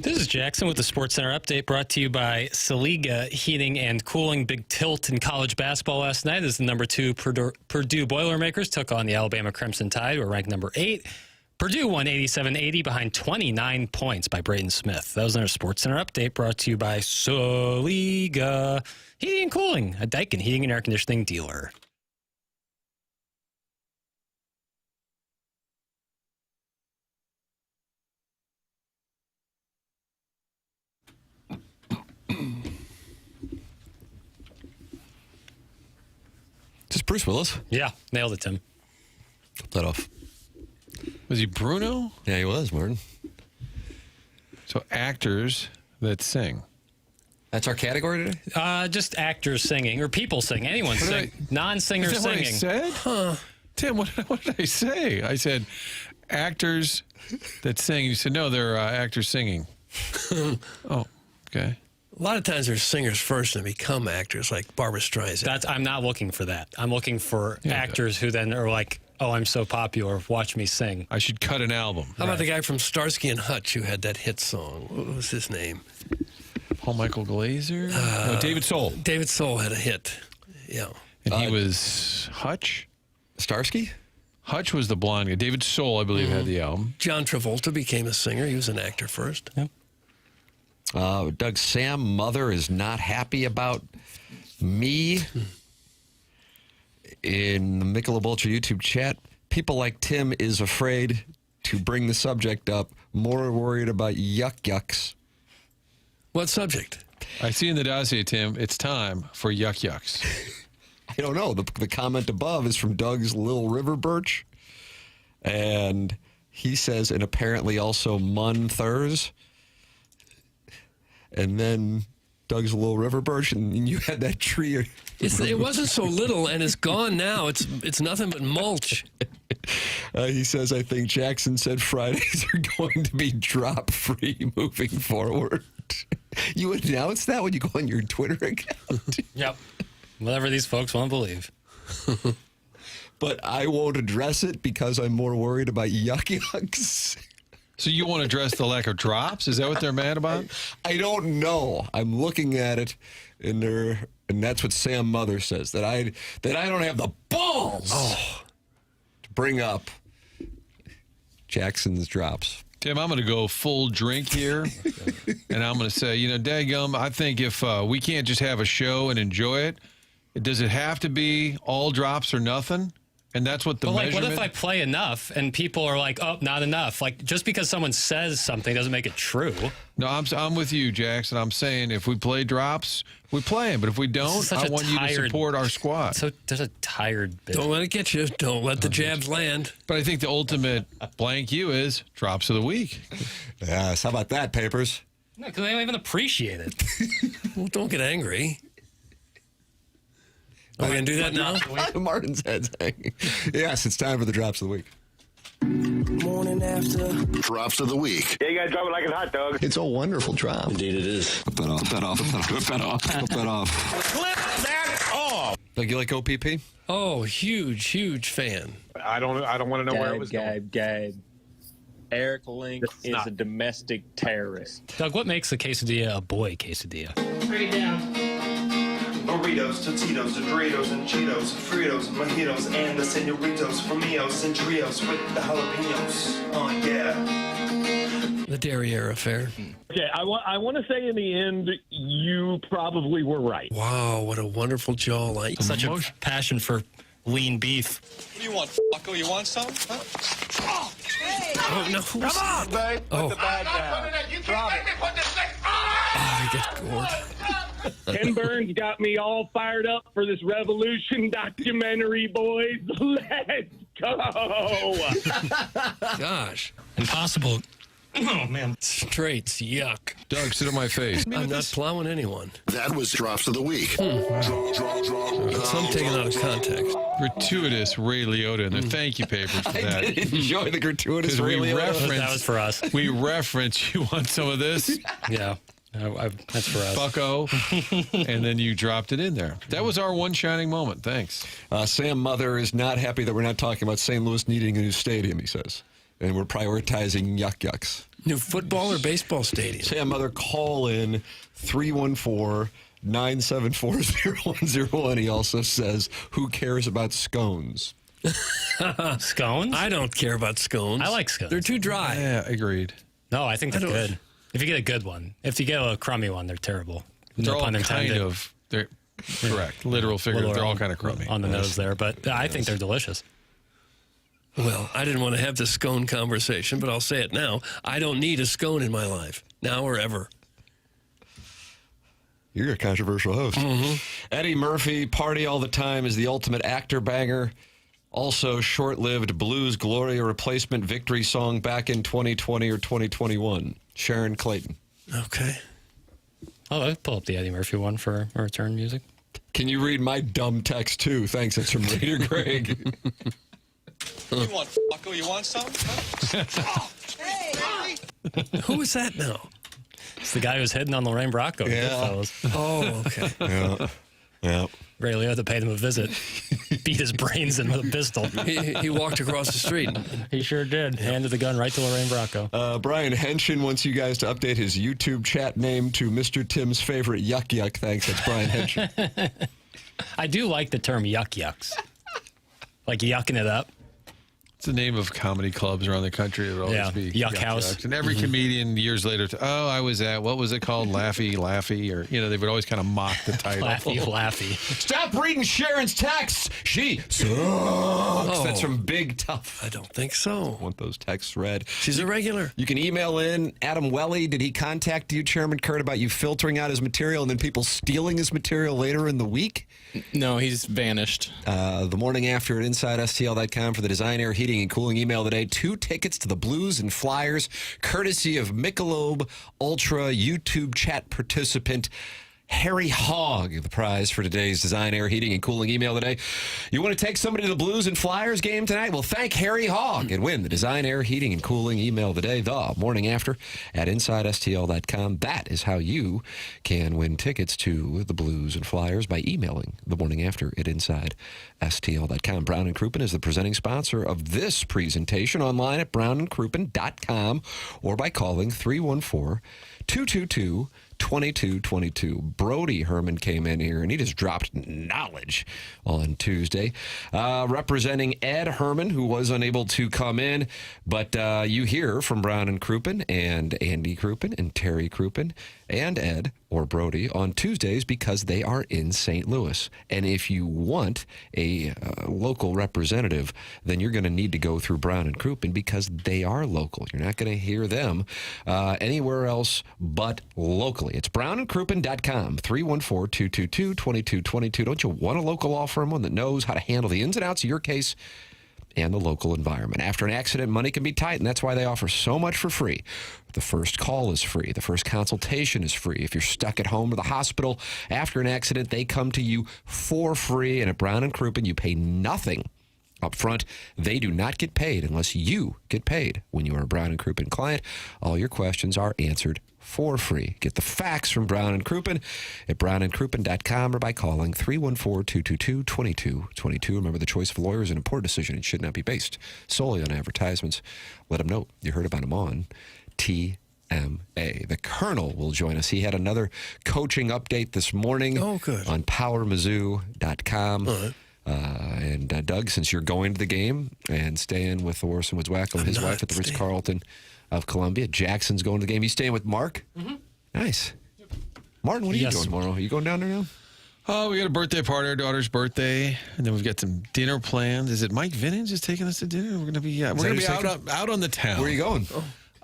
This is Jackson with the Sports Center update brought to you by Saliga Heating and Cooling. Big tilt in college basketball last night as the number 2 Purdue Boilermakers took on the Alabama Crimson Tide, who are ranked number 8. Purdue won 87-80 behind 29 points by Braden Smith. That was our Sports Center update brought to you by Saliga Heating and Cooling, a Daikin heating and air conditioning dealer.
Is this Bruce Willis?
Yeah, nailed it, Tim.
Cut that off.
Was he Bruno?
Yeah, he was, Martin.
So actors that sing.
That's our category today?
Just actors singing, or people singing. Anyone sing. Non-singers
Is that
singing.
what I said? Huh. Tim, what did I say? I said actors that sing. You said, no, they're actors singing. Oh, okay.
A lot of times they're singers first and become actors, like Barbra Streisand.
I'm not looking for that. I'm looking for actors who then are like, oh, I'm so popular, watch me sing.
I should cut an album.
How about the guy from Starsky and Hutch who had that hit song? What was his name?
Paul Michael Glaser? No, David Soul.
David Soul had a hit. Yeah.
And he was Hutch?
Starsky?
Hutch was the blonde guy. David Soul, I believe, had the album.
John Travolta became a singer. He was an actor first.
Yeah.
Doug, Sam Mother is not happy about me in the Michelob Ultra YouTube chat. People like Tim is afraid to bring the subject up, more worried about yucks.
What subject?
I see in the dossier, Tim, it's time for yucks.
I don't know. The comment above is from Doug's Little River Birch. And he says, and apparently also Thurs. And then Doug's Little River Birch, and you had that tree.
It wasn't so little, and it's gone now. It's nothing but mulch.
He says, I think Jackson said Fridays are going to be drop-free moving forward. You announced that when you go on your Twitter account?
Yep. Whatever these folks want to believe.
But I won't address it because I'm more worried about yucks.
So you want to address the lack of drops? Is that what they're mad about?
I don't know. I'm looking at it, and that's what Sam Mother says, that I don't have the balls to bring up Jackson's drops.
Tim, I'm going to go full drink here, and I'm going to say, daggum, I think if we can't just have a show and enjoy it, does it have to be all drops or nothing? And that's what the measurement...
what if I play enough and people are like, oh, not enough? Like, just because someone says something doesn't make it true.
No, I'm with you, Jackson. I'm saying if we play drops, we play them. But if we don't, I want you to support our squad.
So there's a tired bit.
Don't let it get you. Don't let the jabs land.
But I think the ultimate blank you is drops of the week.
Yes, how about that, Papers?
No, because they don't even appreciate it.
Well, don't get angry. Are we going to do that now?
Martin's head's hanging. Yes, it's time for the drops of the week.
Morning after.
Drops of the week.
Yeah, you guys drop it like a hot dog.
It's a wonderful drop.
Indeed it is.
Flip that off. Flip that off. Flip that off. Flip that off.
Flip that off.
Like you like OPP?
Oh, huge fan.
I don't want to know where it was going.
Gabe. Eric Link is a domestic terrorist.
Doug, what makes a quesadilla a boy quesadilla?
Bring it down.
Burritos, Totitos, Doritos, and Cheetos, Fritos, Mojitos, and the Senoritos, Flamillos, and Trios with the jalapenos. Oh, yeah.
The Derriere affair.
Okay, I want to say in the end, you probably were right.
Wow, what a wonderful jawline.
Such a passion for lean beef.
What do you want, Bucko? You want some? Huh?
Oh, no.
Come on, babe. Put the bag down. You can't make me put this thing.
I get gored.
Ken Burns got me all fired up for this Revolution documentary, boys. Let's go.
Gosh.
Impossible.
Oh, man.
Straight's yuck.
Doug, sit on my face.
I'm not plowing anyone.
That was drops of the week.
Some taken out of context.
Gratuitous Ray Liotta in there. Thank you, Papers, for that.
I did enjoy the gratuitous Ray Liotta.
That was for us.
We reference, you want some of this?
Yeah. That's for us.
Bucko. And then you dropped it in there. That was our one shining moment. Thanks.
Sam Mother is not happy that we're not talking about St. Louis needing a new stadium, he says. and we're prioritizing yucks.
New football or baseball stadium?
Sam Mother, call in 314-974-0101. He also says, who cares about scones?
Scones?
I don't care about scones.
I like scones.
They're too dry.
Yeah, agreed.
No, I think they're good. If you get a good one. If you get a crummy one, they're terrible.
They're
No
all
pun intended.
kind of, they're correct. Literal figures. They're all kind of crummy.
On the nose there, but I think they're delicious.
Well, I didn't want to have this scone conversation, but I'll say it now. I don't need a scone in my life, now or ever.
You're a controversial host.
Mm-hmm.
Eddie Murphy, Party All the Time, is the ultimate actor banger. Also, short-lived Blues Gloria replacement victory song back in 2020 or 2021. Sharon Clayton.
Okay.
Oh, I'll pull up the Eddie Murphy one for return music.
Can you read my dumb text, too? Thanks, that's from Raider Greg.
You want Flacco? You want some? Hey!
Who is that now?
It's the guy who's hitting on Lorraine Bracco.
Yeah.
Oh, okay.
Yeah.
Ray Liotta paid him a visit. Beat his brains in with a pistol.
He walked across the street.
He sure did. Handed the gun right to Lorraine Bracco.
Brian Henshin wants you guys to update his YouTube chat name to Mr. Tim's favorite yuck yuck. Thanks. That's Brian Henshin.
I do like the term yuck yucks. Like yucking it up.
It's the name of comedy clubs around the country. It would always be
Yuck House.
Yucks. And every comedian years later, I was at, what was it called? Laffy, or, they would always kind of mock the title.
Laffy.
Stop reading Sharon's texts. She sucks. That's from Big Tough.
I don't think so.
I want those texts read.
She's a regular.
You can email in. Adam Welly, did he contact you, Chairman Kurt, about you filtering out his material and then people stealing his material later in the week?
No, he's vanished.
The morning after at InsideSTL.com for the Design, Air, Heating, and Cooling email today. 2 tickets to the Blues and Flyers, courtesy of Michelob Ultra YouTube chat participant Harry Hogg, the prize for today's Design, Air, Heating, and Cooling email today. You want to take somebody to the Blues and Flyers game tonight? Well, thank Harry Hogg and win the Design, Air, Heating, and Cooling email today, the morning after at InsideSTL.com. That is how you can win tickets to the Blues and Flyers by emailing the morning after at InsideSTL.com. Brown & Crouppen is the presenting sponsor of this presentation, online at brownandcrouppen.com or by calling 314-222-2222. Brody Herman came in here and he just dropped knowledge on Tuesday. Representing Ed Herman, who was unable to come in, but you hear from Brown and Crouppen and Andy Crouppen and Terry Crouppen and Ed or Brody on Tuesdays because they are in St. Louis. And if you want a local representative, then you're going to need to go through Brown and Crouppen because they are local. You're not going to hear them anywhere else but locally. It's brownandcrouppen.com, 314-222-2222. Don't you want a local law firm, one that knows how to handle the ins and outs of your case and the local environment? After an accident, money can be tight, and that's why they offer so much for free. The first call is free. The first consultation is free. If you're stuck at home or the hospital after an accident, they come to you for free. And at Brown & Crouppen, you pay nothing up front. They do not get paid unless you get paid. When you are a Brown & Crouppen client, all your questions are answered for free. Get the facts from Brown & Crouppen at brownandcrouppen.com or by calling 314-222-2222. Remember, the choice of a lawyer is an important decision. It should not be based solely on advertisements. Let them know you heard about them on TMA. The Colonel will join us. He had another coaching update this morning on PowerMizzou.com.
Right.
And Doug, since you're going to the game and staying with Orson Woods Wacko and his wife at the Ritz-Carlton of Columbia, Jackson's going to the game. You staying with Mark? Mm-hmm. Nice. Martin, what are you doing tomorrow? Are you going down there now?
Oh, we got a birthday party, our daughter's birthday, and then we've got some dinner plans. Is it Mike Vintage is taking us to dinner? We're going to be out on the town.
Where are you going?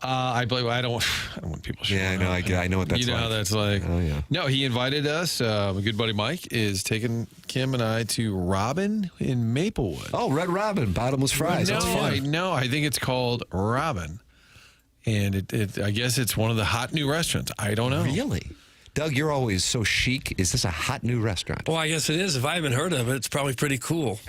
I believe I don't want people.
Yeah, I know. I know what that's like.
You know how that's like.
Oh yeah.
No, he invited us. My good buddy Mike is taking Kim and I to Robin in Maplewood.
Oh, Red Robin, bottomless fries.
No,
that's fun.
I think it's called Robin, and I guess it's one of the hot new restaurants. I don't know.
Really? Doug, you're always so chic. Is this a hot new restaurant?
Well, I guess it is. If I haven't heard of it, it's probably pretty cool.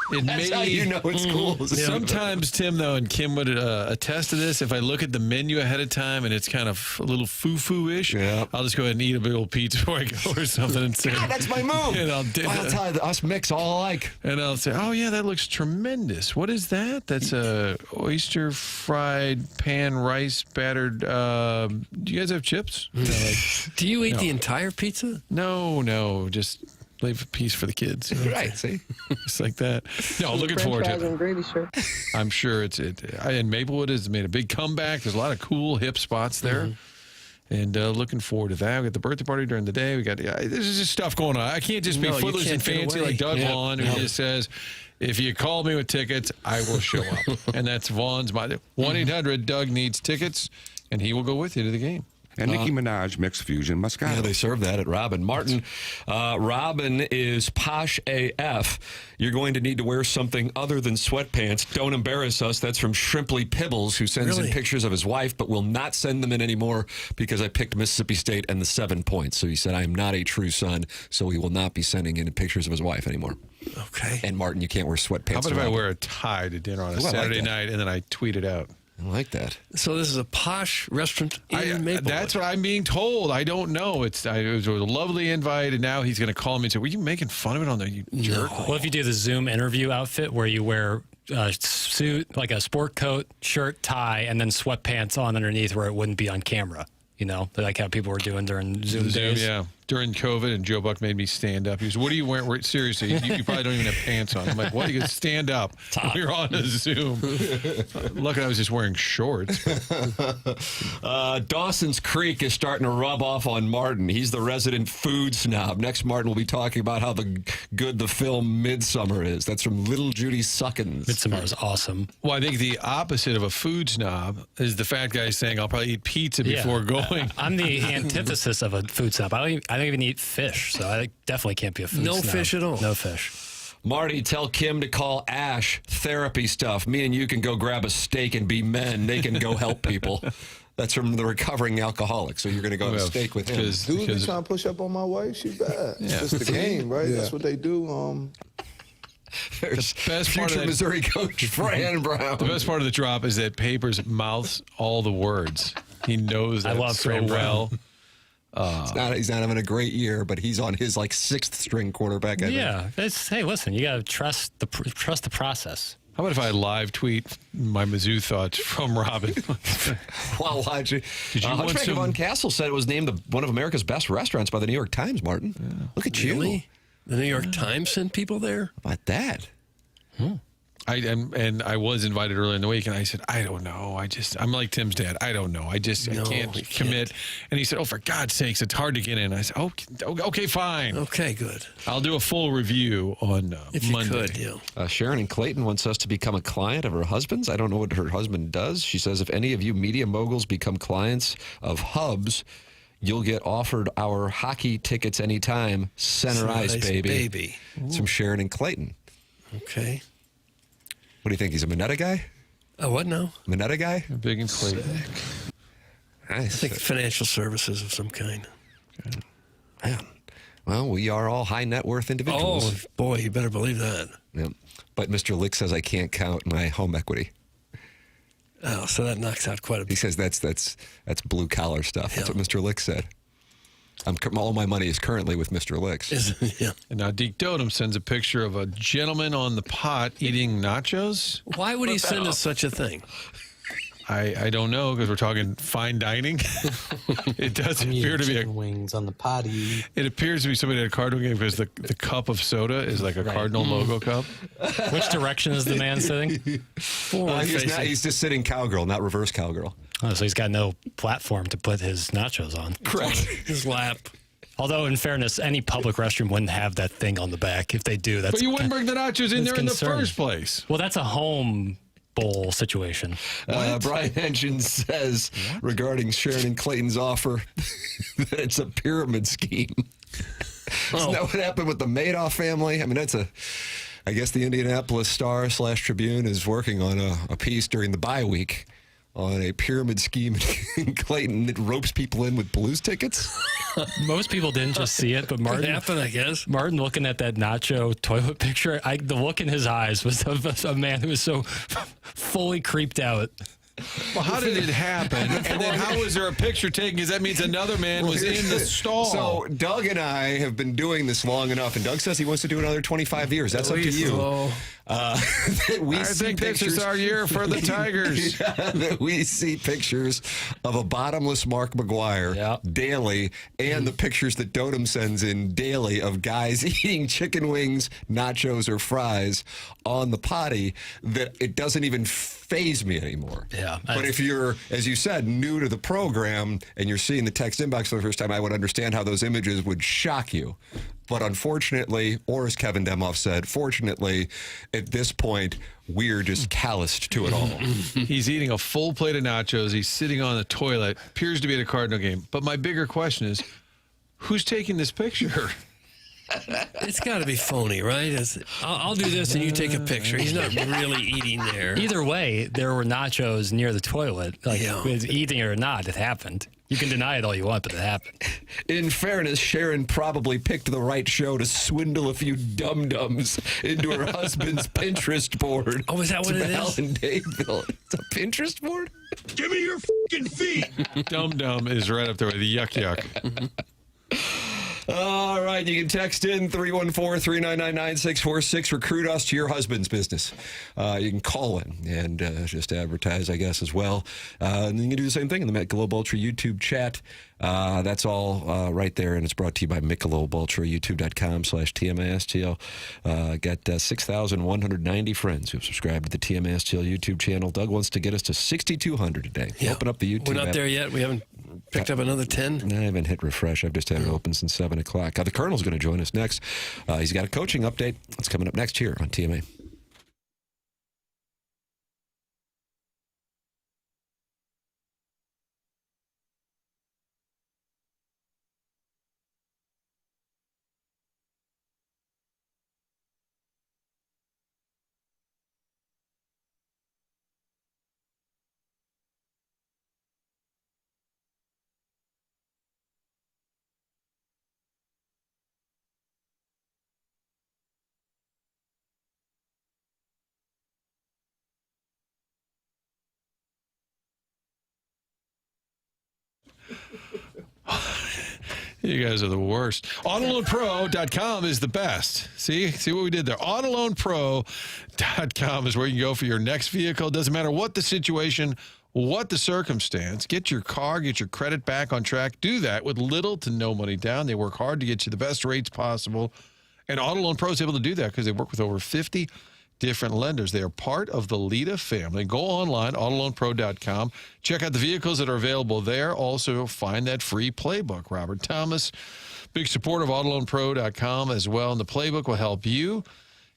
That's how you know it's cool.
Sometimes, Tim, though, and Kim would attest to this, if I look at the menu ahead of time and it's kind of a little foo-foo-ish, I'll just go ahead and eat a big old pizza before I go or something. And say,
God, that's my move.
And I'll
tell you, us mix all alike.
And I'll say, oh, yeah, that looks tremendous. What is that? That's a oyster fried pan rice battered. Do you guys have chips?
Do you eat the entire pizza?
No, just leave a piece for the kids.
Right, see?
Just like that. No, looking forward to it.
Gravy, sure.
I'm sure and Maplewood has made a big comeback. There's a lot of cool, hip spots there. And looking forward to that. We got the birthday party during the day. We got there's just stuff going on. I can't just be footloose and fancy like Doug Vaughn, who just says, if you call me with tickets, I will show up. And that's Vaughn's 1-800-DOUG needs tickets, and he will go with you to the game.
And Nicki Minaj Mixed Fusion Moscato.
Yeah, they serve that at Robin. Martin, Robin is posh AF. You're going to need to wear something other than sweatpants. Don't embarrass us. That's from Shrimply Pibbles, who sends in pictures of his wife, but will not send them in anymore because I picked Mississippi State and the 7 points. So he said, I am not a true son, so he will not be sending in pictures of his wife anymore.
Okay.
And Martin, you can't wear sweatpants.
How about if I wear a tie to dinner on a Saturday night and then I tweet it out?
I like that.
So this is a posh restaurant in Maplewood.
That's what I'm being told. I don't know. It was a lovely invite, and now he's going to call me and say, were you making fun of it on there, you jerk?
What if you do the Zoom interview outfit where you wear a suit, like a sport coat, shirt, tie, and then sweatpants on underneath where it wouldn't be on camera? You know, like how people were doing during Zoom days.
Yeah, during COVID, and Joe Buck made me stand up. He goes, what are you wearing? Seriously, you probably don't even have pants on. I'm like, what? You can stand up. You're on a Zoom. Luckily, I was just wearing shorts.
Dawson's Creek is starting to rub off on Martin. He's the resident food snob. Next, Martin will be talking about how good the film Midsummer is. That's from Little Judy Suckins.
Midsummer is awesome.
Well, I think the opposite of a food snob is the fat guy saying, I'll probably eat pizza before going.
I'm the antithesis of a food snob. I don't even eat fish, so I definitely can't be a food snob.
No fish at all.
No fish.
Marty, tell Kim to call Ash. Therapy stuff. Me and you can go grab a steak and be men. They can go help people. That's from the recovering alcoholic. So you're going to go have a steak with him.
Dudes be trying to push up on my wife. She bad.
Yeah.
It's just the game, right? That's what they do.
There's
the best part
future
of
Missouri coach Fran Brown.
The best part of the drop is that Papers mouths all the words. He knows that so well.
He's not having a great year, but he's on his sixth string quarterback. I think.
Hey, listen, you got to trust the process.
How about if I live tweet my Mizzou thoughts from Robin?
While watching. Hunchback of Von Castle said it was named one of America's best restaurants by the New York Times, Martin. Yeah. Look at you.
The New York Times sent people there?
How about that?
I was invited earlier in the week, and I said, I don't know. I'm like Tim's dad. I don't know. I can't commit. And he said, oh, for God's sakes, it's hard to get in. I said, okay, fine.
Okay, good.
I'll do a full review on
if
Monday.
You could, yeah.
Sharon in Clayton wants us to become a client of her husband's. I don't know what her husband does. She says, if any of you media moguls become clients of Hubs, you'll get offered our hockey tickets anytime. Center ice, baby. It's from Sharon in Clayton.
Okay.
What do you think? He's a Minetta guy?
What now?
Minetta guy?
Big in Clayton.
Nice.
I think financial services of some kind.
Okay. Man. Well, we are all high net worth individuals.
Oh, boy, you better believe that.
Yeah. But Mr. Lick says I can't count my home equity.
Oh, so that knocks out quite a bit.
He says that's blue collar stuff. That's what Mr. Lick said. All my money is currently with Mr. Licks.
Yeah.
And now Deke Dotem sends a picture of a gentleman on the pot eating nachos.
Why would he send us such a thing?
I don't know, because we're talking fine dining. It does appear to be
wings on the potty.
It appears to be somebody at a Cardinal game because the cup of soda is like a Cardinal logo cup.
Which direction is the man sitting?
He's just sitting cowgirl, not reverse cowgirl.
Oh, so he's got no platform to put his nachos on.
Correct.
His lap.
Although, in fairness, any public restroom wouldn't have that thing on the back. If they do,
But you wouldn't bring the nachos in there in the first place.
Well, that's a home bowl situation.
Brian Henshin says regarding Sharon and Clayton's offer that it's a pyramid scheme. Isn't that what happened with the Madoff family? I mean, I guess the Indianapolis Star/Tribune is working on a piece during the bye week on a pyramid scheme in Clayton that ropes people in with Blues tickets?
Most people didn't just see it, but Martin.
Could happen, I guess.
Martin looking at that nacho toilet picture, the look in his eyes was of a man who was so fully creeped out.
Well, how did it happen? And then how was there a picture taken? Because that means another man was in the stall.
So Doug and I have been doing this long enough, and Doug says he wants to do another 25 years. That's up to you.
I think this is our year for the Tigers.
That we see pictures of a bottomless Mark McGuire daily, and the pictures that Dotem sends in daily of guys eating chicken wings, nachos, or fries on the potty, that it doesn't even faze me anymore.
Yeah.
But if you're, as you said, new to the program and you're seeing the text inbox for the first time, I would understand how those images would shock you. But unfortunately, or as Kevin Demoff said, fortunately, at this point, we're just calloused to it all.
He's eating a full plate of nachos. He's sitting on the toilet. Appears to be at a Cardinal game. But my bigger question is, who's taking this picture?
It's got to be phony, right? I'll do this and you take a picture. He's not really eating there.
Either way, there were nachos near the toilet. Eating it or not, it happened. You can deny it all you want, but it happened.
In fairness, Sharon probably picked the right show to swindle a few dum-dums into her husband's Pinterest board.
Oh, is that what it is?
In Dadeville. It's a Pinterest board?
Give me your fucking feet.
Dum-dum is right up there with the yuck.
All right, you can text in 314-399-9646. Recruit us to your husband's business. You can call in and just advertise, I guess, as well. And you can do the same thing in the Michelob Ultra YouTube chat. That's all right there, and it's brought to you by Michelob Ultra, youtube.com/TMISTL. Got 6,190 friends who have subscribed to the TMISTL YouTube channel. Doug wants to get us to 6,200 today.
Yeah.
Open up the YouTube
We're not
app.
there yet. We haven't picked up another 10.
I haven't hit refresh. I've just had it open since 7 o'clock. The Colonel's going to join us next. He's got a coaching update. It's coming up next here on TMA.
You guys are the worst. AutoLoanPro.com is the best. See what we did there. AutoLoanPro.com is where you can go for your next vehicle. Doesn't matter what the situation, what the circumstance. Get your car, get your credit back on track. Do that with little to no money down. They work hard to get you the best rates possible. And AutoLoanPro is able to do that because they work with over 50 different lenders. They are part of the Lita family. Go online, AutoLoanPro.com. Check out the vehicles that are available there. Also, find that free playbook. Robert Thomas, big supporter of AutoLoanPro.com as well. And the playbook will help you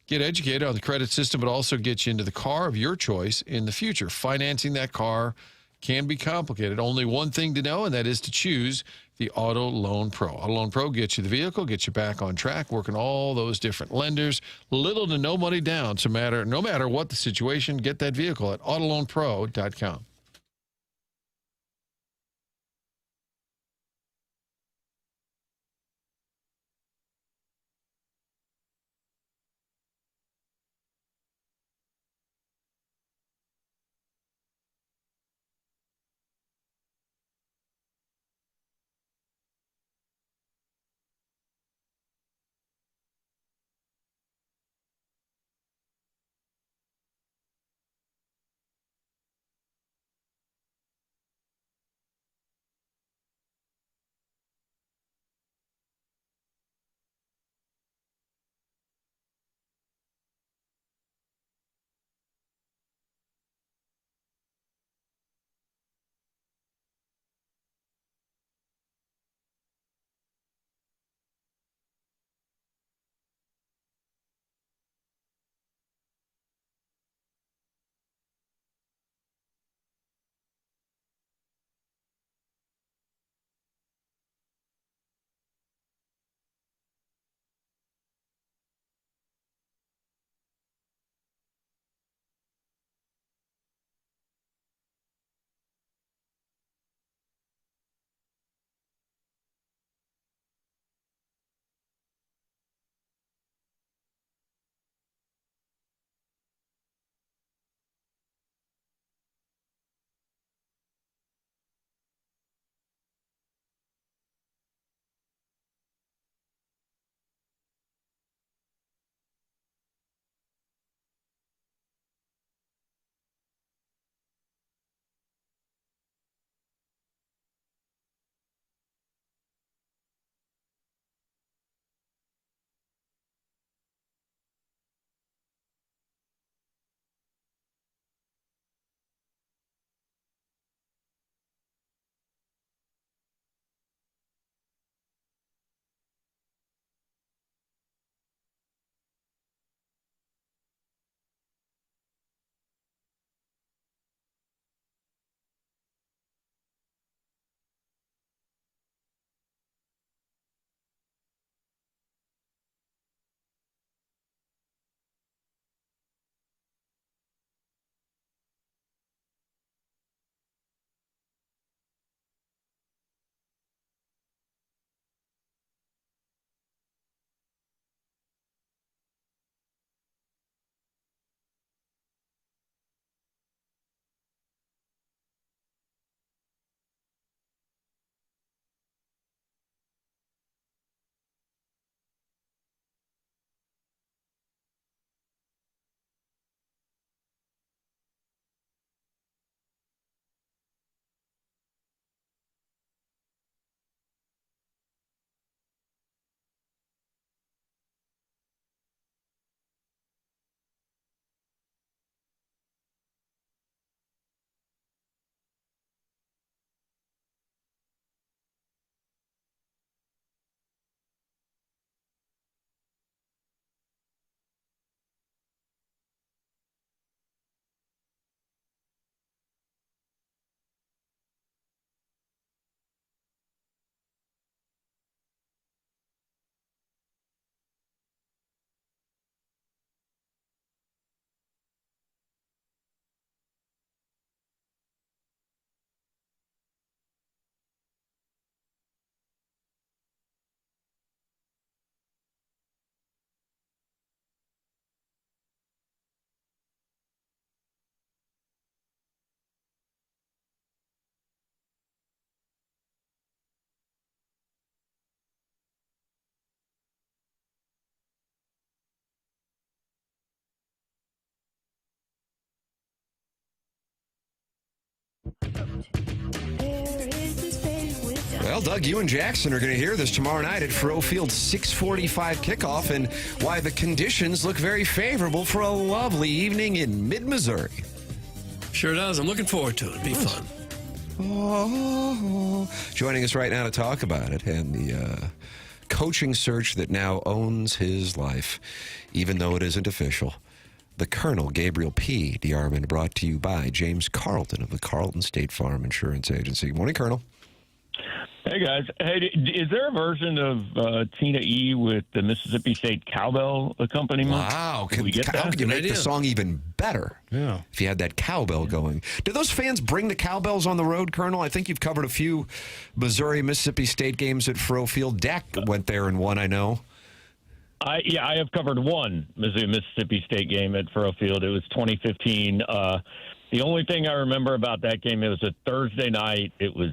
get educated on the credit system, but also get you into the car of your choice in the future. Financing that car can be complicated. Only one thing to know, and that is to choose the Auto Loan Pro. Auto Loan Pro gets you the vehicle, gets you back on track, working all those different lenders, little to no money down. So no matter what the situation, get that vehicle at AutoLoanPro.com.
Well, Doug, you and Jackson are going to hear this tomorrow night at Faurot Field, 6:45 kickoff, and why the conditions look very favorable for a lovely evening in mid-Missouri.
Sure does. I'm looking forward to it. It'll be fun.
Joining us right now to talk about it and the coaching search that now owns his life, even though it isn't official. The Colonel, Gabriel P. DeArmond, brought to you by James Carlton of the Carlton State Farm Insurance Agency. Morning, Colonel.
Hey, guys. Hey, is there a version of Tina E with the Mississippi State Cowbell accompaniment?
Wow.
Can we get
How
that?
could you make the song even better if you had that cowbell going? Do those fans bring the cowbells on the road, Colonel? I think you've covered a few Missouri, Mississippi State games at Faurot Field. Dak went there and won, I know.
I have covered one Mississippi State game at Faurot Field. It was 2015. The only thing I remember about that game, it was a Thursday night. It was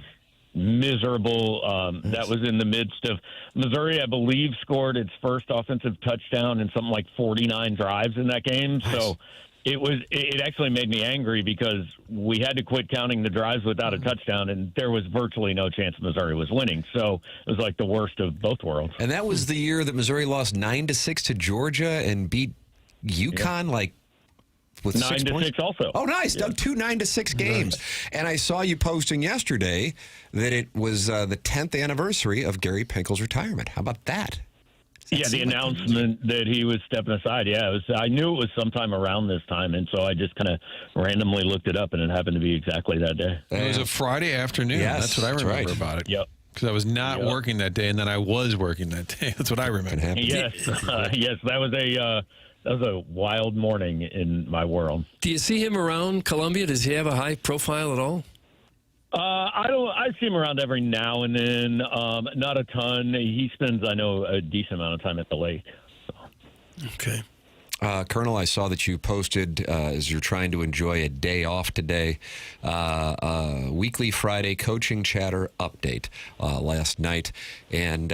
miserable. That was in the midst of Missouri, I believe, scored its first offensive touchdown in something like 49 drives in that game. Nice. So it actually made me angry because we had to quit counting the drives without a touchdown, and there was virtually no chance Missouri was winning. So it was like the worst of both worlds.
And that was the year that Missouri lost 9-6 to Georgia and beat UConn like with 6 points.
9-6 also.
Oh, nice.
Yeah.
Doug, 2 9-6 games. Nice. And I saw you posting yesterday that it was the 10th anniversary of Gary Pinkel's retirement. How about that?
Yeah, the announcement that he was stepping aside. Yeah, I knew it was sometime around this time, and so I just kind of randomly looked it up, and it happened to be exactly that day.
It was a Friday afternoon.
Yes,
that's what I remember about it.
Yep.
Because I was not working that day, and then I was working that day. That's what I remember.
Yes, yes, that was a wild morning in my world.
Do you see him around Columbia? Does he have a high profile at all?
I see him around every now and then. Not a ton. He spends, I know, a decent amount of time at the lake. So.
Okay.
Colonel, I saw that you posted, as you're trying to enjoy a day off today, weekly Friday coaching chatter update last night, and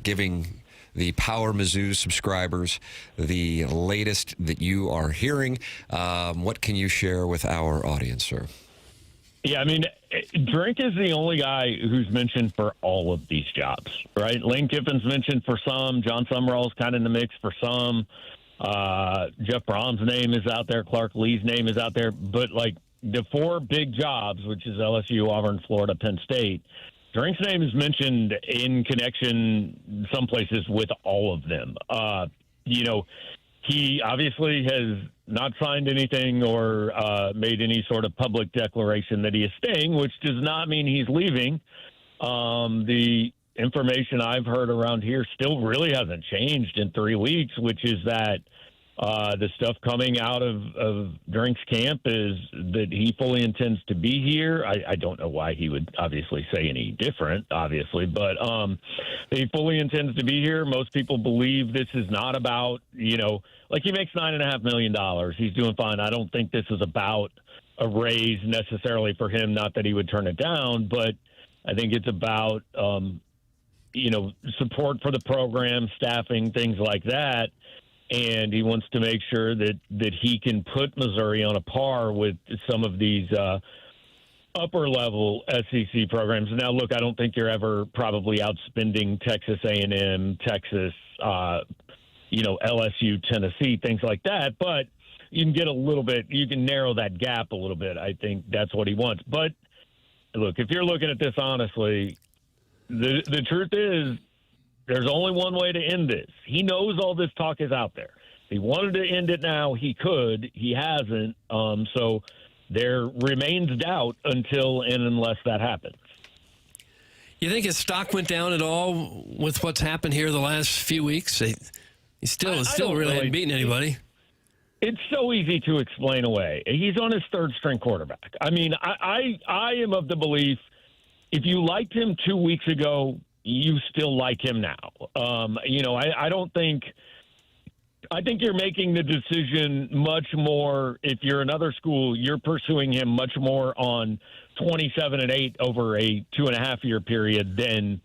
giving the Power Mizzou subscribers the latest that you are hearing. What can you share with our audience, sir?
Yeah, I mean, Drink is the only guy who's mentioned for all of these jobs, right? Lane Kiffin's mentioned for some. John Summerall's kind of in the mix for some. Jeff Brom's name is out there. Clark Lee's name is out there. But, like, the 4 big jobs, which is LSU, Auburn, Florida, Penn State, Drink's name is mentioned in connection some places with all of them. You know, he obviously has not signed anything or made any sort of public declaration that he is staying, which does not mean he's leaving. The information I've heard around here still really hasn't changed in 3 weeks, which is that the stuff coming out of Drink's camp is that he fully intends to be here. I don't know why he would obviously say any different, obviously, but he fully intends to be here. Most people believe this is not about, you know, like he makes $9.5 million. He's doing fine. I don't think this is about a raise necessarily for him, not that he would turn it down, but I think it's about, you know, support for the program, staffing, things like that. And he wants to make sure that he can put Missouri on a par with some of these upper-level SEC programs. Now, look, I don't think you're ever probably outspending Texas A&M, Texas, you know, LSU, Tennessee, things like that. But you can get a little bit – you can narrow that gap a little bit. I think that's what he wants. But, look, if you're looking at this honestly, the truth is – there's only one way to end this. He knows all this talk is out there. If he wanted to end it now, he could. He hasn't. So there remains doubt until and unless that happens.
You think his stock went down at all with what's happened here the last few weeks? He still really hasn't beaten anybody.
It's so easy to explain away. He's on his third-string quarterback. I mean, I am of the belief if you liked him 2 weeks ago, you still like him now. You know, I don't think – I think you're making the decision much more – if you're another school, you're pursuing him much more on 27-8 over a 2.5-year period than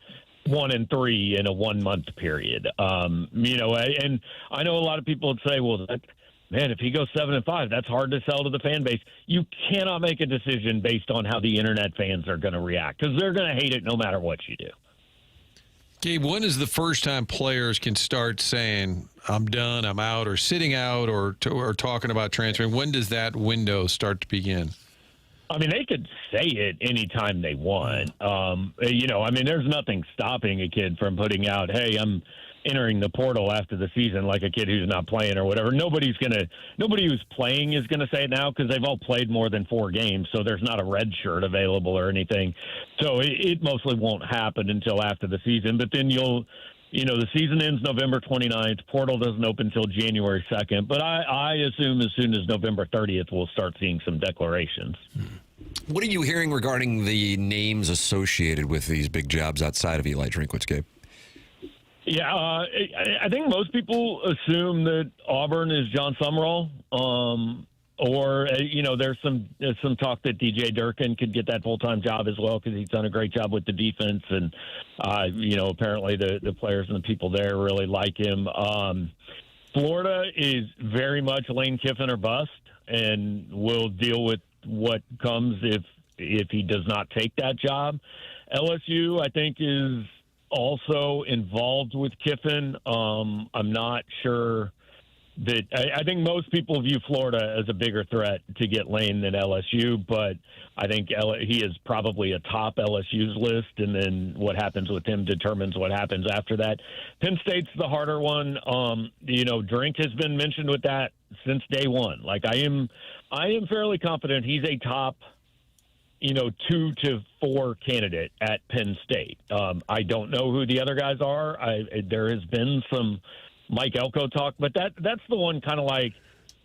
1-3 in a 1-month period. You know, and I know a lot of people would say, well, man, if he goes 7-5, that's hard to sell to the fan base. You cannot make a decision based on how the internet fans are going to react because they're going to hate it no matter what you do.
Gabe, when is the first time players can start saying, I'm done, I'm out, or sitting out, or talking about transferring? When does that window start to begin?
I mean, they could say it anytime they want. There's nothing stopping a kid from putting out, hey, I'm entering the portal after the season, like a kid who's not playing or whatever. Nobody who's playing is going to say it now because they've all played more than 4 games, so there's not a red shirt available or anything. So it mostly won't happen until after the season. But then the season ends November 29th. Portal doesn't open until January 2nd. But I assume as soon as November 30th, we'll start seeing some declarations.
What are you hearing regarding the names associated with these big jobs outside of Eli Drinkwitz, Gabe?
Yeah, I think most people assume that Auburn is John Summerall, there's some talk that DJ Durkin could get that full-time job as well because he's done a great job with the defense, and apparently the players and the people there really like him. Florida is very much Lane Kiffin or bust, and will deal with what comes if he does not take that job. LSU, I think, is also involved with Kiffin. I'm not sure that I think most people view Florida as a bigger threat to get Lane than LSU, but I think he is probably atop LSU's list, and then what happens with him determines what happens after that. Penn State's the harder one. Drink has been mentioned with that since day one. Like I am fairly confident he's a top 2 to 4 candidate at Penn State. I don't know who the other guys are. There has been some Mike Elko talk, but that's the one kind of like,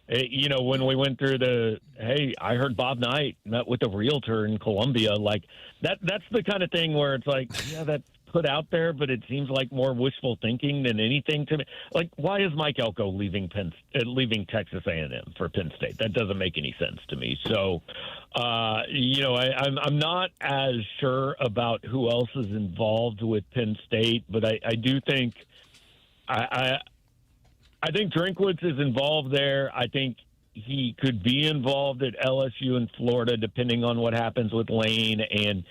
when we went through I heard Bob Knight met with a realtor in Columbia. Like that's the kind of thing where it's like, yeah, that's put out there, but it seems like more wishful thinking than anything to me. Like, why is Mike Elko leaving Texas A&M for Penn State? That doesn't make any sense to me. So, I'm not as sure about who else is involved with Penn State, but I do think I think Drinkwitz is involved there. I think he could be involved at LSU and Florida, depending on what happens with Lane. And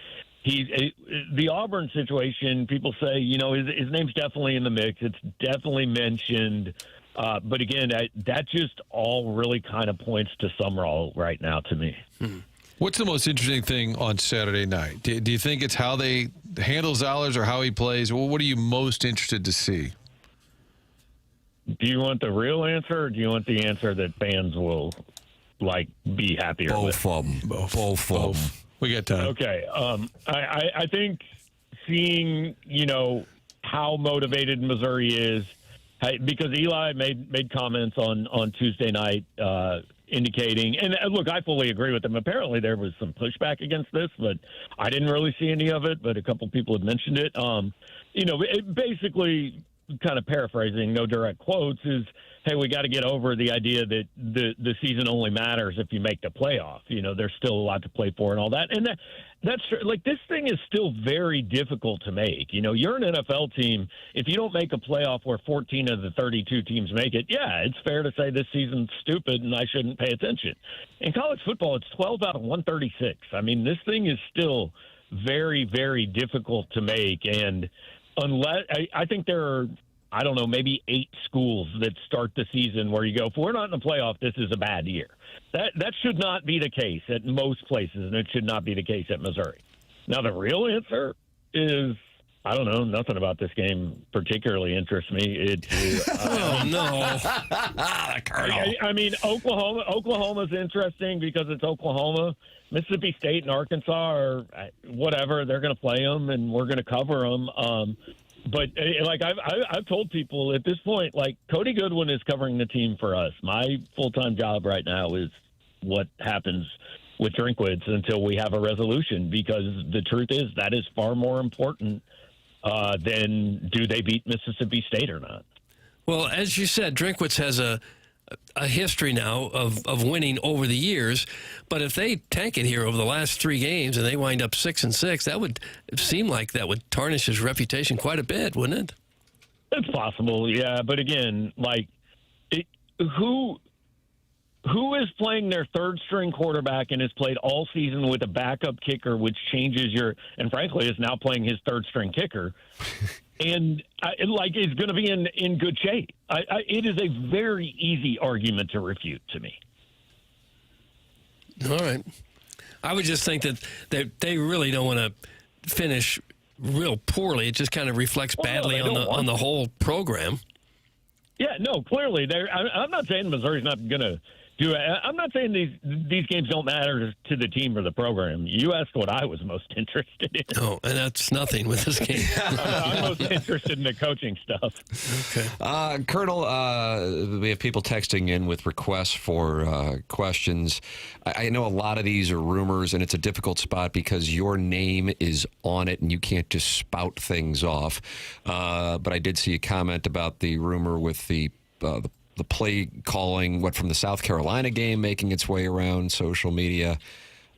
the Auburn situation, people say, his name's definitely in the mix. It's definitely mentioned. But again, that just all really kind of points to Summerall right now to me.
What's the most interesting thing on Saturday night? Do you think it's how they handle Zollers or how he plays? Well, what are you most interested to see?
Do you want the real answer, or do you want the answer that fans will be happier with?
Both of them. We got time.
Okay. I think seeing how motivated Missouri is, because Eli made comments on Tuesday night indicating, and look, I fully agree with him. Apparently there was some pushback against this, but I didn't really see any of it. But a couple people had mentioned it. It basically, kind of paraphrasing, no direct quotes, is, hey, we got to get over the idea that the season only matters if you make the playoff. There's still a lot to play for and all that. And that's like, this thing is still very difficult to make. You're an NFL team. If you don't make a playoff where 14 of the 32 teams make it, yeah, it's fair to say this season's stupid and I shouldn't pay attention. In college football, it's 12 out of 136. I mean, this thing is still very, very difficult to make. And unless I think there are, I don't know, maybe 8 schools that start the season where you go, if we're not in the playoff, this is a bad year. That should not be the case at most places, and it should not be the case at Missouri. Now, the real answer is, I don't know, nothing about this game particularly interests me.
Oh, no.
I mean, Oklahoma's interesting because it's Oklahoma. Mississippi State and Arkansas are whatever. They're going to play them, and we're going to cover them. But I've told people at this point, Cody Goodwin is covering the team for us. My full-time job right now is what happens with Drinkwitz until we have a resolution, because the truth is that is far more important than do they beat Mississippi State or not.
Well, as you said, Drinkwitz has a history now of winning over the years, but if they tank it here over the last 3 games and they wind up 6-6, that would seem like that would tarnish his reputation quite a bit, wouldn't it?
It's possible, yeah. But again, who is playing their third-string quarterback and has played all season with a backup kicker, which changes and frankly is now playing his third-string kicker, and is going to be in good shape. It is a very easy argument to refute to me.
All right. I would just think that they really don't want to finish real poorly. It just kind of reflects badly on the whole program.
Yeah, no, clearly. I'm not saying Missouri's not going to do it. I'm not saying these games don't matter to the team or the program. You asked what I was most interested in.
Oh, and that's nothing with this game.
I'm most interested in the coaching stuff.
Okay.
Colonel, we have people texting in with requests for questions. I know a lot of these are rumors, and it's a difficult spot because your name is on it, and you can't just spout things off. But I did see a comment about the rumor with the play calling, from the South Carolina game making its way around social media.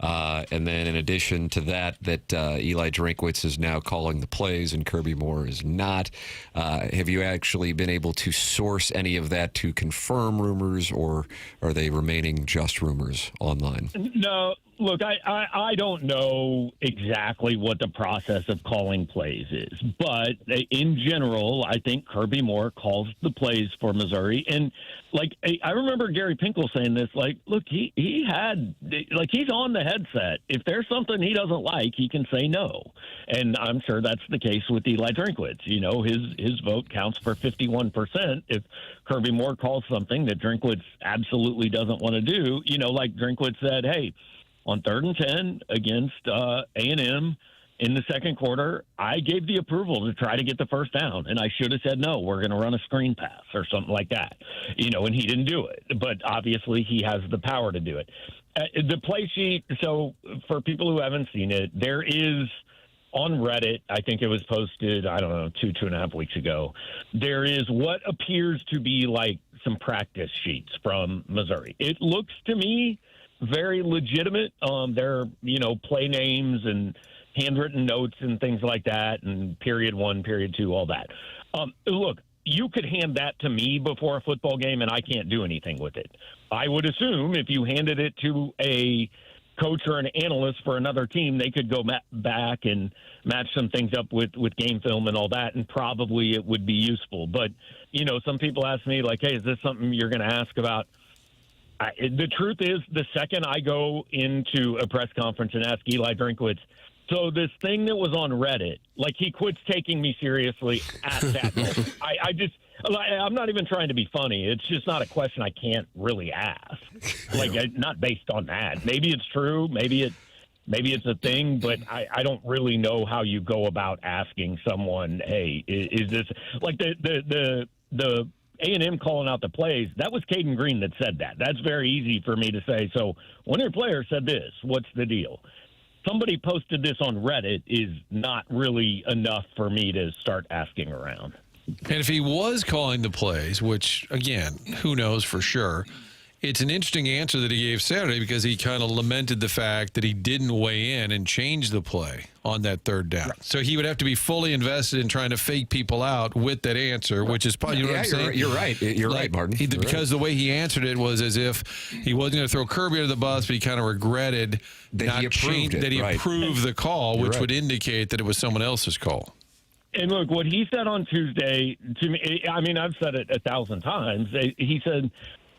And then in addition to that Eli Drinkwitz is now calling the plays and Kirby Moore is not. Have you actually been able to source any of that to confirm rumors, or are they remaining just rumors online?
No. Look, I don't know exactly what the process of calling plays is, but in general, I think Kirby Moore calls the plays for Missouri. And, I remember Gary Pinkel saying this, look, he's on the headset. If there's something he doesn't like, he can say no. And I'm sure that's the case with Eli Drinkwitz. His vote counts for 51%. If Kirby Moore calls something that Drinkwitz absolutely doesn't want to do, Drinkwitz said, hey, on 3rd and 10 against A&M in the second quarter, I gave the approval to try to get the first down, and I should have said, no, we're going to run a screen pass or something like that, and he didn't do it. But obviously he has the power to do it. The play sheet, so for people who haven't seen it, there is on Reddit, I think it was posted, I don't know, 2.5 weeks ago, there is what appears to be like some practice sheets from Missouri. It looks to me very legitimate. They're, play names and handwritten notes and things like that, and period 1, period 2, all that. Look, you could hand that to me before a football game, and I can't do anything with it. I would assume if you handed it to a coach or an analyst for another team, they could go back and match some things up with game film and all that, and probably it would be useful. But, some people ask me, hey, is this something you're going to ask about? The truth is, the second I go into a press conference and ask Eli Drinkwitz, so this thing that was on Reddit, he quits taking me seriously at that moment. I'm not even trying to be funny. It's just not a question I can't really ask. Not based on that. Maybe it's true. Maybe it's a thing, but I don't really know how you go about asking someone, hey, is this the A&M calling out the plays, that was Caden Green that said that. That's very easy for me to say. So one of your players said this. What's the deal? Somebody posted this on Reddit is not really enough for me to start asking around.
And if he was calling the plays, which, again, who knows for sure, it's an interesting answer that he gave Saturday because he kind of lamented the fact that he didn't weigh in and change the play on that 3rd down. Right. So he would have to be fully invested in trying to fake people out with that answer, which is probably, what I'm saying?
You're right. You're right, Martin.
Because the way he answered it was as if he wasn't going to throw Kirby under the bus, but he kind of regretted that he approved the call, which would indicate that it was someone else's call.
And look, what he said on Tuesday to me, I've said it 1,000 times. He said,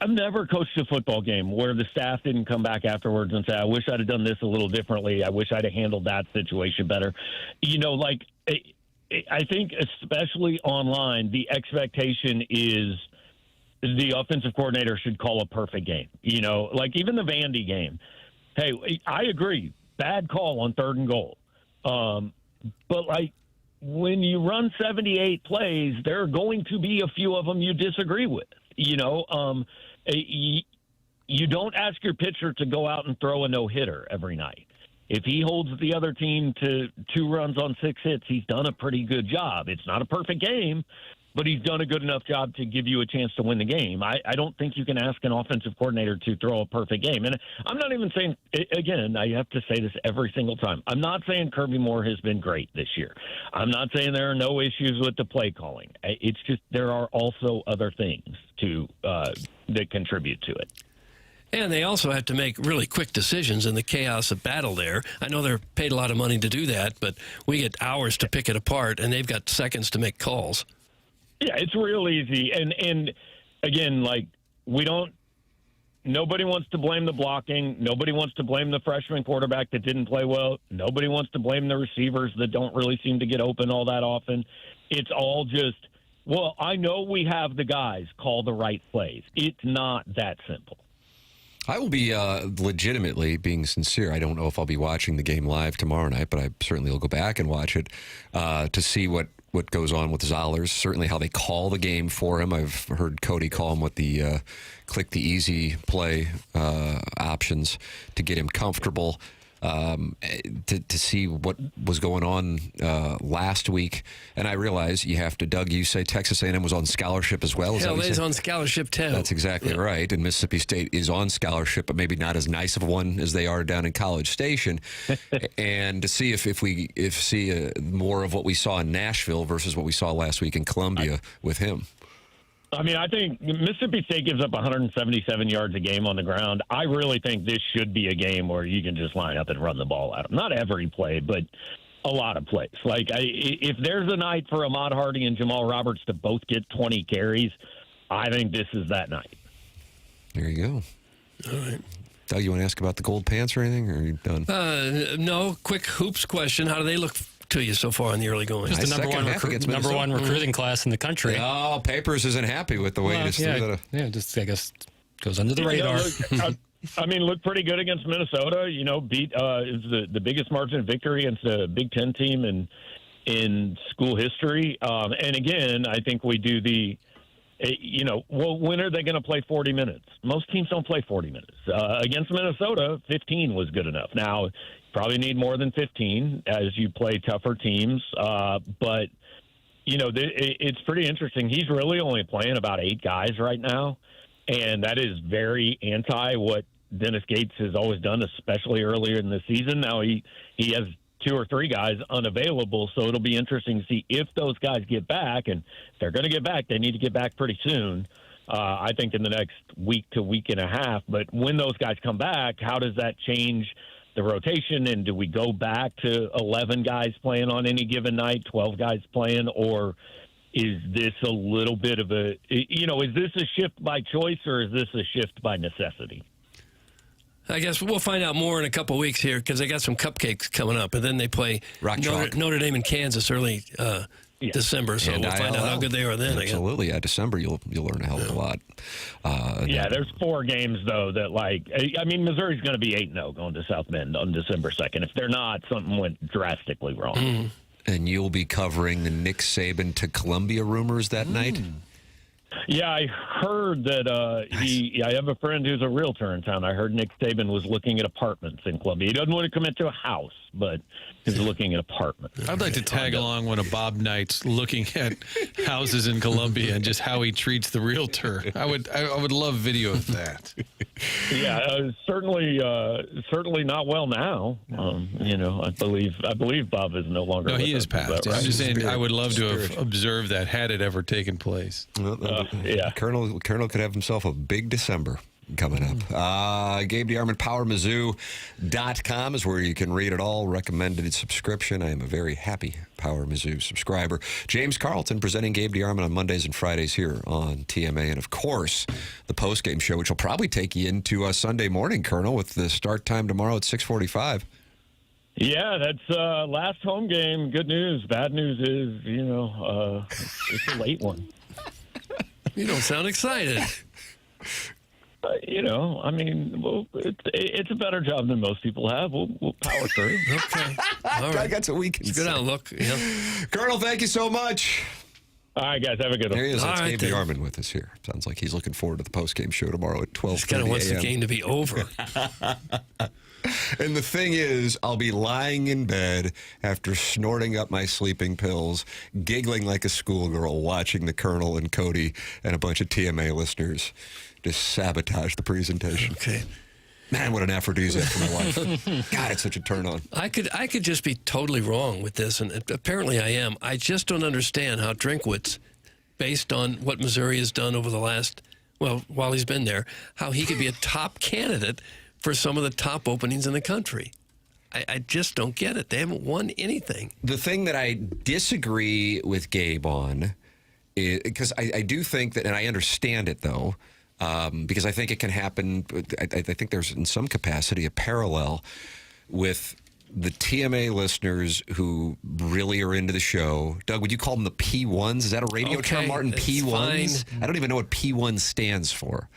I've never coached a football game where the staff didn't come back afterwards and say, I wish I'd have done this a little differently. I wish I'd have handled that situation better. I think especially online, the expectation is the offensive coordinator should call a perfect game. Even the Vandy game. Hey, I agree. Bad call on 3rd and goal. But when you run 78 plays, there are going to be a few of them you disagree with. You don't ask your pitcher to go out and throw a no-hitter every night. If he holds the other team to 2 runs on 6 hits, he's done a pretty good job. It's not a perfect game, but he's done a good enough job to give you a chance to win the game. I don't think you can ask an offensive coordinator to throw a perfect game. And I'm not even saying, again, I have to say this every single time. I'm not saying Kirby Moore has been great this year. I'm not saying there are no issues with the play calling. It's just there are also other things that contribute to it.
And they also have to make really quick decisions in the chaos of battle there. I know they're paid a lot of money to do that, but we get hours to pick it apart, and they've got seconds to make calls.
Yeah, it's real easy. And again, like, nobody wants to blame the blocking. Nobody wants to blame the freshman quarterback that didn't play well. Nobody wants to blame the receivers that don't really seem to get open all that often. It's all just, well, I know we have the guys call the right plays. It's not that simple.
I will be legitimately being sincere. I don't know if I'll be watching the game live tomorrow night, but I certainly will go back and watch it to see what goes on with Zollers, certainly how they call the game for him. I've heard Cody call him with the click the easy play options to get him comfortable, to see what was going on last week. And I realize you have to, Doug, you say Texas A&M was on scholarship as well.
Hell, is on scholarship too.
That's exactly right. And Mississippi State is on scholarship, but maybe not as nice of one as they are down in College Station. And to see if we see more of what we saw in Nashville versus what we saw last week in Columbia with him.
I mean, I think Mississippi State gives up 177 yards a game on the ground. I really think this should be a game where you can just line up and run the ball at them. Not every play, but a lot of plays. Like, if there's a night for Ahmad Hardy and Jamal Roberts to both get 20 carries, I think this is that night.
There you go. All right. Doug, you want to ask about the gold pants or anything, or are you done?
No. Quick hoops question. How do they look to you so far in the early going?
Just the number one recruiting class in the country.
Oh, Papers isn't happy with the way it is.
Just I guess goes under the radar.
Look pretty good against Minnesota. You know, beat is the biggest margin of victory against a Big Ten team in school history. And again, I think we do when are they going to play 40 minutes? Most teams don't play 40 minutes. Against Minnesota, 15 was good enough. Now, probably need more than 15 as you play tougher teams. But, it's pretty interesting. He's really only playing about 8 guys right now, and that is very anti what Dennis Gates has always done, especially earlier in the season. Now he has 2 or 3 guys unavailable, so it'll be interesting to see if those guys get back, and if they're going to get back, they need to get back pretty soon. I think in the next week to week and a half. But when those guys come back, how does that change the rotation, and do we go back to 11 guys playing on any given night, 12 guys playing, or is this a little bit of is this a shift by choice, or is this a shift by necessity?
I guess we'll find out more in a couple of weeks here, because they got some cupcakes coming up, and then they play Notre Dame and Kansas early December, so we'll find out how good they are then.
Absolutely, December you'll learn a hell of a lot.
There's 4 games though that Missouri's going to be 8-0 going to South Bend on December 2nd. If they're not, something went drastically wrong.
Mm. And you'll be covering the Nick Saban to Columbia rumors that night.
Yeah, I heard that I have a friend who's a realtor in town. I heard Nick Saban was looking at apartments in Columbia. He doesn't want to commit to a house, but he's looking at apartments.
I'd like to tag along one of Bob Knight's looking at houses in Columbia and just how he treats the realtor. I would love video of that.
Yeah, certainly not well now. I believe Bob is no longer.
No, he is passed.
Right?
I'm just saying, I would love to have observed that had it ever taken place.
Colonel could have himself a big December coming up. Gabe DeArmond, PowerMizzou.com is where you can read it all. Recommended subscription. I am a very happy Power Mizzou subscriber. James Carlton presenting Gabe DeArmond on Mondays and Fridays here on TMA. And, of course, the postgame show, which will probably take you into Sunday morning, Colonel, with the start time tomorrow at 6:45.
Yeah, that's last home game. Good news. Bad news is, it's a late one.
You don't sound excited.
It's a better job than most people have. We'll power through.
Okay. All right.
That's what we can
say. Good outlook. Yeah.
Colonel, thank you so much.
All right, guys, have a good one.
There he is. That's
Gabe
DeArmond with us here. Sounds like he's looking forward to the post-game show tomorrow at 12:30
He kind of wants the game to be over.
And the thing is, I'll be lying in bed after snorting up my sleeping pills, giggling like a schoolgirl, watching the Colonel and Cody and a bunch of TMA listeners just sabotage the presentation.
Okay.
Man, what an aphrodisiac for my wife. God, it's such a turn on.
I could just be totally wrong with this, and apparently I am. I just don't understand how Drinkwitz, based on what Missouri has done over the last, well, while he's been there, how he could be a top candidate for some of the top openings in the country. I just don't get it. They haven't won anything.
The thing that I disagree with Gabe on, because I do think that, and I understand it though, because I think it can happen. I think there's in some capacity a parallel with the TMA listeners who really are into the show. Doug, would you call them the P1s? Is that a radio term, Martin? P1s? Fine. I don't even know what P1 stands for.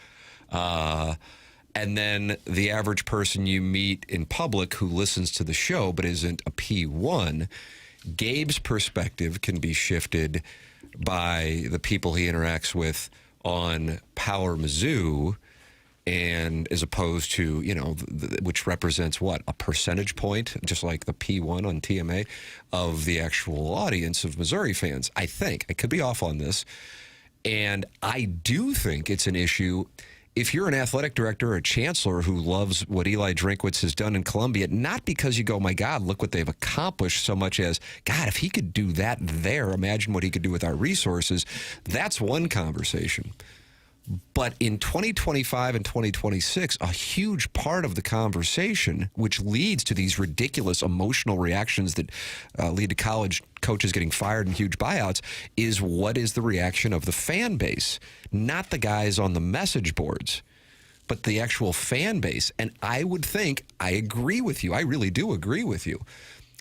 And then the average person you meet in public who listens to the show but isn't a P1, Gabe's perspective can be shifted by the people he interacts with on Power Mizzou, and as opposed to, which represents what? A percentage point, just like the P1 on TMA, of the actual audience of Missouri fans, I think. I could be off on this. And I do think it's an issue if you're an athletic director or a chancellor who loves what Eli Drinkwitz has done in Columbia, not because you go, my God, look what they've accomplished, so much as, God, if he could do that there, imagine what he could do with our resources. That's one conversation. But in 2025 and 2026, a huge part of the conversation, which leads to these ridiculous emotional reactions that lead to college coaches getting fired and huge buyouts, is what is the reaction of the fan base, not the guys on the message boards, but the actual fan base. And I would think, I agree with you, I really do agree with you,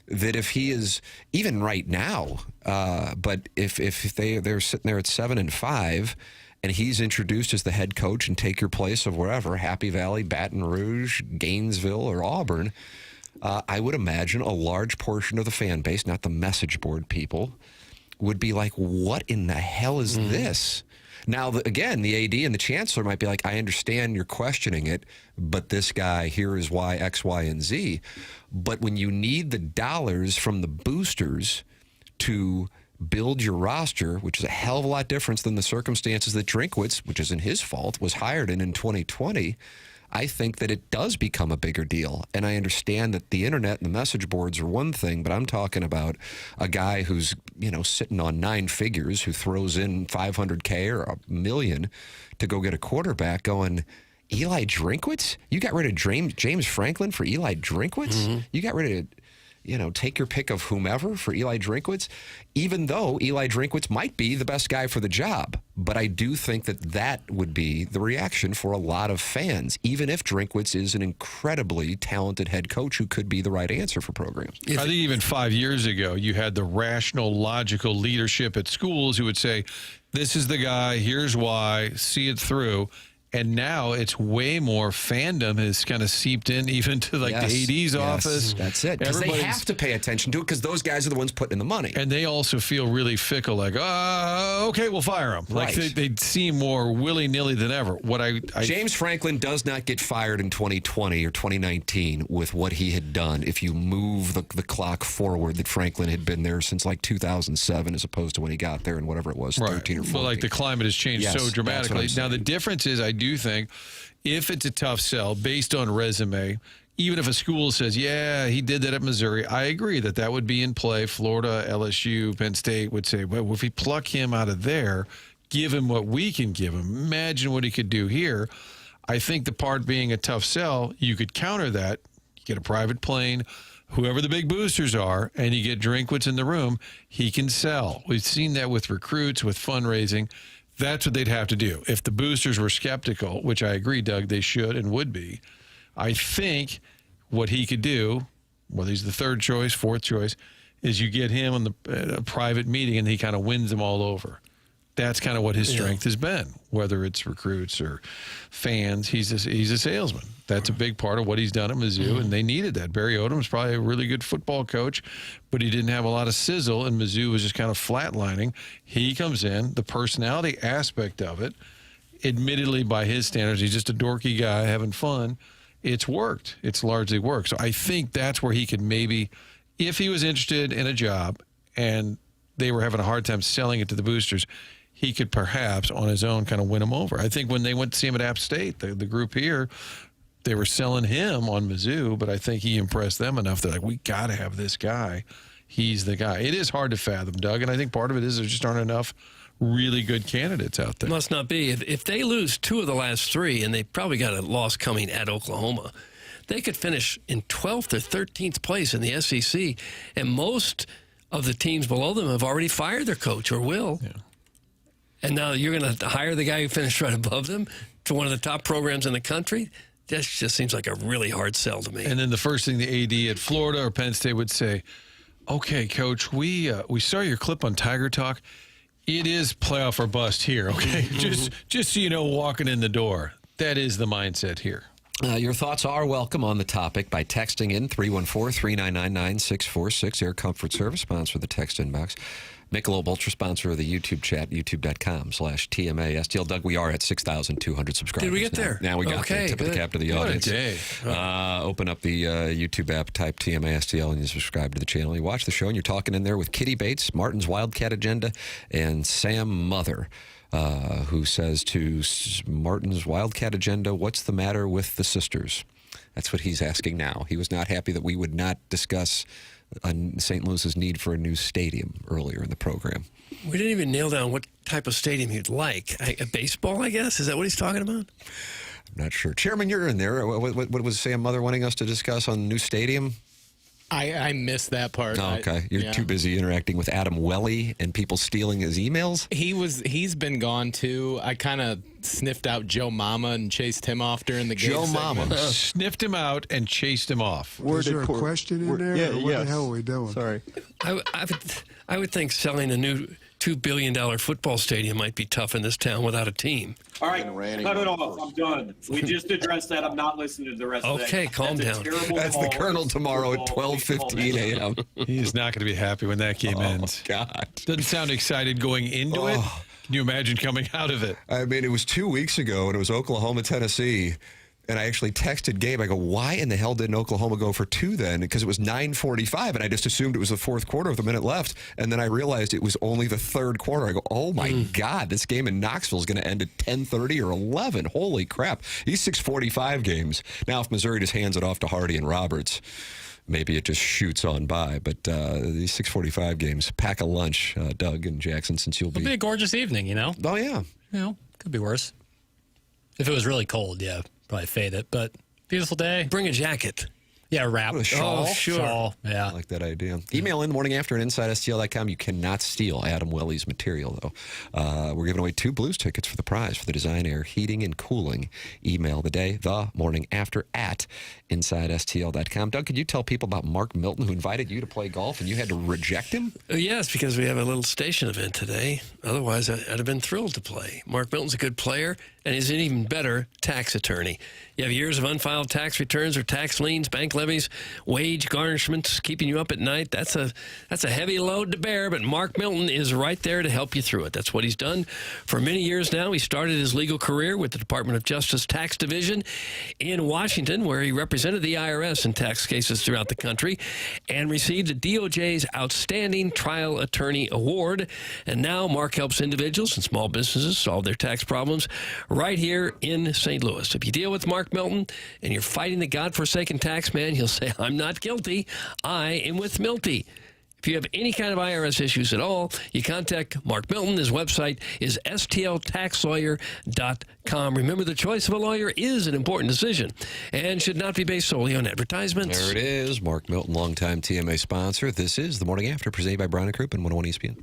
that if he is, even right now, but if they're sitting there at 7-5, and he's introduced as the head coach and take your place of wherever, Happy Valley, Baton Rouge, Gainesville, or Auburn, I would imagine a large portion of the fan base, not the message board people, would be like, what in the hell is this? Now, again, the AD and the chancellor might be like, I understand you're questioning it, but this guy, here is why, X, Y, and Z. But when you need the dollars from the boosters to build your roster, which is a hell of a lot different than the circumstances that Drinkwitz, which isn't his fault, was hired in 2020, I think that it does become a bigger deal. And I understand that the internet and the message boards are one thing, but I'm talking about a guy who's, sitting on 9 figures, who throws in $500K or $1 million to go get a quarterback, going, Eli Drinkwitz? You got rid of James Franklin for Eli Drinkwitz? Mm-hmm. You got rid of, take your pick of whomever for Eli Drinkwitz, even though Eli Drinkwitz might be the best guy for the job. But I do think that would be the reaction for a lot of fans, even if Drinkwitz is an incredibly talented head coach who could be the right answer for programs.
I think even 5 years ago, you had the rational, logical leadership at schools who would say, this is the guy, here's why, see it through. And now it's way more fandom has kind of seeped in even to the AD's office.
That's it. Because they have to pay attention to it because those guys are the ones putting in the money.
And they also feel really fickle, like, okay, we'll fire him.
Right.
Like they seem more willy-nilly than ever.
James Franklin does not get fired in 2020 or 2019 with what he had done if you move the clock forward, that Franklin had been there since like 2007 as opposed to when he got there and whatever it was, 13 or 14.
Well, like the climate has changed so dramatically. Now, the difference is I do think if it's a tough sell based on resume, even if a school says, yeah, he did that at Missouri, I agree that would be in play. Florida, LSU, Penn State would say, well, if we pluck him out of there, give him what we can give him, imagine what he could do here. I think the part being a tough sell, you could counter that. You get a private plane, whoever the big boosters are, and you get Drinkwitz in the room, he can sell. We've seen that with recruits, with fundraising. That's what they'd have to do. If the boosters were skeptical, which I agree, Doug, they should and would be, I think what he could do, whether he's the third choice, fourth choice, is you get him on a private meeting and he kind of wins them all over. That's kind of what his strength has been, whether it's recruits or fans. He's a salesman. That's a big part of what he's done at Mizzou, and they needed that. Barry Odom's probably a really good football coach, but he didn't have a lot of sizzle, and Mizzou was just kind of flatlining. He comes in, the personality aspect of it, admittedly by his standards, he's just a dorky guy having fun. It's worked. It's largely worked. So I think that's where he could maybe, if he was interested in a job and they were having a hard time selling it to the boosters, he could perhaps on his own kind of win them over. I think when they went to see him at App State, the group here, they were selling him on Mizzou, but I think he impressed them enough. They're like, we got to have this guy. He's the guy. It is hard to fathom, Doug, and I think part of it is there just aren't enough really good candidates out there.
Must not be. If they lose 2 of the last 3, and they probably got a loss coming at Oklahoma, they could finish in 12th or 13th place in the SEC, and most of the teams below them have already fired their coach or will.
Yeah.
And now you're going to hire the guy who finished right above them to one of the top programs in the country? That just seems like a really hard sell to me.
And then the first thing the AD at Florida or Penn State would say, okay, Coach, we saw your clip on Tiger Talk. It is playoff or bust here, okay? just so you know, walking in the door. That is the mindset here.
Your thoughts are welcome on the topic by texting in 314-399-9646. Air Comfort Service, sponsor of the text inbox. Michelob Ultra, sponsor of the YouTube chat, youtube.com/TMA. STL Doug, we are at 6,200 subscribers.
Did we get there?
Now we got
okay,
there. Tip of the cap to the audience.
What a day.
Open up the YouTube app, type TMA STL, and you subscribe to the channel. You watch the show, and you're talking in there with Kitty Bates, Martin's Wildcat Agenda, and Sam Mother, who says to Martin's Wildcat Agenda, what's the matter with the sisters? That's what he's asking now. He was not happy that we would not discuss St. Louis's need for a new stadium earlier in the program.
We didn't even nail down what type of stadium he'd like. A baseball, I guess? Is that what he's talking about?
I'm not sure. Chairman, you're in there. What was Sam Mother wanting us to discuss on the new stadium?
I missed that part.
Oh, okay. You're too busy interacting with Adam Welly and people stealing his emails?
He's been gone, too. I kind of sniffed out Joe Mama and chased him off during the game.
Joe Mama sniffed him out and chased him off.
Was there a question in there?
Yeah,
what the hell are we doing?
Sorry.
I would think selling a new $2 billion football stadium might be tough in this town without a team.
All right, cut it off. I'm done. We just addressed that. I'm not listening to the rest of that.
Okay, calm down.
That's the Colonel tomorrow at 12:15 a.m.
He's not going to be happy when that game ends.
God.
Doesn't sound excited going into it. Can you imagine coming out of it?
I mean, it was 2 weeks ago, and it was Oklahoma, Tennessee. And I actually texted Gabe. I go, why in the hell didn't Oklahoma go for 2 then? Because it was 9:45, and I just assumed it was the fourth quarter with a minute left. And then I realized it was only the third quarter. I go, oh, my God, this game in Knoxville is going to end at 10:30 or 11. Holy crap. These 6:45 games. Now, if Missouri just hands it off to Hardy and Roberts, maybe it just shoots on by. But these 6:45 games, pack a lunch, Doug and Jackson, since you'll be...
It'll be a gorgeous evening, you know?
Oh, yeah.
You know, could be worse. If it was really cold, yeah. Probably fade it, but beautiful day.
Bring a jacket.
Yeah, wrap.
A shawl?
Oh, sure.
Shawl, yeah.
I like that idea. Email in the morning after at InsideSTL.com. You cannot steal Adam Welly's material, though. We're giving away 2 Blues tickets for the prize for the Design Air Heating and Cooling. Email the day, the morning after at InsideSTL.com. Doug, could you tell people about Mark Milton, who invited you to play golf and you had to reject him?
Yes, because we have a little station event today. Otherwise, I'd have been thrilled to play. Mark Milton's a good player, and he's an even better tax attorney. You have years of unfiled tax returns or tax liens, bank levies, wage garnishments keeping you up at night. That's a heavy load to bear, but Mark Milton is right there to help you through it. That's what he's done for many years now. He started his legal career with the Department of Justice Tax Division in Washington, where he represented the IRS in tax cases throughout the country and received the DOJ's Outstanding Trial Attorney Award. And now Mark helps individuals and small businesses solve their tax problems right here in St. Louis. If you deal with Mark Milton and you're fighting the godforsaken tax man, he'll say, I'm not guilty. I am with Milty. If you have any kind of IRS issues at all, you contact Mark Milton. His website is stltaxlawyer.com. Remember, the choice of a lawyer is an important decision and should not be based solely on advertisements.
There it is. Mark Milton, longtime TMA sponsor. This is The Morning After, presented by Brown & Crouppen, 101 ESPN.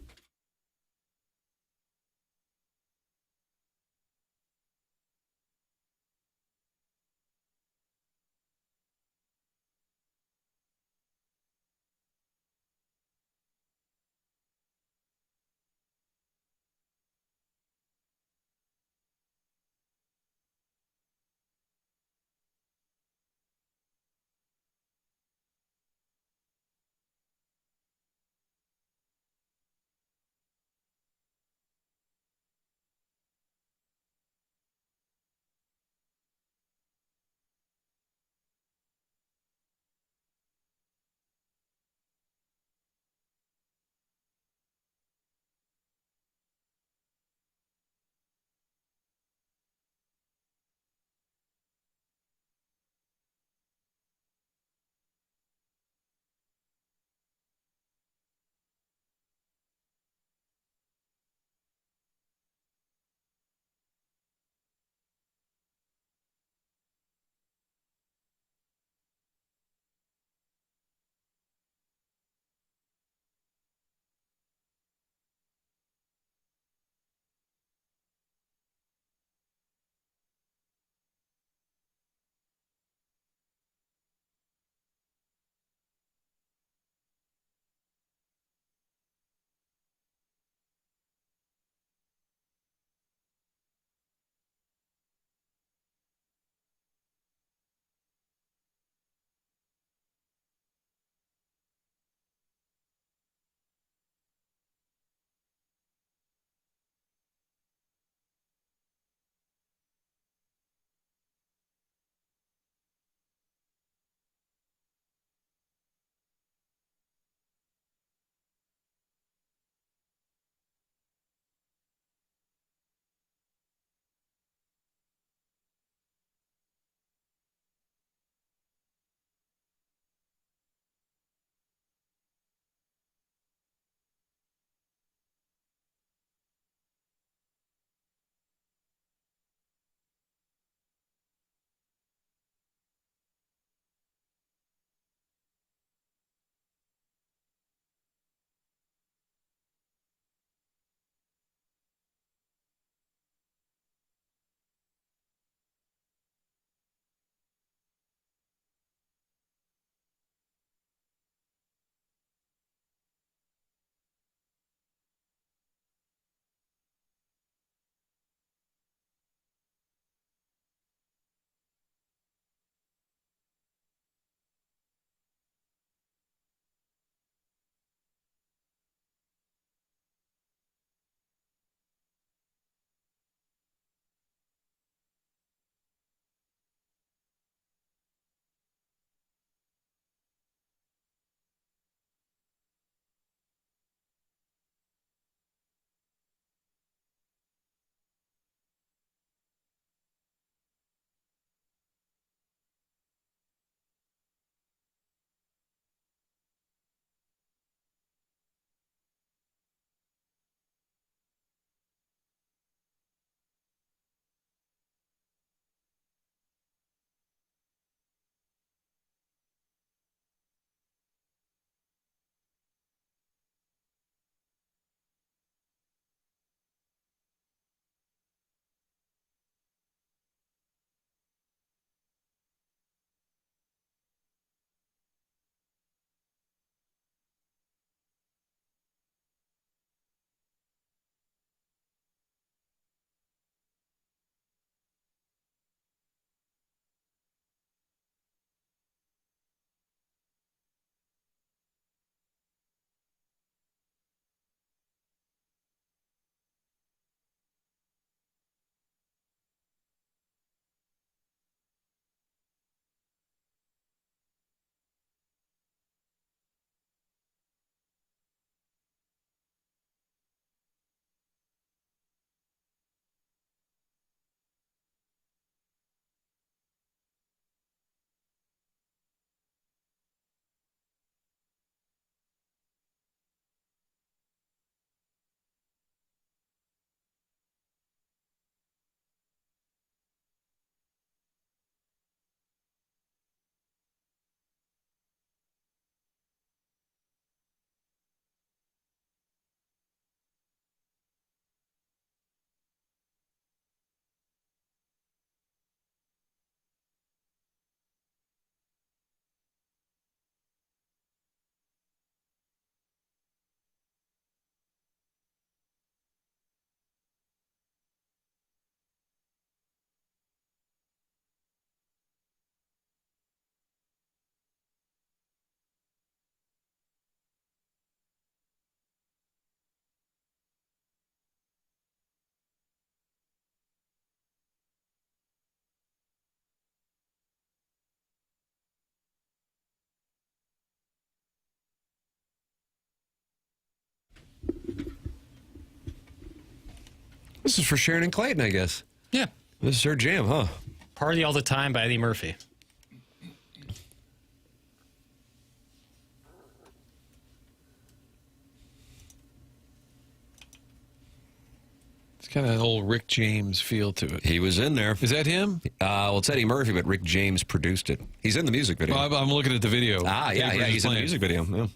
This is for Sharon and Clayton, I guess.
Yeah.
This is her jam, huh?
Party All the Time by Eddie Murphy.
It's kind of an old Rick James feel to it.
He was in there.
Is that him?
Well, it's Eddie Murphy, but Rick James produced it. He's in the music video.
Well, I'm looking at the video.
Yeah, he's in the music video. Yeah.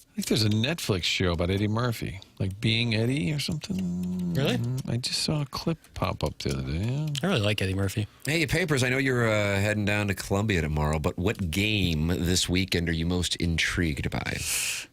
I think there's a Netflix show about Eddie Murphy, like Being Eddie or something.
Really?
I just saw a clip pop up the other day. Yeah.
I really like Eddie Murphy.
Hey, Papers, I know you're heading down to Columbia tomorrow, but what game this weekend are you most intrigued by?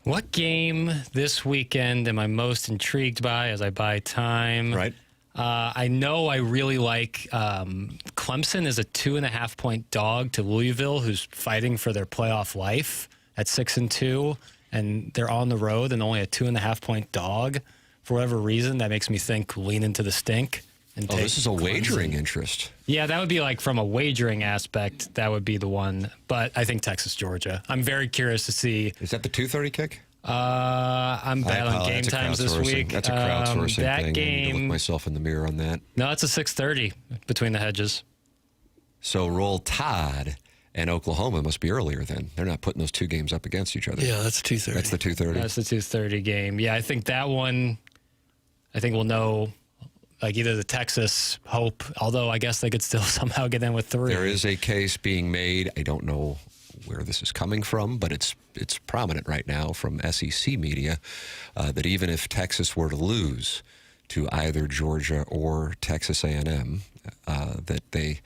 What game this weekend am I most intrigued by as I buy time?
Right.
I know I really like Clemson is a 2.5-point dog to Louisville, who's fighting for their playoff life at 6-2. And they're on the road and only a 2.5-point dog. For whatever reason, that makes me think lean into the stink. And take
this is a
Clemson.
wagering interest.
Yeah, that would be like from a wagering aspect, that would be the one. But I think Texas, Georgia. I'm very curious to see.
Is that the 2:30 kick?
I'm bad on game times this week.
That's a crowdsourcing
that
thing.
game.
I need to look myself in the mirror on that.
No, it's a 6:30 between the hedges.
So Roll Tide and Oklahoma must be earlier then. They're not putting those two games up against each other.
Yeah, that's 2:30.
That's the 2:30.
That's the 2:30 game. Yeah, I think that one, I think we'll know, like either the Texas Hope, although I guess they could still somehow get in with 3.
There is a case being made. I don't know where this is coming from, but it's prominent right now from SEC media that even if Texas were to lose to either Georgia or Texas A&M, that they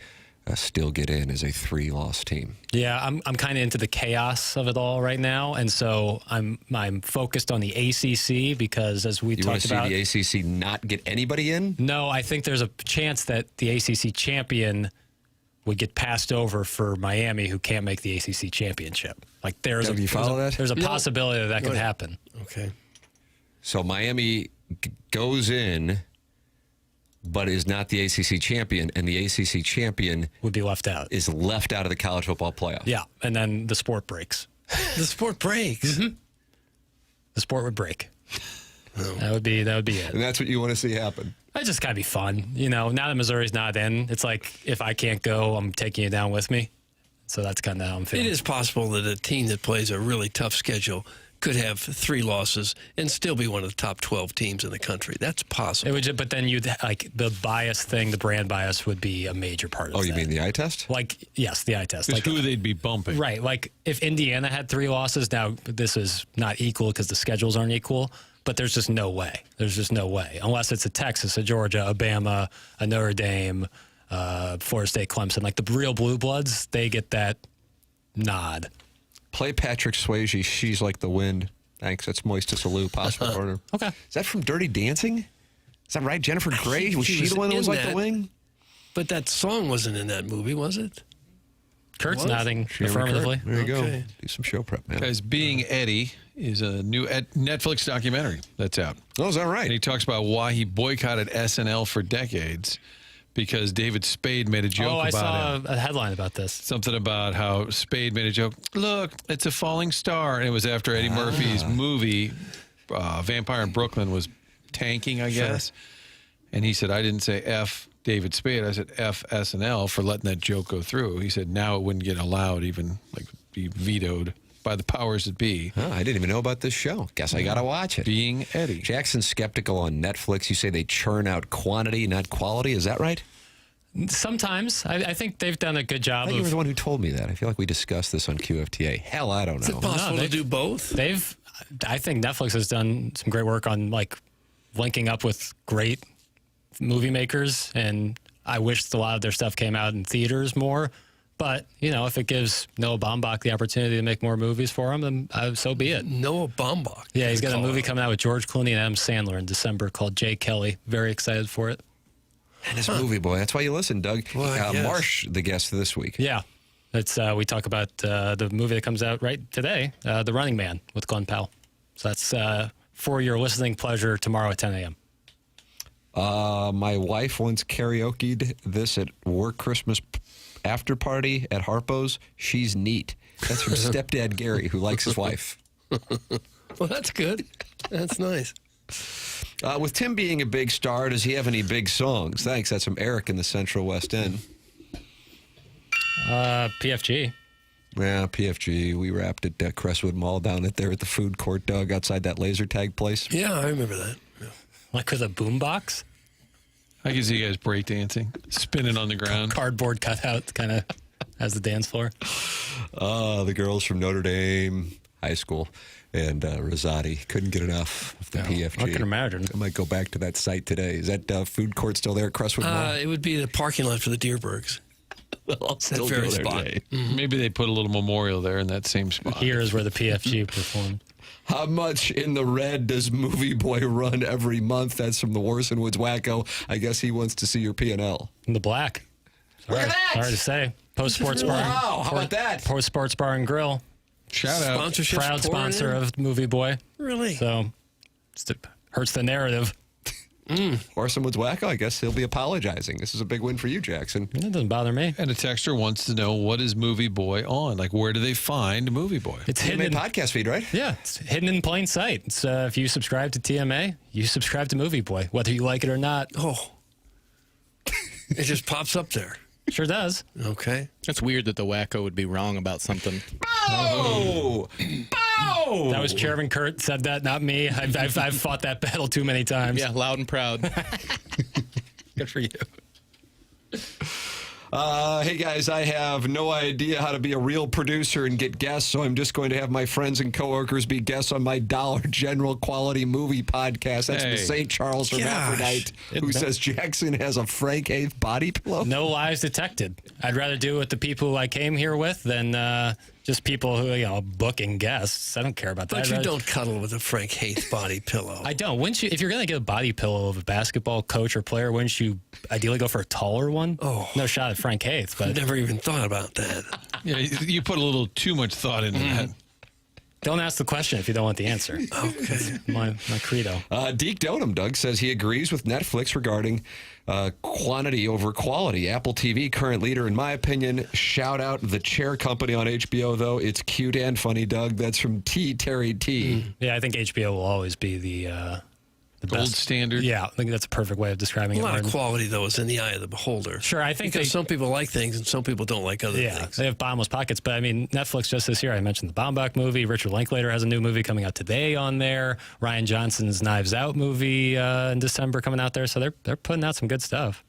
still get in as a 3-loss team.
Yeah, I'm kind of into the chaos of it all right now, and so I'm focused on the ACC because as we talked about,
you want to see the ACC not get anybody in?
No, I think there's a chance that the ACC champion would get passed over for Miami, who can't make the ACC championship. Like there's a possibility that could happen.
Okay.
So Miami goes in, but is not the ACC champion, and the ACC champion
would be left out.
Is left out of the college football playoff.
Yeah, and then the sport breaks.
The sport breaks.
Mm-hmm. The sport would break. Oh. That would be it.
And that's what you want to see happen.
That just gotta be fun, now that Missouri's not in, it's like if I can't go, I'm taking you down with me. So that's kind of how I'm feeling.
It is possible that a team that plays a really tough schedule could have 3 losses and still be one of the top 12 teams in the country. That's possible.
It would, but then you'd like the bias thing, the brand bias would be a major part of it.
Oh, you mean the eye test?
Like, yes, the eye test.
Like who they'd be bumping.
Right. Like if Indiana had 3 losses, now this is not equal because the schedules aren't equal, but there's just no way. There's just no way. Unless it's a Texas, a Georgia, a Bama, a Notre Dame, Florida State, Clemson. Like the real blue bloods, they get that nod.
Play Patrick Swayze, She's Like the Wind. Thanks. That's Moist to Salute, possible order.
Okay.
Is that from Dirty Dancing? Is that right? Jennifer Grey? Was she the one that was like the wing?
But that song wasn't in that movie, was it?
Kurt's nodding affirmatively.
There you go. Do some show prep, man.
Guys, Being Eddie is a new Netflix documentary that's out.
Oh, is that right?
And he talks about why he boycotted SNL for decades because David Spade made a joke about it.
I saw a headline about this.
Something about how Spade made a joke. Look, it's a falling star. And it was after Eddie Murphy's movie, Vampire in Brooklyn, was tanking, I guess. Sure. And he said, I didn't say F David Spade. I said F SNL for letting that joke go through. He said now it wouldn't get allowed, even like be vetoed by the powers that be.
Oh, I didn't even know about this show. Guess I got to watch it.
Being Eddie.
Jackson's skeptical on Netflix. You say they churn out quantity, not quality. Is that right?
Sometimes. I think they've done a good job.
You were the one who told me that. I feel like we discussed this on QFTA. Hell, I don't know.
Is it possible to do both?
I think Netflix has done some great work on like linking up with great movie makers, and I wish a lot of their stuff came out in theaters more. But, if it gives Noah Baumbach the opportunity to make more movies for him, then so be it.
Noah Baumbach?
Yeah, he's got a movie coming out with George Clooney and Adam Sandler in December called Jay Kelly. Very excited for it.
And this movie, boy, that's why you listen, Doug.
Well,
Marsh, the guest this week.
Yeah. It's we talk about the movie that comes out right today, The Running Man with Glenn Powell. So that's for your listening pleasure tomorrow at 10 a.m.
My wife once karaoke'd this at work Christmas after party at Harpo's. She's neat. That's from Stepdad Gary, who likes his wife.
Well, that's good. That's nice.
With Tim being a big star, does he have any big songs? Thanks. That's from Eric in the Central West End.
PFG.
Yeah, PFG. We wrapped at Crestwood Mall down there at the food court, Doug, outside that laser tag place.
Yeah, I remember that. Yeah.
Like with a boombox?
I can see you guys breakdancing, spinning on the ground.
Cardboard cutout kind of as the dance floor.
The girls from Notre Dame High School and Rosati couldn't get enough of the PFG.
I can imagine.
I might go back to that site today. Is that food court still there at Crestwood Mall?
It would be the parking lot for the Deerbergs.
I'll still
that very
go there
spot.
today.
Maybe they put a little memorial there in that same spot.
Here is where the PFG performed.
How much in the red does Movie Boy run every month? That's from the Warson Woods Wacko. I guess he wants to see your P&L.
In the black.
Look at that!
Sorry to say. Post Sports Bar.
Wow, how about that?
Post Sports Bar and Grill.
Shout out.
Sponsorship.
Proud sponsor of Movie Boy.
Really?
So, hurts the narrative.
Warson Woods Wacko, I guess he'll be apologizing. This is a big win for you, Jackson.
It doesn't bother me.
And a texter wants to know, what is Movie Boy on? Like, where do they find Movie Boy?
It's hidden in
podcast feed, right?
Yeah, it's hidden in plain sight. It's, if you subscribe to TMA, you subscribe to Movie Boy, whether you like it or not.
Oh. It just pops up there.
Sure does.
Okay.
It's weird that the wacko would be wrong about something.
Oh! Bow!
That was Chairman Kurt said that, not me. I've fought that battle too many times.
Yeah, loud and proud.
Good for you.
Hey, guys, I have no idea how to be a real producer and get guests, so I'm just going to have my friends and coworkers be guests on my Dollar General quality movie podcast. That's the St. Charles Hermaphrodite who says Jackson has a Frank Eighth body pillow.
No lies detected. I'd rather do it with the people who I came here with than just people who, booking guests. I don't care about that.
But you don't cuddle with a Frank Haith body pillow.
I don't. Wouldn't you? If you're going to get a body pillow of a basketball coach or player, wouldn't you ideally go for a taller one?
Oh.
No shot at Frank Haith. But
I've never even thought about that.
Yeah, you put a little too much thought into that.
Don't ask the question if you don't want the answer.
Okay.
My credo.
Deke Donham, Doug, says he agrees with Netflix regarding quantity over quality. Apple TV, current leader, in my opinion. Shout out the Chair Company on HBO, though. It's cute and funny, Doug. That's from Terry T.
Yeah, I think HBO will always be the
gold
best
standard.
Yeah, I think that's a perfect way of describing it.
A lot of
Martin.
quality, though, is in the eye of the beholder.
Sure, I think
because some people like things and some people don't like other things.
They have bottomless pockets. But I mean, Netflix just this year, I mentioned the Baumbach movie. Richard Linklater has a new movie coming out today on there. Ryan Johnson's Knives Out movie in December coming out there. So they're putting out some good stuff.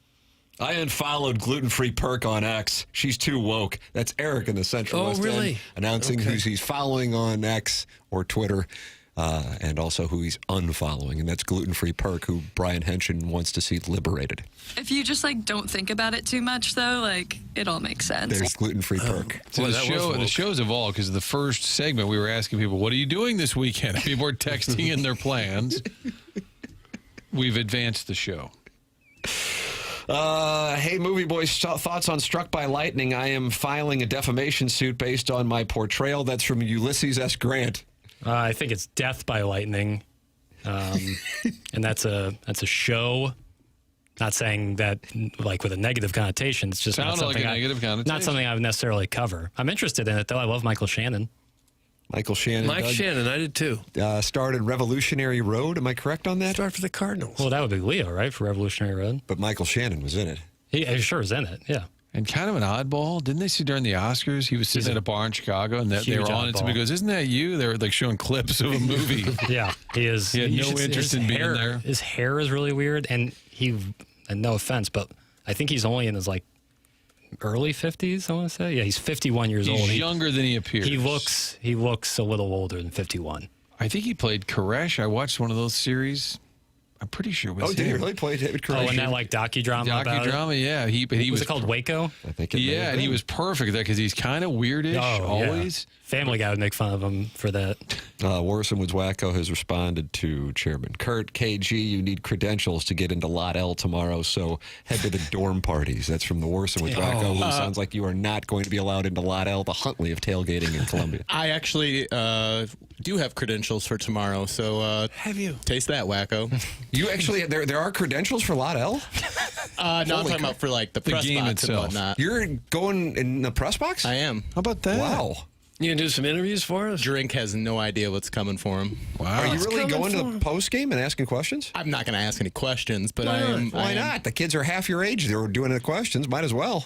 I unfollowed gluten-free Perk on X. She's too woke. That's Eric in the Central West End announcing who he's following on X or Twitter. And also who he's unfollowing, and that's gluten-free Perk, who Brian Henshin wants to see liberated.
If you just don't think about it too much, though, it all makes sense.
There's gluten-free Perk.
So the show's evolved because the first segment we were asking people, "What are you doing this weekend?" People were texting in their plans. We've advanced the show.
Hey, Movie Boys, thoughts on Struck by Lightning? I am filing a defamation suit based on my portrayal. That's from Ulysses S. Grant.
I think it's Death by Lightning, and that's a show. Not saying that with a negative connotation. It's just not something not something I would necessarily cover. I'm interested in it though. I love Michael Shannon.
Mike Shannon,
I did too.
Starred in Revolutionary Road. Am I correct on that?
Starred for the Cardinals.
Well, that would be Leo, right, for Revolutionary Road.
But Michael Shannon was in it.
He sure was in it. Yeah.
And kind of an oddball. Didn't they see during the Oscars, he was sitting at a bar in Chicago, and they were on it. Somebody goes, "Isn't that you?" They were showing clips of a movie.
Yeah, he is.
He had no interest in being there.
His hair is really weird, and no offense, but I think he's only in his early 50s. I want to say, yeah, he's 51 years old.
He's younger than he appears.
He looks a little older than 51.
I think he played Koresh. I watched one of those series. I'm pretty sure it was him.
Did he really play David Koresh?
Oh, and that docudrama about it?
Yeah.
Was it called Waco?
I think
and he was perfect there because he's kind of weirdish always.
Yeah. Family Guy would make fun of him for that.
Warson Woods Wacko has responded to Chairman Kurt. KG, you need credentials to get into Lot L tomorrow, so head to the dorm parties. That's from the Warson Woods Wacko, who sounds like you are not going to be allowed into Lot L, the Huntley of tailgating in Columbia.
I actually do have credentials for tomorrow, so
have you?
Taste that, Wacko.
You actually, there are credentials for Lot L?
No, I'm talking about for the press
game
box
itself.
and whatnot.
You're going in the press box?
I am.
How about that?
Wow.
You gonna do some interviews for us?
Drink has no idea what's coming for him.
Wow. Are you really going to the post game and asking questions?
I'm not going to ask any questions, but I am.
Why not? The kids are half your age. They're doing the questions. Might as well.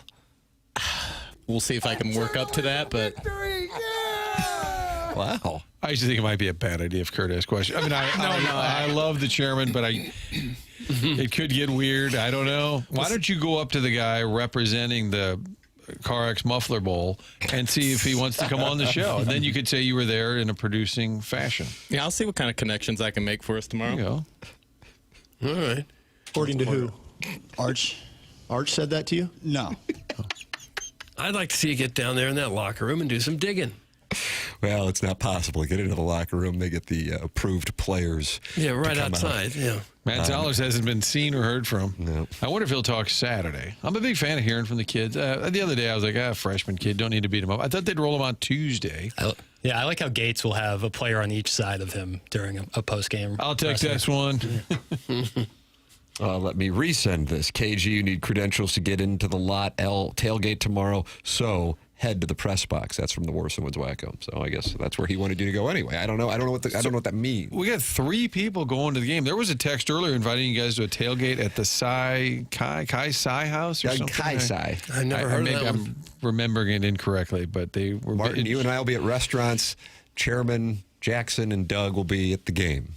We'll see if I can work up to that, but.
Wow.
I just think it might be a bad idea if Kurt asks questions. I mean, I love the chairman, but it could get weird. I don't know. Why don't you go up to the guy representing the CarX Muffler Bowl and see if he wants to come on the show? And then you could say you were there in a producing fashion.
Yeah, I'll see what kind of connections I can make for us tomorrow.
There you
go. All right.
According to who? Arch said that to you? No.
I'd like to see you get down there in that locker room and do some digging.
Well, it's not possible. Get into the locker room. They get the approved players.
Yeah, right outside.
Out.
Yeah.
Matt Zollers hasn't been seen or heard from.
No.
I wonder if he'll talk Saturday. I'm a big fan of hearing from the kids. The other day, I was like, freshman kid, don't need to beat him up. I thought they'd roll him on Tuesday.
Yeah, I like how Gates will have a player on each side of him during a post-game.
I'll take this one.
Let me resend this. KG, you need credentials to get into the Lot L tailgate tomorrow, so head to the press box. That's from the Warson Woods Wacko. So I guess that's where he wanted you to go anyway. I don't know what that means.
We got 3 people going to the game. There was a text earlier inviting you guys to a tailgate at the Kai Sai house or something.
Kai Sai.
I never heard of that one.
I'm remembering it incorrectly, but they were.
Martin, you and I will be at restaurants. Chairman Jackson and Doug will be at the game.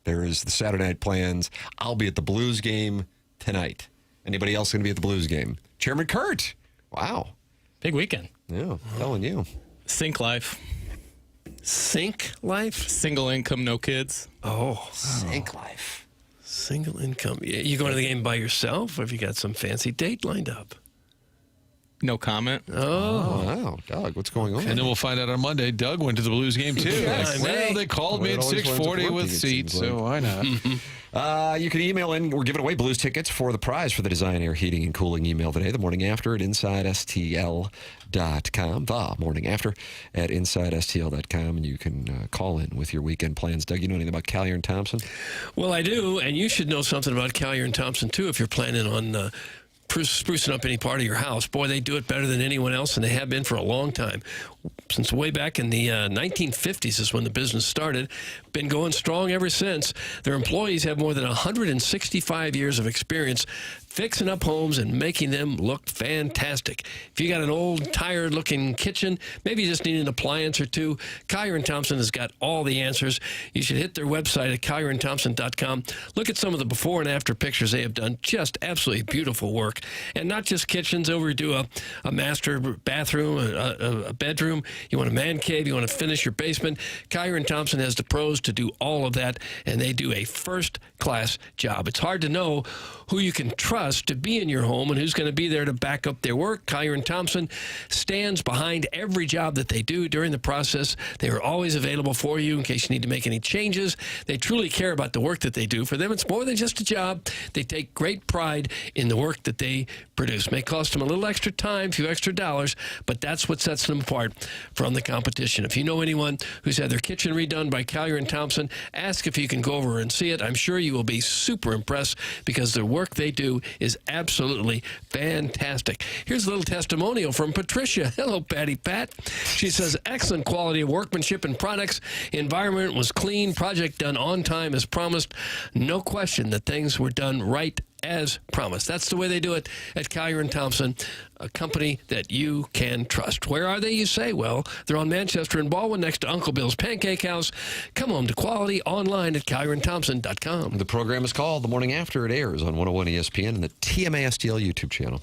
There is the Saturday night plans. I'll be at the Blues game tonight. Anybody else going to be at the Blues game? Chairman Kurt. Wow.
Big weekend.
Yeah, I'm telling you.
Sink life.
Sink life?
Single income, no kids.
Oh.
Sink life.
Single income. You going to the game by yourself, or have you got some fancy date lined up?
No comment.
Oh.
Wow. Doug, what's going on?
And then we'll find out on Monday. Doug went to the Blues game, too.
Yes.
Well, they called me at 6:40 with seats, so why not?
You can email in. We're giving away Blues tickets for the prize for the Design Air Heating and Cooling email today, the morning after at InsideSTL.com. The morning after at InsideSTL.com. And you can call in with your weekend plans. Doug, you know anything about Collier and Thompson?
Well, I do. And you should know something about Collier and Thompson, too, if you're planning on sprucing up any part of your house. Boy, they do it better than anyone else, and they have been for a long time. Since way back in the 1950s is when the business started. Been going strong ever since. Their employees have more than 165 years of experience fixing up homes and making them look fantastic. If you got an old, tired-looking kitchen, maybe you just need an appliance or two, Collier & Thompson has got all the answers. You should hit their website at collierandthompson.com. Look at some of the before and after pictures they have done. Just absolutely beautiful work. And not just kitchens. Overdo a master bathroom, a bedroom. You want a man cave. You want to finish your basement. Collier & Thompson has the pros to do all of that, and they do a first-class job. It's hard to know who you can trust to be in your home and who's going to be there to back up their work. Collier & Thompson stands behind every job that they do during the process. They are always available for you in case you need to make any changes. They truly care about the work that they do. For them, it's more than just a job. They take great pride in the work that they produce. May cost them a little extra time, a few extra dollars, but that's what sets them apart from the competition. If you know anyone who's had their kitchen redone by Collier & Thompson, ask if you can go over and see it. I'm sure you will be super impressed because the work they do is absolutely fantastic. Here's a little testimonial from Patricia. Hello, Patty Pat. She says, excellent quality of workmanship and products. Environment was clean. Project done on time as promised. No question that things were done right as promised. That's the way they do it at Collier & Thompson, a company that you can trust. Where are they, you say? Well, they're on Manchester and Baldwin next to Uncle Bill's Pancake House. Come home to quality online at collierandthompson.com.
The program is called The Morning After. It airs on 101 ESPN and the TMASTL YouTube channel.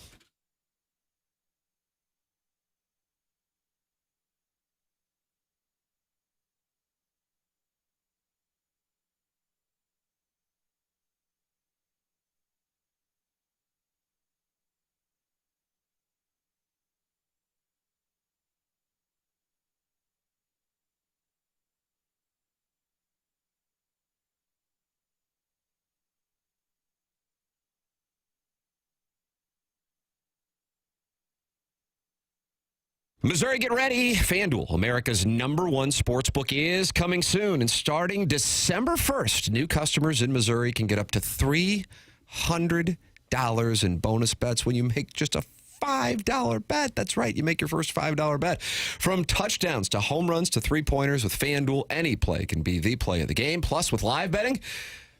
Missouri, get ready. FanDuel, America's #1 sportsbook, is coming soon. And starting December 1st, new customers in Missouri can get up to $300 in bonus bets when you make just a $5 bet. That's right. You make your first $5 bet. From touchdowns to home runs to three-pointers with FanDuel, any play can be the play of the game. Plus, with live betting,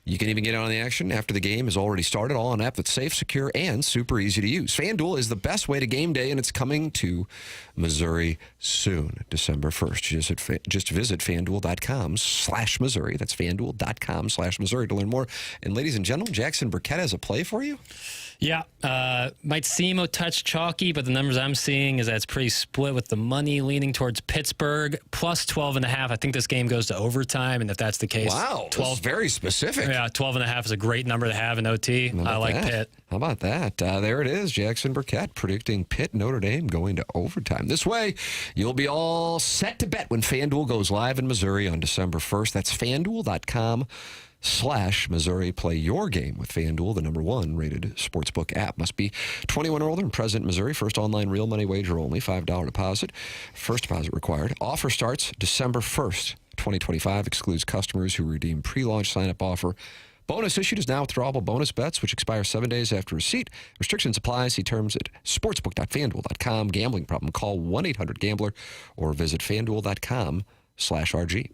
you can even get on the action after the game has already started, all on an app that's safe, secure, and super easy to use. FanDuel is the best way to game day, and it's coming to Missouri soon, December 1st. Just visit FanDuel.com/Missouri. That's FanDuel.com/Missouri to learn more. And ladies and gentlemen, Jackson Burkett has a play for you.
Yeah, might seem a touch chalky, but the numbers I'm seeing is that it's pretty split with the money leaning towards Pittsburgh, plus 12.5. I think this game goes to overtime, and if that's the case,
wow, 12 very specific.
Yeah, 12.5 is a great number to have in OT. I like Pitt.
How about that? There it is, Jackson Burkett predicting Pitt Notre Dame going to overtime. This way, you'll be all set to bet when FanDuel goes live in Missouri on December 1st. That's FanDuel.com/Missouri. Play your game with FanDuel, the #1 rated sportsbook app. Must be 21 or older and present in Missouri. First online real money wager only. $5 deposit. First deposit required. Offer starts December 1st, 2025. Excludes customers who redeem pre-launch sign-up offer. Bonus issued is now withdrawable bonus bets, which expire 7 days after receipt. Restrictions apply. See terms at sportsbook.fanduel.com. Gambling problem? Call 1-800-GAMBLER or visit fanduel.com/RG.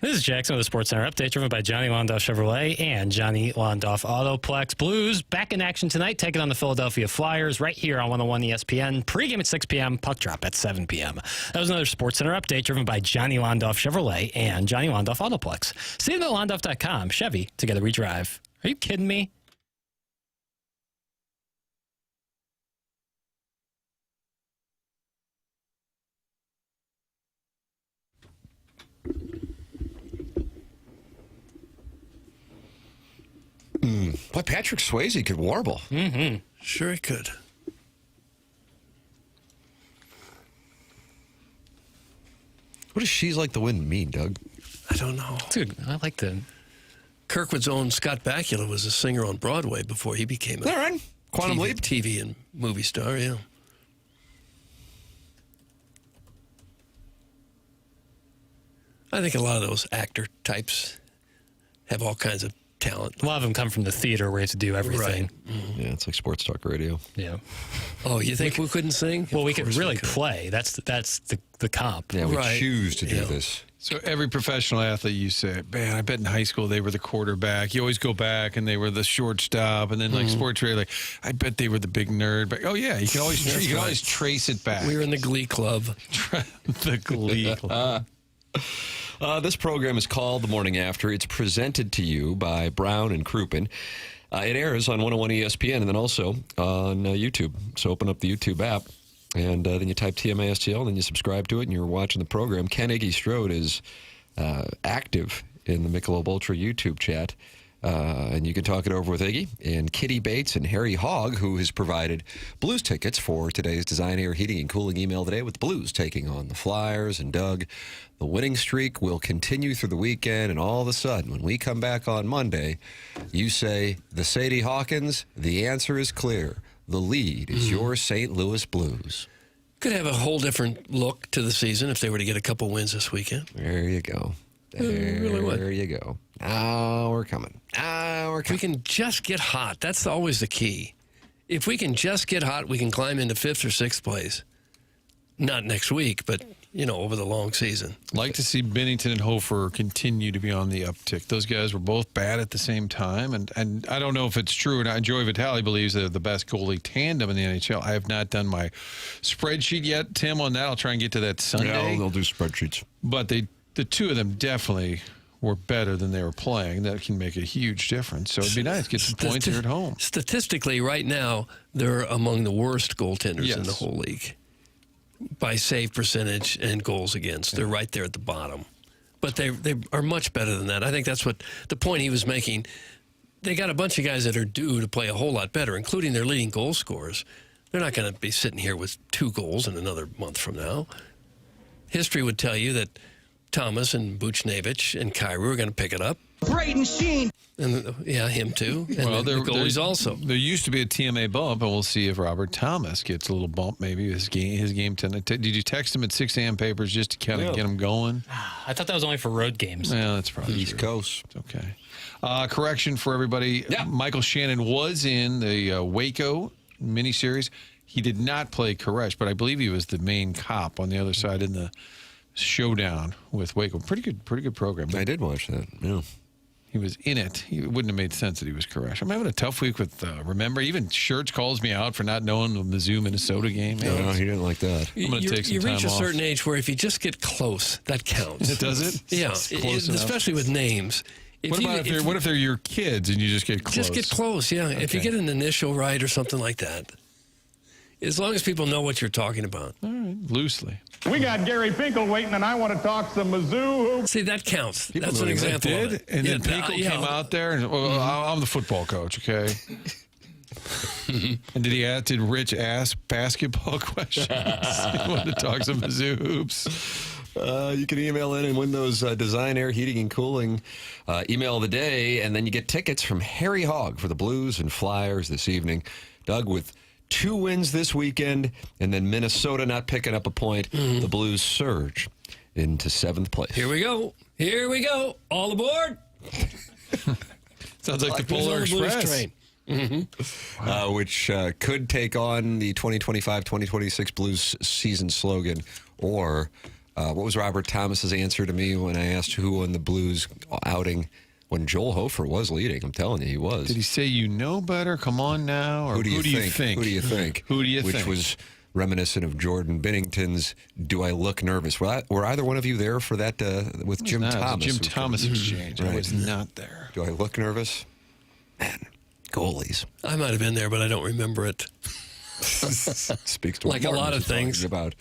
This is Jackson with the Sports Center update, driven by Johnny Londoff Chevrolet and Johnny Londoff Autoplex. Blues back in action tonight, taking on the Philadelphia Flyers right here on 101 ESPN. Pregame at 6 p.m., puck drop at 7 p.m. That was another Sports Center update, driven by Johnny Londoff Chevrolet and Johnny Londoff Autoplex. See them at Londoff.com. Chevy, together we drive. Are you kidding me?
Boy, Patrick Swayze could warble.
Mm-hmm. Sure he could.
What does She's Like the Wind mean, Doug?
I don't know.
Dude, I like the...
Kirkwood's own Scott Bakula was a singer on Broadway before he became a
All right. Quantum Leap.
TV and movie star, yeah. I think a lot of those actor types have all kinds of talent.
A lot of them come from the theater where you have to do everything.
Right. Mm-hmm.
Yeah, it's like sports talk radio.
Yeah.
Oh, you think we couldn't sing?
Well, we could really play. That's the comp.
Yeah, we choose to do this.
So every professional athlete, you say, man, I bet in high school they were the quarterback. You always go back and they were the shortstop, and then like sports radio, like I bet they were the big nerd. But oh yeah, you can always trace it back.
We were in the Glee Club.
The Glee Club.
This program is called The Morning After. It's presented to you by Brown and Crouppen. It airs on 101 ESPN and then also on YouTube. So open up the YouTube app, and then you type TMASTL, and then you subscribe to it, and you're watching the program. Ken Iggy Strode is active in the Michelob Ultra YouTube chat, and you can talk it over with Iggy and Kitty Bates and Harry Hogg, who has provided Blues tickets for today's Design Air Heating and Cooling email today, with the Blues taking on the Flyers. And Doug, the winning streak will continue through the weekend, and all of a sudden, when we come back on Monday, you say, the Sadie Hawkins, the answer is clear. The lead is your St. Louis Blues.
Could have a whole different look to the season if they were to get a couple wins this weekend.
There you go. There you go. Now we're coming.
We can just get hot. That's always the key. If we can just get hot, we can climb into 5th or 6th place. Not next week, but, over the long season.
Like to see Bennington and Hofer continue to be on the uptick. Those guys were both bad at the same time, and I don't know if it's true. And Joey Vitale believes they're the best goalie tandem in the NHL. I have not done my spreadsheet yet, Tim, on that. I'll try and get to that Sunday.
Yeah, they'll do spreadsheets.
But the two of them definitely were better than they were playing. That can make a huge difference. So it'd be nice to get some points here at home.
Statistically, right now, they're among the worst goaltenders in the whole league by save percentage and goals against. They're right there at the bottom. But they are much better than that. I think that's what the point he was making. They got a bunch of guys that are due to play a whole lot better, including their leading goal scorers. They're not going to be sitting here with 2 goals in another month from now. History would tell you that Thomas and Buchnevich and Kyrou are going to pick it up.
Braden Sheen.
And him too. And the goalies also.
There used to be a TMA bump, and we'll see if Robert Thomas gets a little bump. Maybe his game tonight. Did you text him at 6 a.m. papers just to kind of get him going?
I thought that was only for road games.
Yeah, that's probably
East Coast.
Okay. Correction for everybody. Yeah. Michael Shannon was in the Waco miniseries. He did not play Koresh, but I believe he was the main cop on the other side in the showdown with Waco. Pretty good program.
I did watch that. Yeah.
He was in it. It wouldn't have made sense that he was Koresh. I'm having a tough week with, remember, even Schertz calls me out for not knowing the Mizzou Minnesota game.
No, he didn't like that.
I'm going to take some
you
time
reach
off.
a certain age where if you just get close, that counts.
Does it?
Yeah, especially with names.
What if they're your kids and you just get close?
Just get close, yeah. Okay. If you get an initial right or something like that. As long as people know what you're talking about.
All right, loosely.
We got Gary Pinkel waiting, and I want to talk some Mizzou.
See, that counts. That's an example of it.
And then Pinkel came out there, and I'm the football coach, okay? And did Rich ask basketball questions? He wanted to talk some Mizzou hoops.
You can email in and win those Design Air Heating and Cooling email of the day, and then you get tickets from Harry Hogg for the Blues and Flyers this evening. Doug, with 2 wins this weekend, and then Minnesota not picking up a point, the Blues surge into 7th place.
Here we go. All aboard.
Sounds like the Polar Express.
Train.
Mm-hmm. Which could take on the 2025-2026 Blues season slogan, or What was Robert Thomas's answer to me when I asked who won the Blues outing when Joel Hofer was leading? I'm telling you, he was.
Did he say, you know better? Come on now? Or who do you think?
Who do you think?
Who do you think?
Which was reminiscent of Jordan Binnington's Do I Look Nervous? Were either one of you there for that with Jim Thomas?
Jim Thomas exchange.
Right.
I was not there.
Do I look nervous? Man, goalies.
I might have been there, but I don't remember it.
Speaks to
like a lot of things.
About.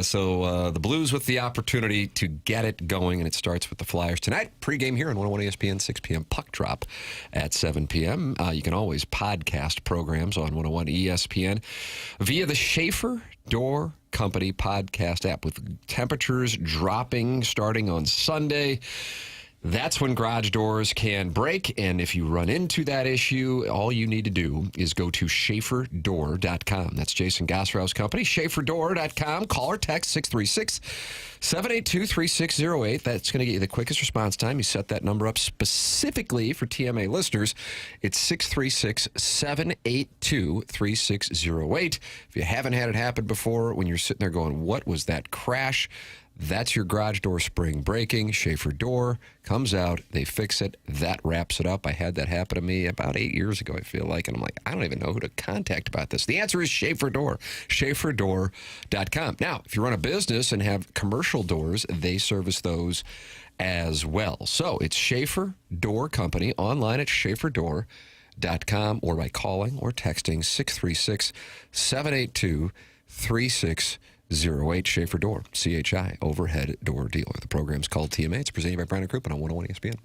So the Blues with the opportunity to get it going, and it starts with the Flyers tonight. Pre-game here on 101 ESPN, 6 p.m. Puck drop at 7 p.m. You can always podcast programs on 101 ESPN via the Schaefer Door Company podcast app. With temperatures dropping starting on Sunday, that's when garage doors can break, and if you run into that issue, all you need to do is go to SchaeferDoor.com. That's Jason Gosrow's company, SchaeferDoor.com. Call or text 636-782-3608. That's going to get you the quickest response time. You set that number up specifically for TMA listeners. It's 636-782-3608. If you haven't had it happen before, when you're sitting there going, what was that crash? That's your garage door spring breaking. Schaefer Door comes out. They fix it. That wraps it up. I had that happen to me about 8 years ago, I feel like. And I'm like, I don't even know who to contact about this. The answer is Schaefer Door. SchaeferDoor.com. Now, if you run a business and have commercial doors, they service those as well. So it's Schaefer Door Company online at SchaeferDoor.com or by calling or texting 636-782-3608. 08 Schaefer Door, CHI, overhead door dealer. The program's called TMA. It's presented by Brown & Crouppen on 101 ESPN.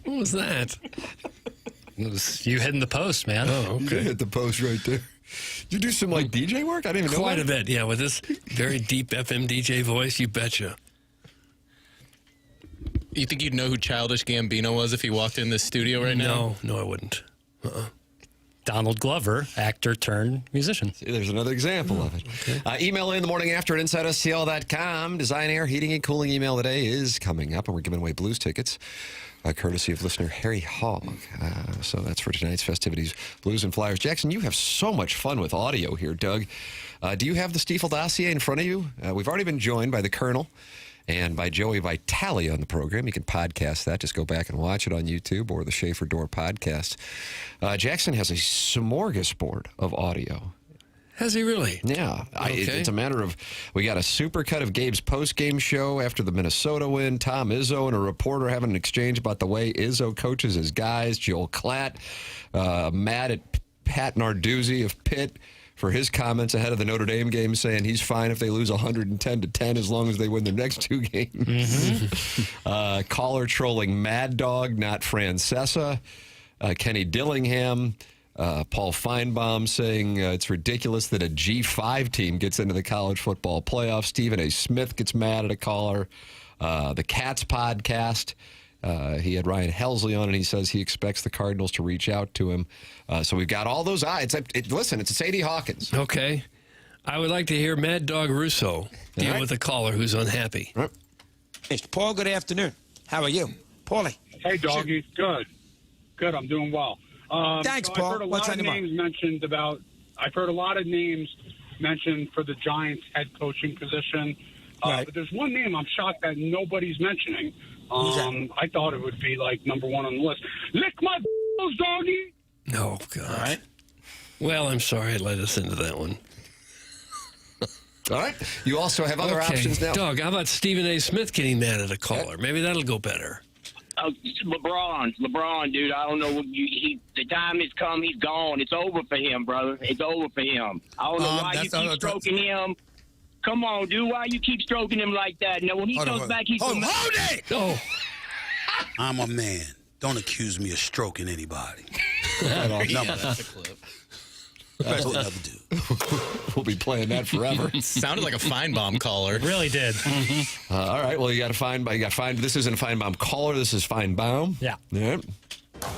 What was that?
It was you hitting the post, man.
Oh,
You did
okay.
hit the post right there. Did you do some like DJ work? I didn't even know.
Quite a
that.
bit, yeah. With this very deep FM DJ voice, you betcha.
You think you'd know who Childish Gambino was if he walked in this studio right now?
No, I wouldn't.
Donald Glover, actor turned musician.
See, there's another example of it.
Okay.
Email in the morning after at InsideSTL.com. Design, Air, Heating, and Cooling email today is coming up, and we're giving away Blues tickets, courtesy of listener Harry Hogg. So that's for tonight's festivities, Blues and Flyers. Jackson, you have so much fun with audio here, Doug. Do you have the Stiefel dossier in front of you? We've already been joined by the Colonel and by Joey Vitale on the program. You can podcast that. Just go back and watch it on YouTube or the Schaefer Door podcast. Jackson has a smorgasbord of audio.
Has he really?
Yeah.
Okay.
It's a matter of, we got a supercut of Gabe's post-game show after the Minnesota win. Tom Izzo and a reporter having an exchange about the way Izzo coaches his guys. Joel Klatt mad at Pat Narduzzi of Pitt for his comments ahead of the Notre Dame game, saying he's fine if they lose 110-10 as long as they win their next two games.
Mm-hmm.
Caller trolling Mad Dog, not Francesa. Kenny Dillingham. Paul Feinbaum saying it's ridiculous that a G5 team gets into the college football playoff. Stephen A. Smith gets mad at a caller. The Cats podcast. He had Ryan Helsley on, and he says he expects the Cardinals to reach out to him. So we've got all those eyes. Listen, it's Sadie Hawkins.
Okay. I would like to hear Mad Dog Russo deal with a caller who's unhappy.
Right.
Mr. Paul, good afternoon. How are you? Paulie.
Hey, doggy. Good. Good. I'm doing well.
Thanks,
so
Paul.
I've heard a
What's
lot
on
of
your mind?
names mentioned about. I've heard a lot of names mentioned for the Giants head coaching position.
Right.
But there's one name I'm shocked that nobody's mentioning.
Who's that?
I thought it would be like number one on the list. Lick my balls, doggy.
Oh, God.
All right.
Well, I'm sorry I let us into that one.
All right. You also have other options now.
Doug, how about Stephen A. Smith getting mad at a caller? Maybe that'll go better.
LeBron, dude. I don't know. The time has come. He's gone. It's over for him, brother. It's over for him. I don't know why you keep stroking him. Come on, dude. Why you keep stroking him like that? Now, when he comes back, he's
Hold it!
Oh.
I'm a man. Don't accuse me of stroking anybody.
That's a clip.
That's what I would do.
We'll be playing that forever.
Sounded like a Feinbaum caller.
It really did.
All right. Well, you got to find. This isn't a Feinbaum caller. This is Feinbaum.
Yeah.
Yeah.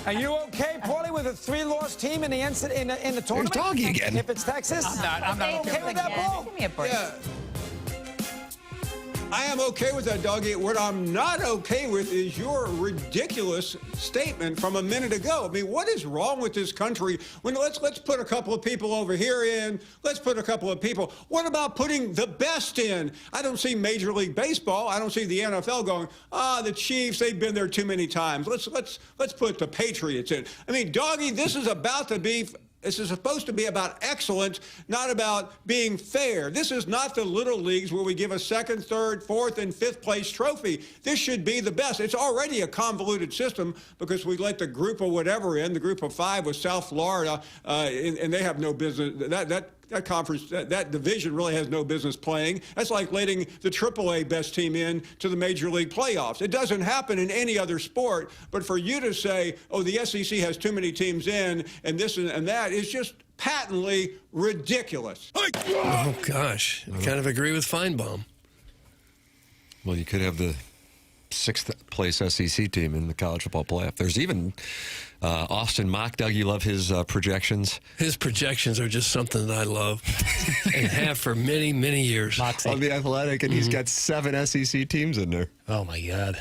Are you okay, Paulie, with a 3-loss team in the tournament?
There's Doggy again.
If it's Texas? I'm not okay with that, Paul?
Give me a break.
Yeah. I am okay with that, Doggy. What I'm not okay with is your ridiculous statement from a minute ago. I mean, what is wrong with this country? Let's put a couple of people over here in. Let's put a couple of people. What about putting the best in? I don't see Major League Baseball. I don't see the NFL going, the Chiefs, they've been there too many times. Let's put the Patriots in. I mean, Doggy, this is supposed to be about excellence, not about being fair. This is not the little leagues where we give a second, third, fourth, and fifth place trophy. This should be the best. It's already a convoluted system because we let the group of whatever in, the group of 5 with South Florida, and they have no business. That conference, that division really has no business playing. That's like letting the AAA best team in to the Major League playoffs. It doesn't happen in any other sport. But for you to say, oh, the SEC has too many teams in, and this and that is just patently ridiculous.
Oh, gosh. I kind of agree with Feinbaum.
Well, you could have the 6th place SEC team in the college football playoff. There's even Austin Mock. Doug, you love his projections?
His projections are just something that I love and have for many, many years.
On The Athletic, and he's got 7 SEC teams in there.
Oh, my God.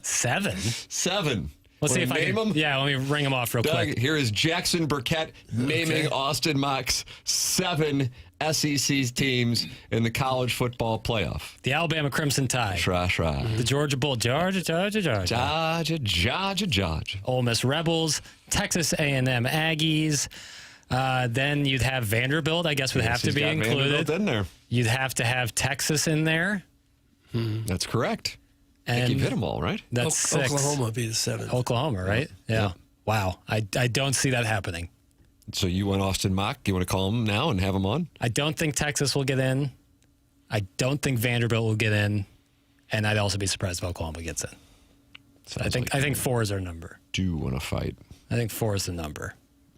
7?
7.
Let's see if I can.
Them?
Yeah, let me ring them off real
Doug,
quick.
here is Jackson Burkett naming Austin Mock's 7 SEC teams in the college football playoff.
The Alabama Crimson Tide. The Georgia Bull. Georgia. Ole Miss Rebels. Texas A&M Aggies. Then you'd have Vanderbilt, I guess, would have to be included.
Vanderbilt in there.
You'd have to have Texas in there.
That's correct. I
And
think you've hit them all, right?
That's 6.
Oklahoma would be the 7th.
Oklahoma, right? Yeah. Wow. I don't see that happening.
So you want Austin Mock? You want to call him now and have him on?
I don't think Texas will get in. I don't think Vanderbilt will get in. and I'd also be surprised if Oklahoma gets in. So I think 4 is our number.
Do want to fight?
I think 4 is the number.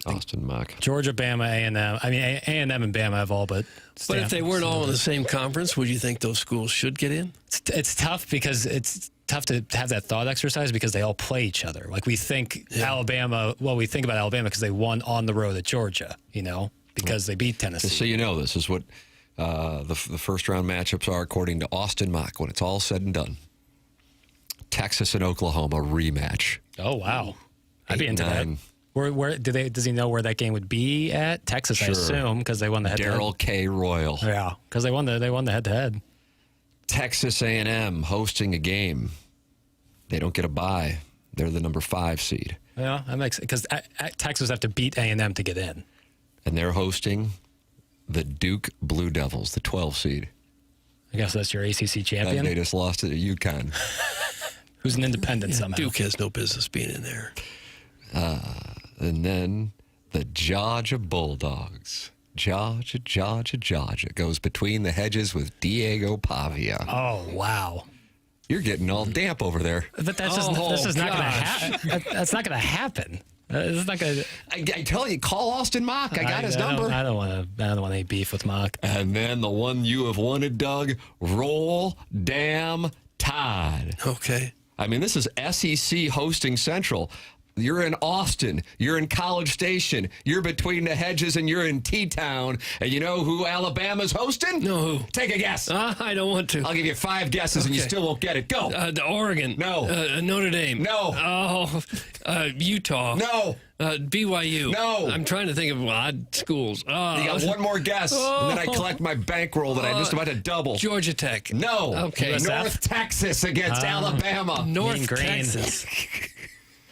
Austin Mock.
Georgia, Bama, A&M. I mean, A&M and Bama have all but.
But if they weren't all in the same conference, would you think those schools should get in?
It's tough because it's tough to have that thought exercise because they all play each other. Like we think Alabama. Well, we think about Alabama because they won on the road at Georgia. Because they beat Tennessee.
Just so you know, this is what the first round matchups are according to Austin Mock when it's all said and done. Texas and Oklahoma rematch.
Oh wow, I'd be into that. Where does he know where that game would be at? Texas, sure. I assume, because they won the head-to-head.
Darrell K. Royal.
Yeah, because they won the head-to-head.
Texas A&M hosting a game. They don't get a bye. They're the number 5 seed.
Yeah, that makes because Texas have to beat A&M to get in.
And they're hosting the Duke Blue Devils, the 12 seed.
I guess that's your ACC champion.
And they just lost it at UConn.
Who's an independent somehow.
Duke has no business being in there.
And then the Georgia Bulldogs. Georgia goes between the hedges with Diego Pavia.
Oh, wow.
You're getting all damp over there.
But that's just, this is not going to happen. That's not going to happen. It's not going to.
I tell you, call Austin Mock. I got his number.
I don't want any beef with Mock.
And then the one you have wanted, Doug, Roll Damn Tide.
Okay.
I mean, this is SEC hosting Central. You're in Austin. You're in College Station. You're between the hedges, and you're in T-Town. And you know who Alabama's hosting?
No. Who?
Take a guess.
I don't want to.
I'll give you 5 guesses, and you still won't get it. Go.
Oregon.
No.
Notre Dame.
No.
Utah.
No.
BYU.
No.
I'm trying to think of odd schools.
You got one more guess, and then I collect my bankroll that I'm just about to double.
Georgia Tech.
No.
Okay.
North Texas against Alabama.
North Texas.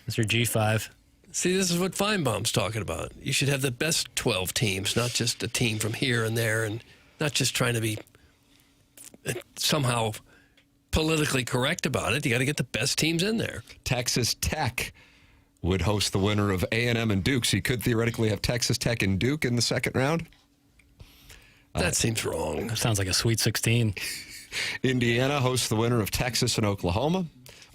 It's your G5.
See, this is what Feinbaum's talking about. You should have the best 12 teams, not just a team from here and there, and not just trying to be somehow politically correct about it. You got to get the best teams in there.
Texas Tech would host the winner of A&M and Duke, so you could theoretically have Texas Tech and Duke in the second round.
That seems wrong.
Sounds like a Sweet 16.
Indiana hosts the winner of Texas and Oklahoma.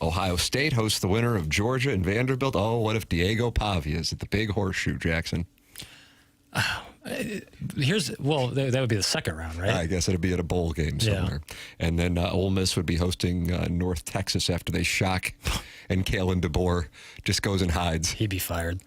Ohio State hosts the winner of Georgia and Vanderbilt. Oh, what if Diego Pavia is at the Big Horseshoe, Jackson?
That would be the second round, right?
I guess it'd be at a bowl game somewhere. Yeah. And then Ole Miss would be hosting North Texas after they shock, and Kalen DeBoer just goes and hides.
He'd be fired.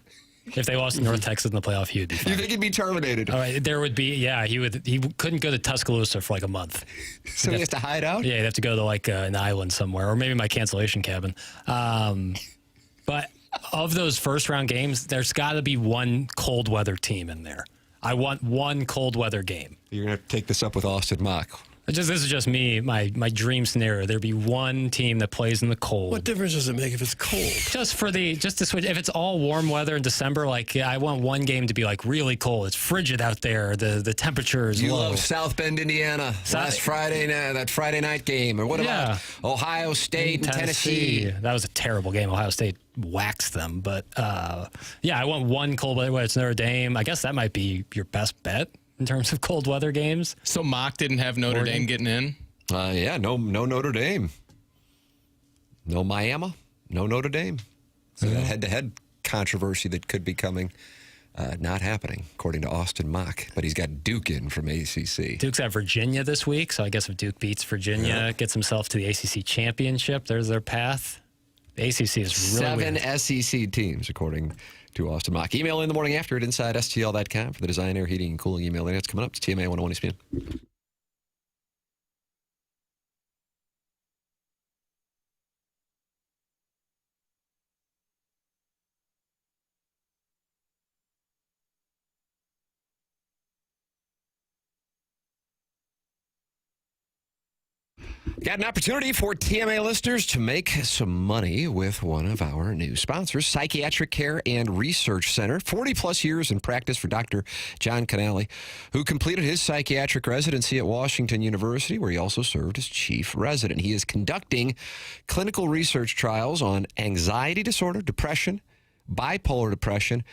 If they lost to North Texas in the playoff, he would be fired.
You think he'd be terminated?
All right, there would be, he would. He couldn't go to Tuscaloosa for like a month.
So he has to hide out?
Yeah, he'd have to go to like an island somewhere, or maybe my cancellation cabin. But of those first round games, there's got to be one cold weather team in there. I want one cold weather game.
You're going to have to take this up with Austin Mock.
This is just me, my dream scenario. There'd be one team that plays in the cold.
What difference does it make if it's cold?
Just to switch. If it's all warm weather in December, I want one game to be like really cold. It's frigid out there. The temperature is low.
You love South Bend, Indiana. Last Friday night, that Friday night game. Or what about Ohio State and Tennessee?
That was a terrible game. Ohio State waxed them. But I want one cold weather. It's Notre Dame. I guess that might be your best bet in terms of cold weather games.
So Mock didn't have Notre Dame getting in?
No Notre Dame. No Miami, no Notre Dame. So that head-to-head controversy that could be coming, not happening, according to Austin Mock. But he's got Duke in from ACC.
Duke's at Virginia this week, so I guess if Duke beats Virginia, gets himself to the ACC championship, there's their path. The ACC is really
7
weird.
SEC teams, according to Austin Mock. Email in the morning after at InsideSTL.com for the Design, Air, Heating, and Cooling email. That's coming up. It's TMA 101 ESPN. Got an opportunity for TMA listeners to make some money with one of our new sponsors, Psychiatric Care and Research Center. 40-plus years in practice for Dr. John Canale, who completed his psychiatric residency at Washington University, where he also served as chief resident. He is conducting clinical research trials on anxiety disorder, depression, bipolar depression,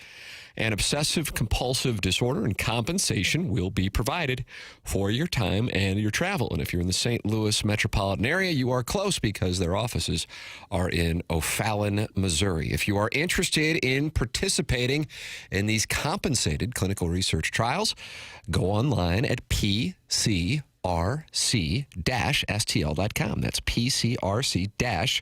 and obsessive compulsive disorder, and compensation will be provided for your time and your travel. And if you're in the St. Louis metropolitan area, you are close because their offices are in O'Fallon, Missouri. If you are interested in participating in these compensated clinical research trials, go online at pcrc-stl.com. That's pcrc-stl.com,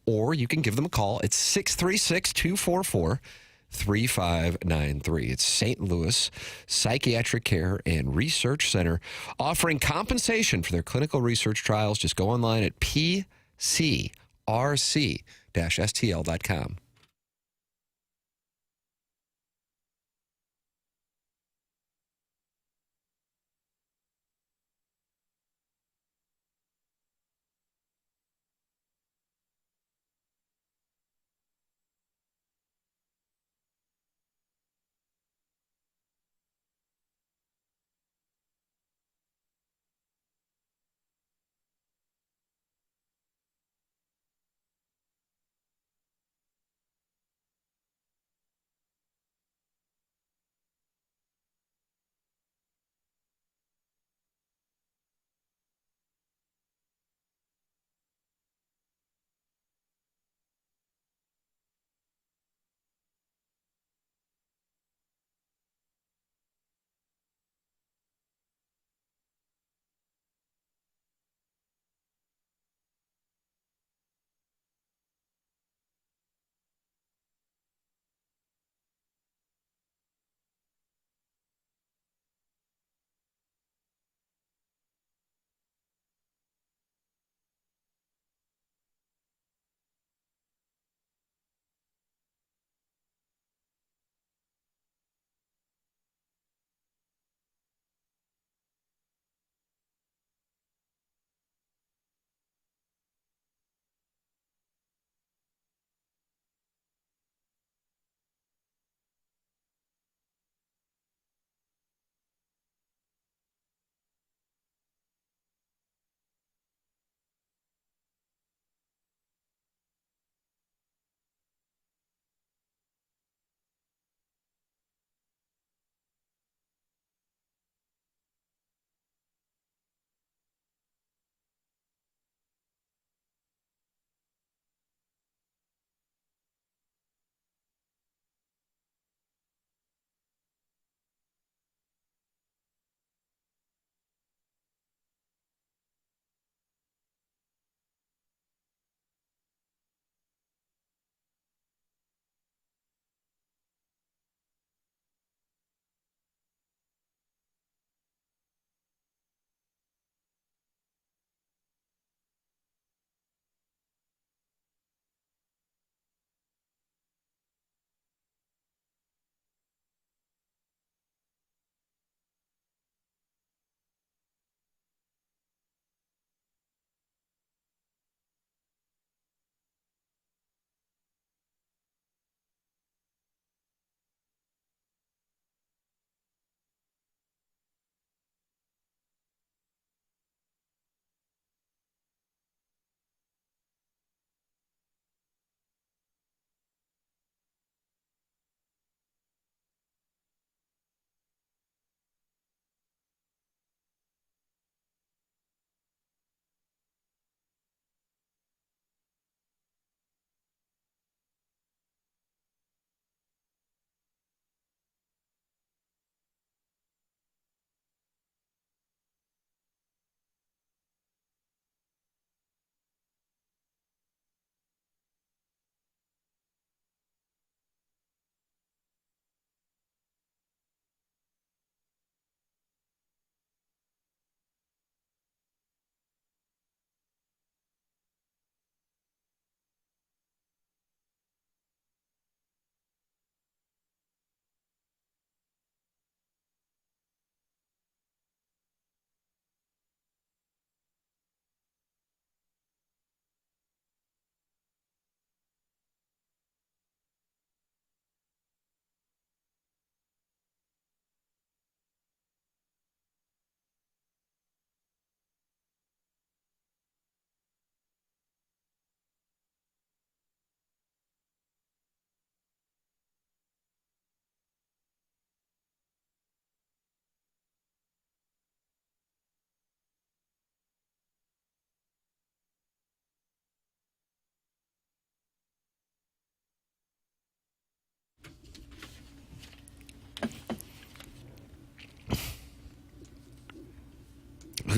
or you can give them a call at 636-244-3593. It's St. Louis Psychiatric Care and Research Center offering compensation for their clinical research trials. Just go online at pcrc-stl.com.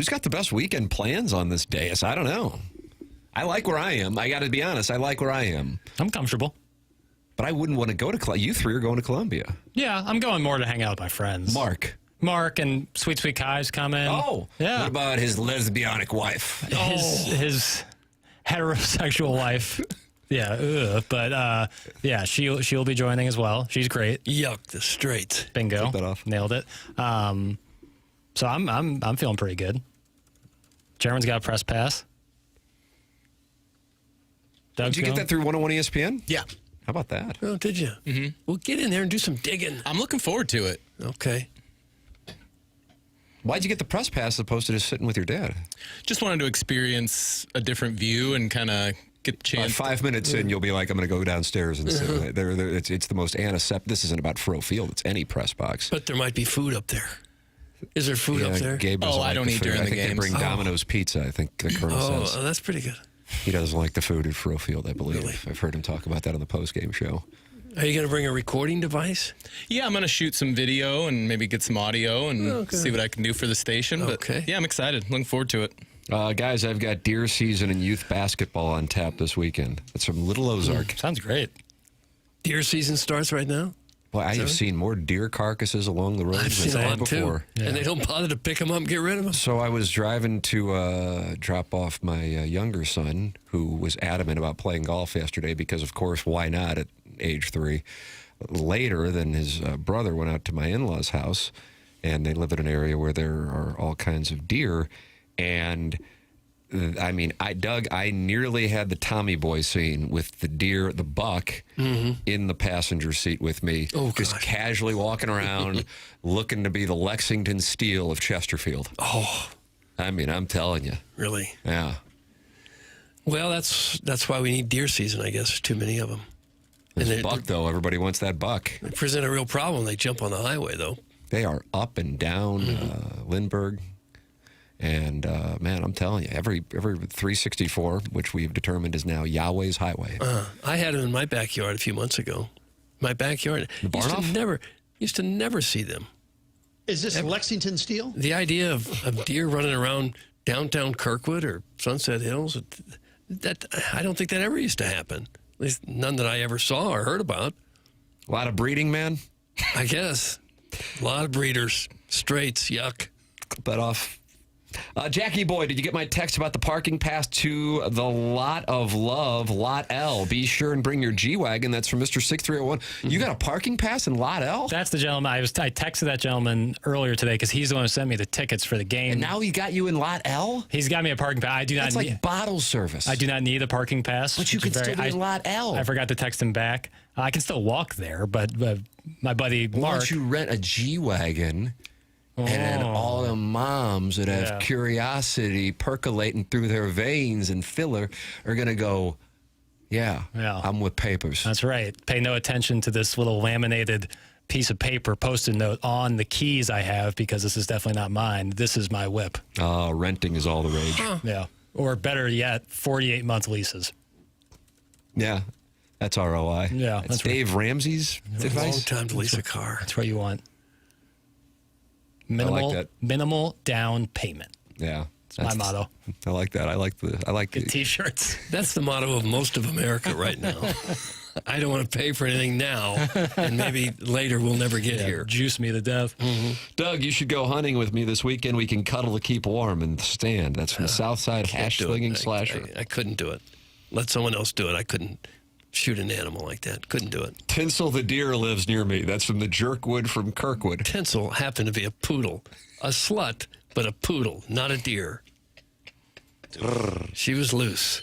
who's got the best weekend plans on this dais? I don't know. I like where I am. I got to be honest. I like where I am.
I'm comfortable.
But I wouldn't want to go to Columbia. You three are going to Columbia.
Yeah, I'm going more to hang out with my friends. Mark and Sweet Sweet Kai's coming.
Oh,
yeah.
What about his lesbianic wife?
His heterosexual wife. Yeah, but yeah, she'll be joining as well. She's great.
Yuck, the straight.
Bingo.
Took that off.
Nailed it. So I'm feeling pretty good. Jeremy's got a press pass.
Did you get that through 101 ESPN?
Yeah.
How about that?
Oh, did you?
Mm-hmm.
Well, get in there and do some digging.
I'm looking forward to it.
Okay.
Why'd you get the press pass as opposed to just sitting with your dad?
Just wanted to experience a different view and kind of get the chance.
5 minutes in, you'll be like, I'm going to go downstairs and sit. It's the most antiseptic. This isn't about Fro Field. It's any press box.
But there might be food up there. Is there food up there?
Gabe doesn't
I don't
like
eat
the food.
during
I
the
think they
games.
bring Domino's pizza, I think the Colonel says.
Oh, that's pretty good.
He doesn't like the food at Fro Field, I believe.
Really?
I've heard him talk about that on the post-game show.
Are you going to bring a recording device?
Yeah, I'm going to shoot some video and maybe get some audio and see what I can do for the station. But yeah, I'm excited. Looking forward to it.
Guys, I've got deer season and youth basketball on tap this weekend. It's from Little Ozark.
Sounds great.
Deer season starts right now?
Well, I have seen more deer carcasses along the road than ever before.
Yeah. And they don't bother to pick them up and get rid of them?
So I was driving to drop off my younger son, who was adamant about playing golf yesterday because, of course, why not at age 3? Later, then his brother went out to my in-laws' house, and they live in an area where there are all kinds of deer. And, I mean, I nearly had the Tommy Boy scene with the deer, the buck, in the passenger seat with me, just casually walking around, looking to be the Lexington Steel of Chesterfield.
Oh.
I mean, I'm telling you.
Really?
Yeah.
Well, that's why we need deer season, I guess. There's too many of them.
This buck, though, everybody wants that buck.
They present a real problem. They jump on the highway, though.
They are up and down Lindbergh. And, man, I'm telling you, every 364, which we've determined is now Yahweh's highway.
I had them in my backyard a few months ago. My backyard. Used to never see them.
Is this Lexington Steel?
The idea of deer running around downtown Kirkwood or Sunset Hills, that I don't think that ever used to happen. At least none that I ever saw or heard about.
A lot of breeding, man?
I guess. A lot of breeders. Straights, yuck.
Clip that off. Jackie Boy, did you get my text about the parking pass to the Lot of Love, Lot L? Be sure and bring your G-Wagon. That's from Mr. 6301. You got a parking pass in Lot L?
That's the gentleman. I texted that gentleman earlier today because he's the one who sent me the tickets for the game.
And now he got you in Lot L?
He's got me a parking pass. I do not
That's
need
like bottle service.
I do not need a parking pass.
But you could still be in Lot L.
I forgot to text him back. I can still walk there, but my buddy Mark.
Why don't you rent a G-Wagon? And then all the moms that have curiosity percolating through their veins and filler are going to go, yeah, I'm with papers.
That's right. Pay no attention to this little laminated piece of paper Post-it note on the keys I have because this is definitely not mine. This is my whip.
Renting is all the rage.
Yeah. Or better yet, 48-month leases.
Yeah. That's ROI.
Yeah.
That's Dave Ramsey's advice.
A long time to lease a car.
That's what you want.
I like that.
Minimal down payment.
Yeah.
That's my motto.
I like that. I like
Good T-shirts.
That's the motto of most of America right now. I don't want to pay for anything now, and maybe later we'll never get here.
Juice me to death.
Doug, you should go hunting with me this weekend. We can cuddle to keep warm and stand. That's from the Southside Hash-Slinging Slasher.
I couldn't do it. Let someone else do it. I couldn't shoot an animal like that. Couldn't do it.
Tinsel the deer lives near me. That's from the Jerkwood from Kirkwood.
Tinsel happened to be a poodle. A slut, but a poodle, not a deer. She was loose.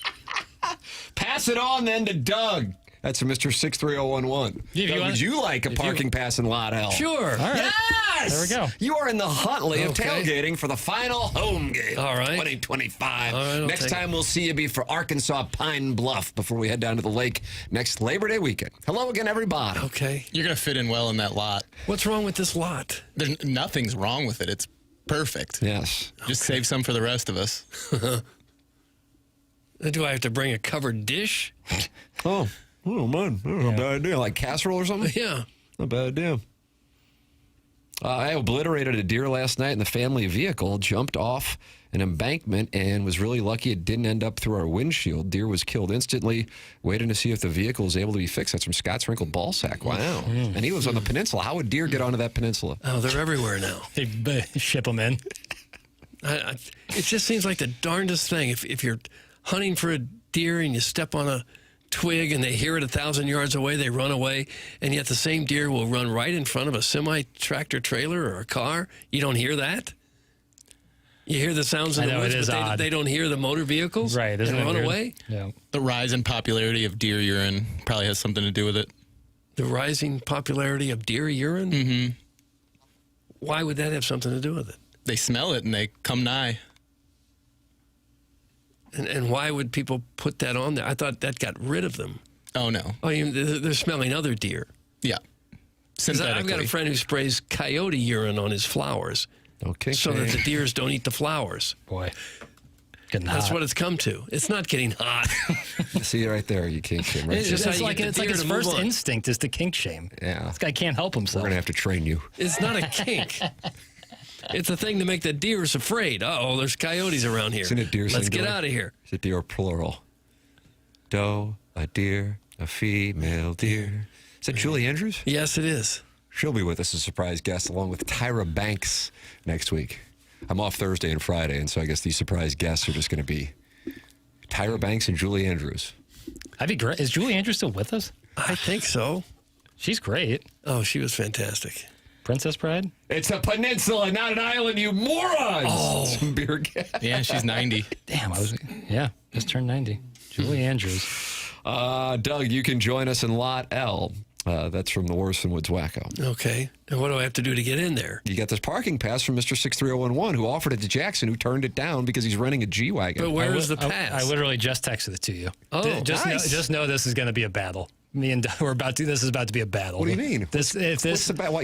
Pass it on then to Doug. That's from Mr. 63011. Doug, would you like a parking pass in Lot L?
Sure.
All right.
Yes!
There we go.
You are in the Huntley of tailgating for the final home game.
All right.
2025.
All right,
next time we'll see you be for Arkansas Pine Bluff before we head down to the lake next Labor Day weekend. Hello again, everybody.
Okay.
You're going to fit in well in that lot.
What's wrong with this lot?
Nothing's wrong with it. It's perfect.
Yes.
Just save some for the rest of us.
Do I have to bring a covered dish?
Oh, man. Not a bad idea. Like casserole or something?
Yeah.
Not a bad idea. I obliterated a deer last night, and the family vehicle jumped off an embankment and was really lucky it didn't end up through our windshield. Deer was killed instantly. Waiting to see if the vehicle is able to be fixed. That's from Scott's Wrinkled Ballsack. Wow. And he lives on the peninsula. How would deer get onto that peninsula?
Oh, they're everywhere now.
They ship them in.
It just seems like the darndest thing. If you're hunting for a deer and you step on a twig and they hear it 1,000 yards away, they run away, and yet the same deer will run right in front of a semi-tractor trailer or a car. You don't hear that? You hear the sounds in the woods, but they don't hear the motor vehicles and run away?
Yeah.
The rise in popularity of deer urine probably has something to do with it.
The rising popularity of deer urine?
Mm-hmm.
Why would that have something to do with it?
They smell it and they come nigh.
And why would people put that on there? I thought that got rid of them.
Oh, no.
Oh, they're smelling other deer.
Yeah.
I've got a friend who sprays coyote urine on his flowers.
Okay.
So that the deers don't eat the flowers.
Boy.
That's what it's come to. It's not getting hot.
See right there, you kink shame. Right?
It's like his first instinct is to kink shame.
Yeah.
This guy can't help himself.
We're going to have to train you.
It's not a kink. It's a thing to make the deers afraid. Uh-oh, there's coyotes around here.
Isn't it deer
Let's get
singular?
out of here.
Is it deer plural? Doe, a deer, a female deer. Is that Julie Andrews?
Yes, it is.
She'll be with us as a surprise guest along with Tyra Banks next week. I'm off Thursday and Friday, and so I guess these surprise guests are just going to be Tyra Banks and Julie Andrews.
That'd be great. Is Julie Andrews still with us?
I think so.
She's great.
Oh, she was fantastic.
Princess Bride?
It's a peninsula, not an island, you morons!
Oh.
Some beer gas.
Yeah, she's 90.
Damn, just turned 90. Julie Andrews.
Doug, you can join us in Lot L. That's from the Worson Woods Wacko.
Okay. And what do I have to do to get in there?
You got this parking pass from Mr. 63011 who offered it to Jackson, who turned it down because he's renting a G-Wagon.
But where is the pass?
I literally just texted it to you.
Oh,
just know this is going to be a battle. Me and Doug, this is about to be a battle.
What do you mean? What's the battle?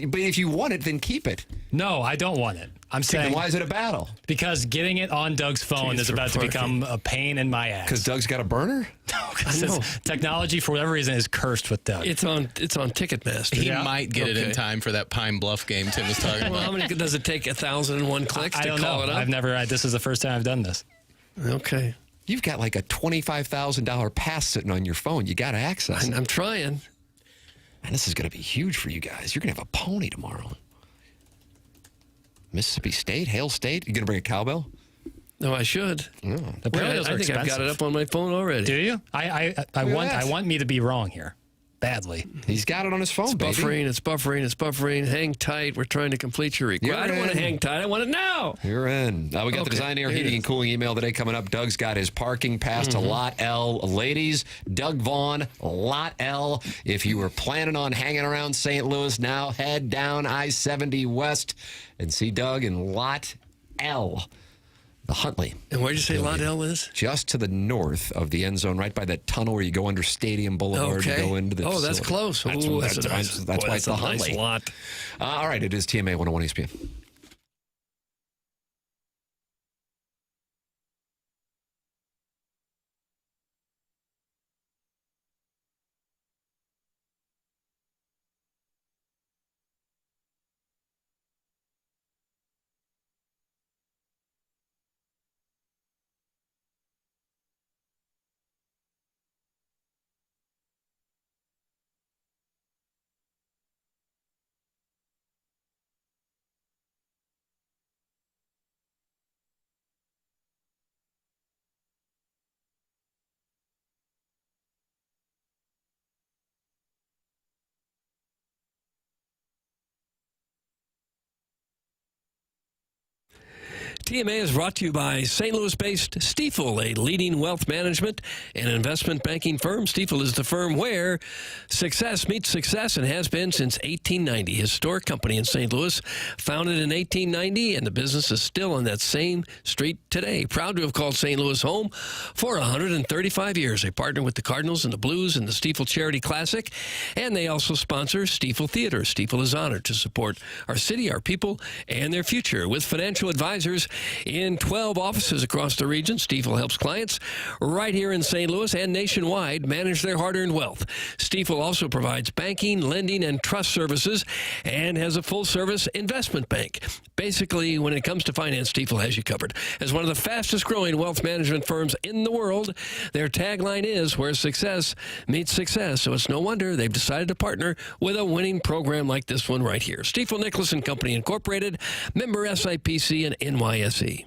But if you want it, then keep it.
No, I don't want it. I'm saying.
Then why is it a battle?
Because getting it on Doug's phone is about to become a pain in my ass.
Because Doug's got a burner?
No, because technology, for whatever reason, is cursed with Doug.
It's on Ticketmaster.
He might get it in time for that Pine Bluff game Tim was talking about.
Well, how many does it take? 1,001 clicks to call it up?
I've never. This is the first time I've done this.
Okay.
You've got like a $25,000 pass sitting on your phone. You got to access it.
I'm trying.
Man, this is going to be huge for you guys. You're going to have a pony tomorrow. Mississippi State, Hale State. You going to bring a cowbell?
No, I should.
Oh.
Apparently
I think I've got it up on my phone already.
Do you? I want me to be wrong here. Badly.
He's got it on his phone,
It's
baby.
buffering, it's buffering. Hang tight. We're trying to complete your request. I don't want to hang tight. I want it now.
You're in. We got the Design Air Heating and Cooling email today coming up. Doug's got his parking pass to Lot L. Ladies, Doug Vaughn, Lot L. If you were planning on hanging around St. Louis, now head down I-70 West and see Doug in Lot L. The Huntley.
And where'd you say Lot L is?
Just to the north of the end zone, right by that tunnel where you go under Stadium Boulevard to go into the
that's
facility.
close.
That's why it's the Huntley.
Nice lot.
All right, it is TMA 101 ESPN.
TMA is brought to you by St. Louis-based Stifel, a leading wealth management and investment banking firm. Stifel is the firm where success meets success and has been since 1890. Historic company in St. Louis, founded in 1890, and the business is still on that same street today. Proud to have called St. Louis home for 135 years. They partner with the Cardinals and the Blues in the Stifel Charity Classic, and they also sponsor Stifel Theater. Stifel is honored to support our city, our people, and their future. With financial advisors In 12 offices across the region, Stifel helps clients right here in St. Louis and nationwide manage their hard-earned wealth. Stifel also provides banking, lending, and trust services and has a full-service investment bank. Basically, when it comes to finance, Stifel has you covered. As one of the fastest-growing wealth management firms in the world, their tagline is, where success meets success. So it's no wonder they've decided to partner with a winning program like this one right here. Stifel Nicholas and Company Incorporated, member SIPC and NYSE.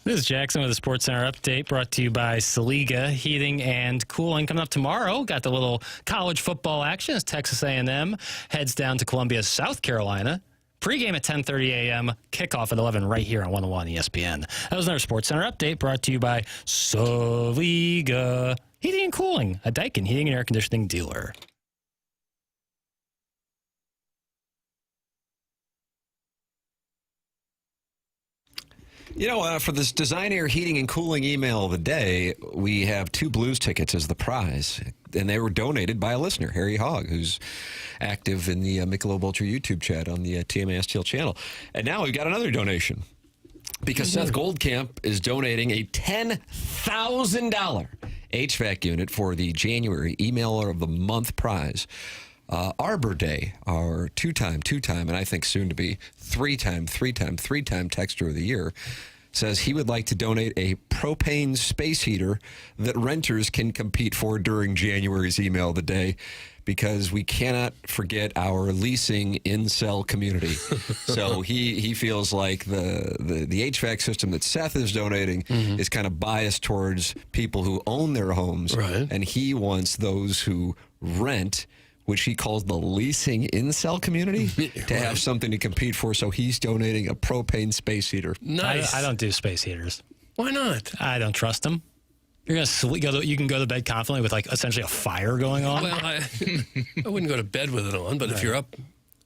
This is Jackson with a Sports Center update brought to you by Saliga Heating and Cooling. Coming up tomorrow, got the little college football action as Texas A&M heads down to Columbia, South Carolina. Pre-game at 10:30 a.m., kickoff at 11 right here on 101 ESPN. That was another Sports Center update brought to you by Saliga Heating and Cooling, a Daikin heating and air conditioning dealer.
You know, for this Design Air Heating and Cooling email of the day, we have 2 Blues tickets as the prize. And they were donated by a listener, Harry Hogg, who's active in the Michelob Ultra YouTube chat on the TMA STL channel. And now we've got another donation because Seth Goldcamp is donating a $10,000 HVAC unit for the January Emailer of the Month prize. Arbor Day, our two-time, and I think soon to be three-time Texter of the Year, says he would like to donate a propane space heater that renters can compete for during January's email of the day, because we cannot forget our leasing incel community. So he feels like the HVAC system that Seth is donating is kind of biased towards people who own their homes, and he wants those who rent, which he calls the leasing incel community, to have something to compete for. So he's donating a propane space heater.
Nice. I don't do space heaters.
Why not?
I don't trust them. You're gonna sleep. You can go to bed confidently with like essentially a fire going on.
Well, I wouldn't go to bed with it on, but if you're up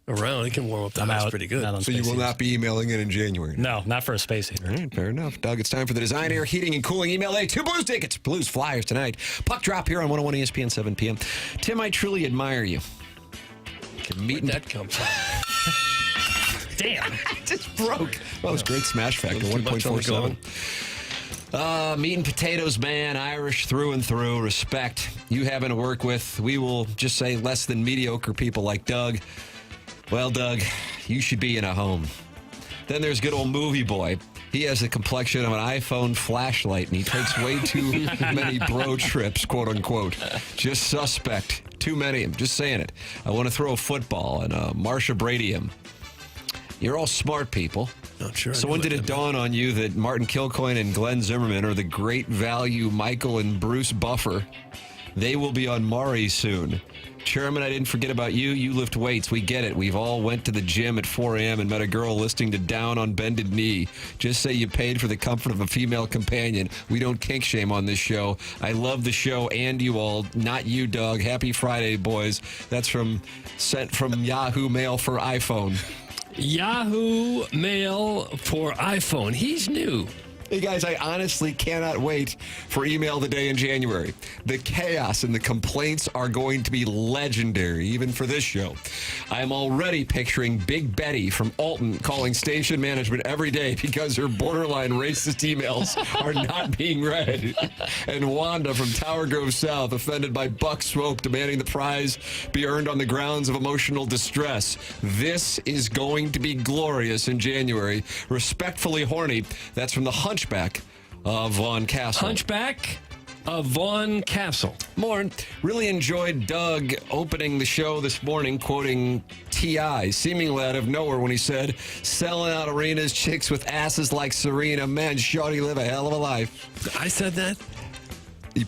around, it can warm up the house pretty good.
So you will not be emailing it in January?
No, not for a space heater.
All right, fair enough. Doug, it's time for the Design Air Heating and Cooling email day. 2 Blues tickets, Blues Flyers tonight. Puck drop here on 101 ESPN, 7 p.m. Tim, I truly admire you.
Where'd that come from?
Damn.
Just broke. Well, it was great smash factor, 1.47. Meat and potatoes, man. Irish through and through. Respect. You having to work with, we will just say, less than mediocre people like Doug. Well, Doug, you should be in a home. Then there's good old Movie Boy. He has the complexion of an iPhone flashlight, and he takes way too many bro trips, quote unquote. Just suspect. Too many. I'm just saying it. I want to throw a football and Marsha Brady him. You're all smart people.
Not sure.
So when did it dawn on you that Martin Kilcoyne and Glenn Zimmerman are the great value Michael and Bruce Buffer? They will be on Maury soon. Chairman, I didn't forget about you. You lift weights. We get it. We've all went to the gym at 4 a.m. and met a girl listening to Down on Bended Knee. Just say you paid for the comfort of a female companion. We don't kink shame on this show. I love the show and you all. Not you, Doug. Happy Friday, boys. That's sent from Yahoo Mail for iPhone.
Yahoo Mail for iPhone. He's new.
Hey, guys, I honestly cannot wait for Email of the Day in January. The chaos and the complaints are going to be legendary, even for this show. I'm already picturing Big Betty from Alton calling station management every day because her borderline racist emails are not being read. And Wanda from Tower Grove South offended by Buck Smoke demanding the prize be earned on the grounds of emotional distress. This is going to be glorious in January. Respectfully horny. That's from the Hunchback of Vaughn Castle.
Hunchback of Vaughn Castle.
More. Really enjoyed Doug opening the show this morning, quoting T.I., seemingly out of nowhere when he said, selling out arenas, chicks with asses like Serena. Man, shawty live a hell of a life.
I said that?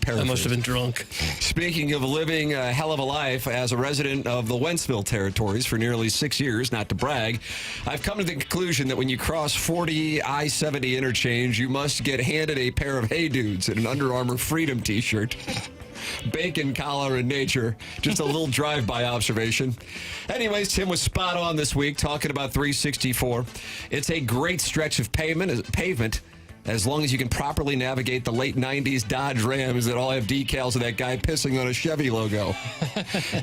I
must have been drunk.
Speaking of living a hell of a life, as a resident of the Wentzville territories for nearly 6 years, not to brag, I've come to the conclusion that when you cross 40 I-70 interchange, you must get handed a pair of Hey Dudes and an Under Armour Freedom t-shirt. Bacon, collar, and nature. Just a little drive-by observation. Anyways, Tim was spot on this week talking about 364. It's a great stretch of pavement as long as you can properly navigate the late 90s Dodge Rams that all have decals of that guy pissing on a Chevy logo.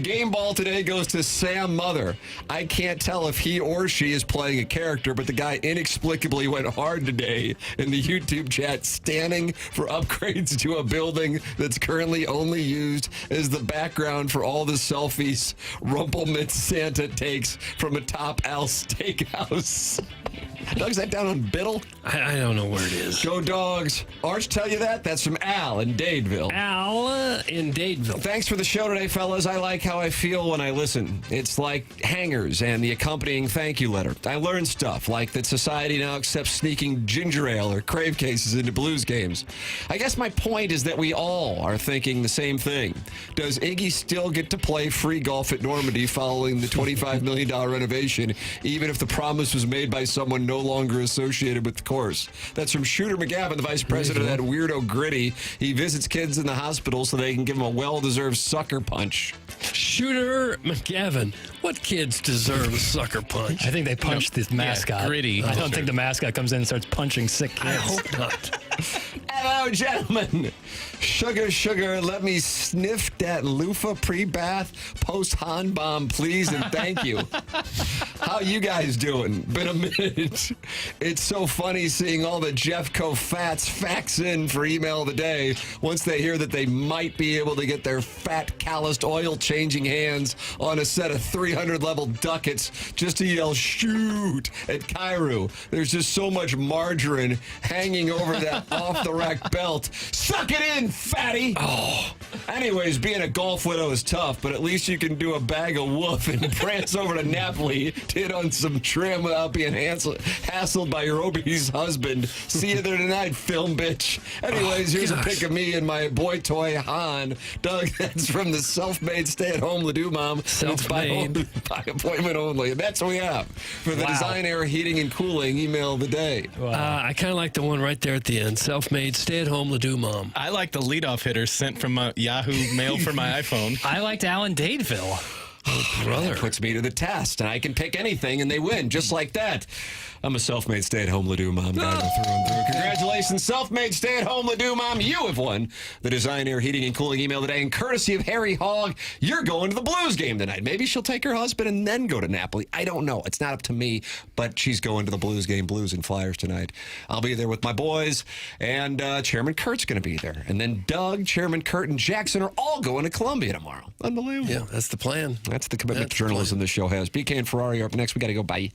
Game ball today goes to Sam Mother. I can't tell if he or she is playing a character, but the guy inexplicably went hard today in the YouTube chat, standing for upgrades to a building that's currently only used as the background for all the selfies Rumpelmitz Santa takes from atop Al's Steakhouse. Doug's that down on Biddle?
I don't know where it is.
Go Dogs. Arch tell you that? That's from Al in Dadeville.
Al in Dadeville.
Thanks for the show today, fellas. I like how I feel when I listen. It's like hangers and the accompanying thank you letter. I learned stuff like that society now accepts sneaking ginger ale or crave cases into Blues games. I guess my point is that we all are thinking the same thing. Does Iggy still get to play free golf at Normandy following the $25 million renovation, even if the promise was made by someone no longer associated with the course? That's from Shooter McGavin, the vice president of that weirdo Gritty. He visits kids in the hospital so they can give them a well-deserved sucker punch.
Shooter McGavin. What kids deserve a sucker punch?
I think they punched the mascot.
Gritty.
I don't think the mascot comes in and starts punching sick kids.
I hope not.
Hello, gentlemen. Sugar, let me sniff that loofah pre-bath post-Han bomb, please, and thank you. How you guys doing? Been a minute. It's so funny seeing all the Jeffco fats fax in for email of the day once they hear that they might be able to get their fat, calloused, oil-changing hands on a set of 300-level ducats just to yell, shoot, at Cairo. There's just so much margarine hanging over that off-the-rack belt. Suck it in, fatty! Oh. Anyways, being a golf widow is tough, but at least you can do a bag of woof and prance over to Napoli to hit on some trim without being hassled by your obese husband. See you there tonight, film bitch. Anyways, here's a pic of me and my boy toy, Han. Doug, that's from the self-made stay-at-home Ledoux mom.
Self-made.
By appointment only. And that's what we have for the Design Air Heating and Cooling email of the day.
I kind of like the one right there at the end. Self-made, stay-at-home Ledoux mom.
I like the leadoff hitter sent from a Yahoo mail for my iPhone.
I liked Alan Dadeville.
Oh, brother. That puts me to the test, and I can pick anything, and they win, just like that. I'm a self-made stay-at-home Ledoux mom guy through and through. Congratulations, self-made stay-at-home Ledoux mom. You have won the Design Air Heating and Cooling email today, and courtesy of Harry Hogg, you're going to the Blues game tonight. Maybe she'll take her husband and then go to Napoli. I don't know. It's not up to me, but she's going to the Blues game, Blues and Flyers tonight. I'll be there with my boys, and Chairman Kurt's going to be there. And then Doug, Chairman Kurt, and Jackson are all going to Columbia tomorrow. Unbelievable.
Yeah, that's the plan.
That's the commitment to journalism this show has. BK and Ferrari are up next. We got to go. Bye.